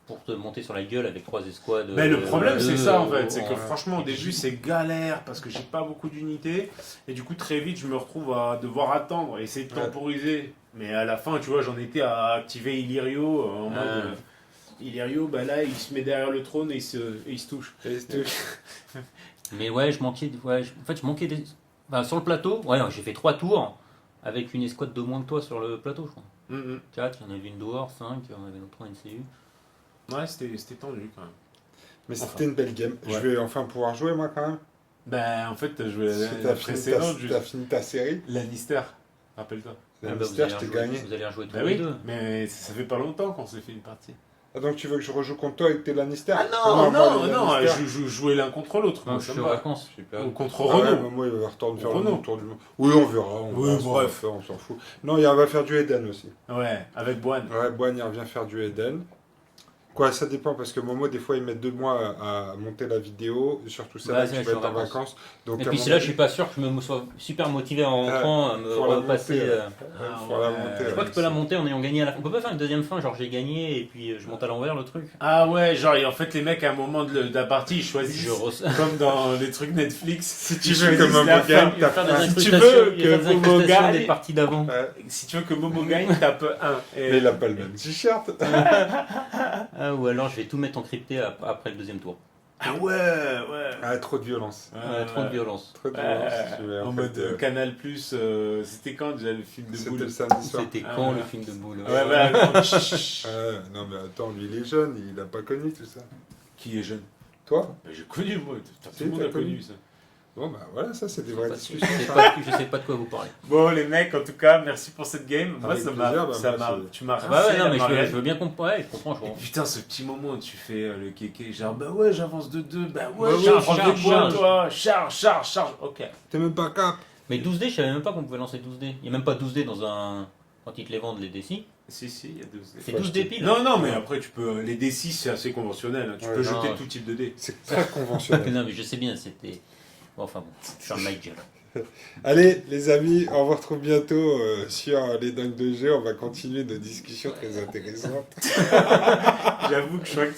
pour te monter sur la gueule avec 3 escouades.
Mais le problème, c'est ça en fait.
en-
C'est que franchement, au début, c'est galère parce que j'ai pas beaucoup d'unités. Et du coup, très vite, je me retrouve à devoir attendre, essayer de
Ouais.
temporiser. Mais à la fin, tu vois, j'en étais à activer Illyrio en mode. Illyrio, bah là, il se met derrière le trône et il se touche.
Et c'est tout.
Mais ouais, je manquais. En fait, je manquais des. Enfin, sur le plateau, ouais, j'ai fait 3 tours avec une escouade de moins que toi sur le plateau, je crois. 4, il y en avait une dehors, 5, il y en avait une autre en NCU.
Ouais, c'était tendu quand même.
Mais
Enfin.
c'était une belle game.
Ouais.
Je vais enfin pouvoir jouer, moi, quand même.
Ben, en fait, je vais
Parce que
la
t'as fini,
précédente, juste.
t'as fini ta série.
Lannister, rappelle-toi.
La
Ah bah,
mystère, je t'ai gagné.
Vous allez rejouer tous
Bah
les
oui,
deux.
mais ça fait pas longtemps qu'on s'est fait une partie.
Ah, donc tu veux que je rejoue contre toi avec tes Lannister?
Ah
moi,
non,
les
non,
Lannister.
jouer l'un contre l'autre.
Non,
moi,
je
ça
suis
me
en
va.
vacances.
Ou contre
Ah ouais,
Renault.
moi, il va retourner faire
Renault.
le tour du monde. Oui, on verra.
Oui,
verra ce qu'on va
bref.
faire, on s'en fout. Non, on va faire du Eden aussi.
Ouais, avec Boine.
Ouais, Boine, il revient faire du Eden. Quoi, ça dépend parce que Momo, des fois, il met 2 mois à monter la vidéo. Surtout ça,
Bah,
là,
c'est
tu
là,
vas
je
être
suis
en
en vacances.
vacances. Donc,
Et
à
puis
mon
c'est là, je
avis,
suis pas sûr que je me sois super motivé en rentrant à me
faut la
repasser.
monter, faut la
ouais.
monter.
Je crois que tu peux la monter en ayant gagné à la fin. On peut pas faire une deuxième fin, genre j'ai gagné et puis je monte à l'envers le truc.
Ah ouais, genre, et en fait, les mecs, à un moment de la partie, ils choisissent.
Je ressens.
Comme dans les trucs Netflix.
Si tu
ils
veux que
choisissent
Momo
la
gagne,
fin.
Il va faire des
Si tu
incrustations,
veux
il va faire
que
des
Momo
incrustations
gagne,
des parties d'avant.
Si tu veux que Momo gagne, tape 1.
Mais il a pas le même t-shirt.
Ah, ou alors je vais tout mettre encrypté après le deuxième tour.
Ah ouais, ouais.
Ah, trop de violence.
Ouais, trop de violence.
Trop de violence.
Ouais,
Je vais,
en
fait,
mode Canal Plus, c'était quand déjà le film de
C'était
boule?
le samedi soir.
C'était
Ah,
quand
ouais.
le film de boule?
Ouais, voilà.
Non, mais attends, lui, il est jeune, il a pas connu tout ça.
Qui est jeune?
Toi?
J'ai connu, moi. Tout
Si,
le monde
t'as
a connu
connu.
ça.
Bon, bah voilà, ça, c'est des vraies
Je
discussions.
sais pas de quoi vous parlez.
Bon, les mecs, en tout cas, merci pour cette game. Moi,
Avec
ça
plaisir,
m'a.
bah, moi,
Tu m'as
Ah bah ouais,
rincé
non,
la
mais
Marianne.
je veux bien comprendre. Ouais, je comprends, je
Et
comprends.
putain, ce petit moment où tu fais le kéké, genre bah ouais, j'avance de 2, bah ouais,
Bah ouais,
charge,
charge, charge.
toi, charge, ok.
T'es même pas cap.
Mais 12D, je savais même pas qu'on pouvait lancer 12D. Il y a même pas 12D dans un. Quand ils te les vendent, les D6.
Si, il y a 12
C'est
Faut
12D pile.
Non, mais après, tu peux. Les D6, c'est assez conventionnel. Hein. Tu
Ouais,
peux
non,
jeter
je-
tout type de dés.
C'est très conventionnel.
Non, mais je sais bien, c'était. Bon, enfin bon, je suis un Nigel.
Allez, les amis, on vous retrouve bientôt sur les dingues de jeu. On va continuer nos discussions très intéressantes.
J'avoue que je crois que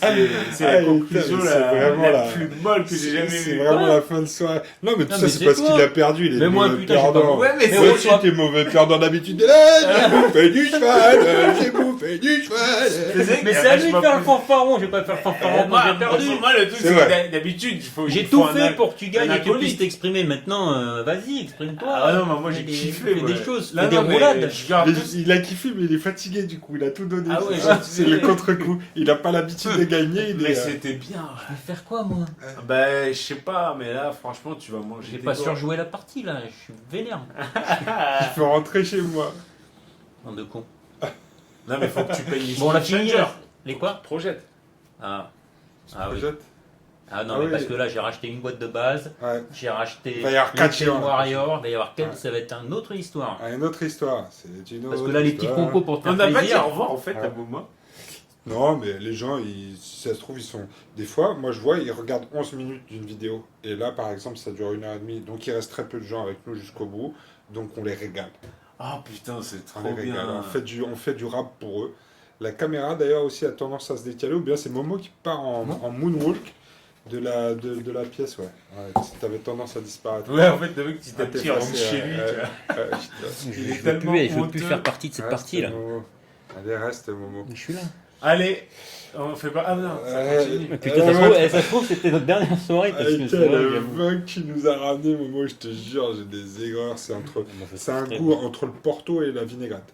c'est la
Ah,
conclusion
putain, mais c'est vraiment
la
la-
plus molle que j'ai jamais
C'est
vue.
vraiment la fin de soirée. Non, mais tout
Non,
ça,
mais
c'est
c'est
parce
toi.
qu'il a perdu. Il est
Mais moi,
mauvais
putain, j'ai pas
perdant.
Ouais, mais
Moi
c'est
aussi, t'es mauvais perdant d'habitude. J'ai bouffé du cheval, j'ai bouffé du cheval.
Mais c'est à lui de faire le fanfaron, je vais pas faire le fanfaron quand j'ai perdu.
Moi, le truc,
C'est
c'est
vrai.
que d'habitude, il faut.
J'ai
il faut
tout
un
fait
acte.
pour que tu gagnes
un
et que tu
acolyte.
puisses t'exprimer. Maintenant, vas-y, exprime-toi.
Ah non, mais moi j'ai
Fais des-
kiffé.
fais
ouais.
des choses,
Là,
fais des
non, mais
roulades.
Je garde
Mais
tout.
il a kiffé, mais il est fatigué du coup. Il a tout donné.
Ah ouais,
c'est le contre-coup. Il a pas l'habitude de gagner. Il
Mais
est,
c'était bien.
Je vais faire quoi, moi?
Bah, je sais pas, mais là, franchement, tu vas manger.
J'ai
tes
pas
doigts.
surjoué la partie là, je suis vénère.
il faut rentrer chez moi.
Bande de cons.
Non, mais faut que tu payes les
Bon, on l'a
Skill
fini
Changer.
là. Les quoi?
Projette.
Ah. Ah oui.
Projette.
Ah non,
Ah
mais
oui.
parce que là j'ai racheté une boîte de base,
Ouais.
j'ai racheté
Il va y avoir quatre
Chain
géants, là.
Warrior, il va y avoir 4,
Ouais.
ça va être une autre histoire.
Ah, une autre histoire. C'est une
Parce que
autre
là les petits
histoire.
compos pour te
On
faire
n'a pas dit
plaisir.
au revoir en fait
Ouais.
à moment.
Non, mais les gens, si ça se trouve, ils sont. Des fois, moi je vois, ils regardent 11 minutes d'une vidéo. Et là, par exemple, ça dure 1h30. Donc il reste très peu de gens avec nous jusqu'au bout. Donc on les régale.
Ah putain, c'est
On
trop
les régale.
bien.
On fait du rap pour eux. La caméra, d'ailleurs, aussi a tendance à se décaler. Ou bien c'est Momo qui part en moonwalk de la pièce. Ouais. Tu avais tendance à disparaître.
Ouais, en fait, le mec, petit à
Ah, t'es
petit, rentre
passé,
chez lui. tu vois.
Je
Il est
veux
tellement
plus, je veux
honteux.
plus faire partie de cette partie là.
Momo. Allez, reste, Momo.
Je suis là.
Allez, on fait pas. Ah non, ça continue.
Mais putain, ça se trouve c'était notre dernière soirée parce que
Avec
c'est vrai,
le
j'avoue.
vin qui nous a ramené, Momo, je te jure, j'ai des aigreurs. C'est un
très
goût
bon.
entre le porto et la vinaigrette.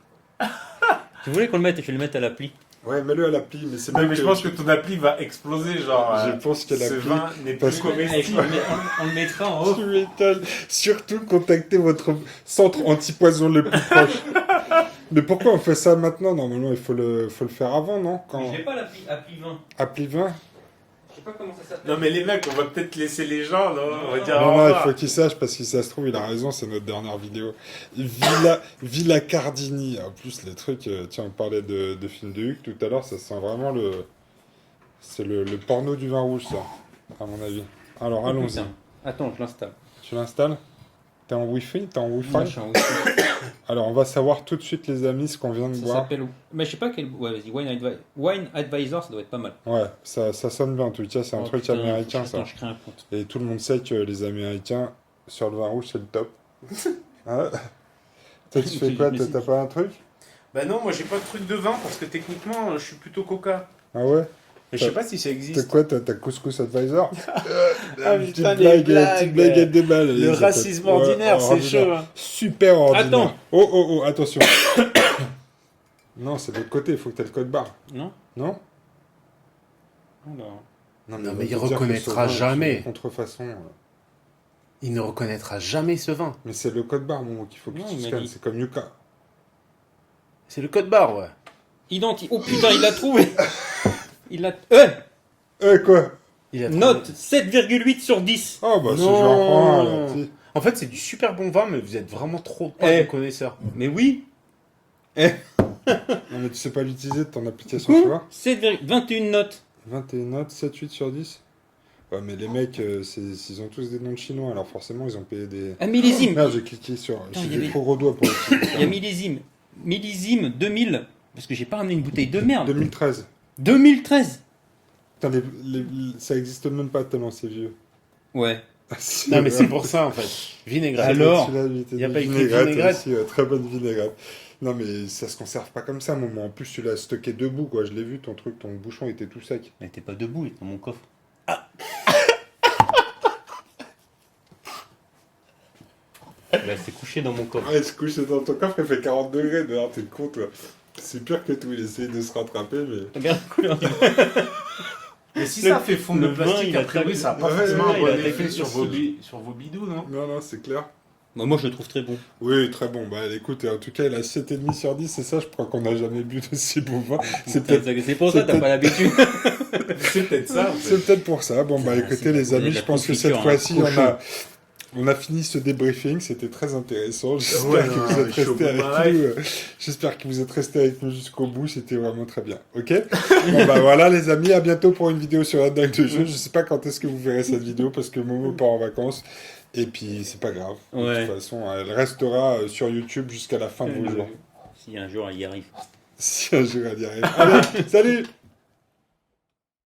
Tu voulais qu'on le mette et je vais le mettre à l'appli.
Ouais, mets-le à l'appli, mais c'est
Ouais,
bien
mais je pense que ton appli va exploser, genre.
Je pense que
ce
l'appli-
vin n'est
parce
plus
que-
comestible.
On le mettra en haut.
Tu m'étonnes. Surtout, contactez votre centre antipoison le plus proche. Mais pourquoi on fait ça maintenant? Normalement, il faut le faire avant, non? Quand...
Mais j'ai pas l'appli appli 20.
Appli 20?
Je sais pas comment ça s'appelle.
Non, mais les mecs, on va peut-être laisser les gens, non? On va dire au
Non, non, il
revoir.
faut qu'il sache, parce que si ça se trouve, il a raison, c'est notre dernière vidéo. Villa Cardini. En plus, les trucs, tiens, on parlait de films de Huck tout à l'heure, ça sent vraiment le... C'est le porno du vin rouge, ça, à mon avis. Alors, allons-y.
Putain. Attends, je l'installe.
Tu l'installes? T'es en Wi-Fi? T'es en Wi-Fi?
Moi, je suis en Wi-Fi.
Alors, on va savoir tout de suite, les amis, ce qu'on vient de
Ça
boire.
s'appelle. Mais je sais pas quel. Ouais, vas-y, Wine Advisor, ça doit être pas mal.
Ouais, ça sonne bien, en tout cas, c'est un
Oh,
truc
putain,
américain, ça.
Attends, je crée un compte.
Et tout le monde sait que les Américains, sur le vin rouge, c'est le top. Hein? Toi, tu fais quoi? T'as pas un truc?
Bah non, moi j'ai pas de truc de vin parce que techniquement, je suis plutôt coca.
Ah ouais?
Et je sais pas si ça
T'as
existe.
quoi? T'as Couscous Advisor?
Ah,
Petite
putain, les
blague,
blagues.
petite blague à deux balles.
Le racisme ordinaire, c'est chaud. Hein.
Super ordinaire.
Attends.
Oh, attention. Non, c'est de l'autre côté, il faut que t'aies le code barre.
Non
Non?
Alors.
Non,
mais
on va
il
te dire que
reconnaîtra
ce vin,
jamais.
c'est une contrefaçon.
Il ne reconnaîtra jamais ce vin.
Mais c'est le code barre, mon qu'il faut que
Non,
tu
il m'a
scannes.
dit.
C'est comme Yuka.
C'est le code barre, ouais.
Oh putain, il l'a trouvé. Il a.
Quoi?
Il a
Note 7,8 sur 10.
Oh, bah, si je
Non.
vais en prendre un, alors, si.
En fait, c'est du super bon vin, mais vous êtes vraiment trop pas
Eh.
des connaisseurs.
Mais oui.
Non, mais tu sais pas l'utiliser de ton application, tu vois?
21 notes.
21 notes, 7, 8 sur 10. Ouais, mais les mecs, ils ont tous des noms de chinois, alors forcément, ils ont payé des...
Un millésime.
Merde, j'ai cliqué sur...
Putain, il y
J'ai
avait-
des trop gros doigts pour le
Il y a millésime. Millésime 2000. Parce que j'ai pas ramené une bouteille de merde.
2013.
2013.
Putain, ça existe même pas tellement c'est vieux.
Ouais.
Ah, si,
Non, mais c'est
ouais.
pour ça, en fait. Vinaigrette.
Alors
Il
y a pas écrit vinaigrette
aussi, ouais, très bonne vinaigrette. Non, mais ça se conserve pas comme ça, maman. En plus, tu l'as stocké debout, quoi. Je l'ai vu, ton truc, ton bouchon était tout sec.
Mais t'es pas debout, il est dans mon coffre. Là, c'est couché dans mon coffre.
Ouais, ce couche dans ton coffre, il fait 40 degrés dehors, t'es con, toi. C'est pire que tout, il essaye de se rattraper, mais...
Regarde la couleur.
Mais si
Le-
ça fait fondre
le
le
vin,
plastique,
il a
a priori, ça n'a pas
Ouais,
forcément
ouais,
un
il
bon
a
effet
été
sur
dessus.
sur vos bidous, non?
Non, c'est clair.
Bah, moi, je le trouve très bon.
Oui, très bon. Bah, écoute, en tout cas, il a 7,5 sur 10, c'est ça, je crois qu'on n'a jamais bu de si bon vin. C'est peut-être...
C'est pour ça que t'as
c'est
pas l'habitude.
C'est peut-être ça. en fait.
C'est peut-être pour ça. Bon, bah,
C'est
écoutez, les
de
amis,
la
je pense que cette
confiture, hein.
fois-ci,
Cochon.
on a fini ce débriefing. C'était très intéressant. J'espère
Ouais,
que
non,
vous êtes
je suis au
restés
bout de
avec
ma life.
nous. J'espère que vous êtes restés avec nous jusqu'au bout. C'était vraiment très bien. Ok? Bon, bah, voilà, les amis. À bientôt pour une vidéo sur la dingue de jeu. Je sais pas quand est-ce que vous verrez cette vidéo parce que Momo part en vacances. Et puis, c'est pas grave. De
Ouais.
toute façon, elle restera sur YouTube jusqu'à la fin de vos jours.
Si un jour, il y arrive.
Si un jour elle y arrive. Allez, salut!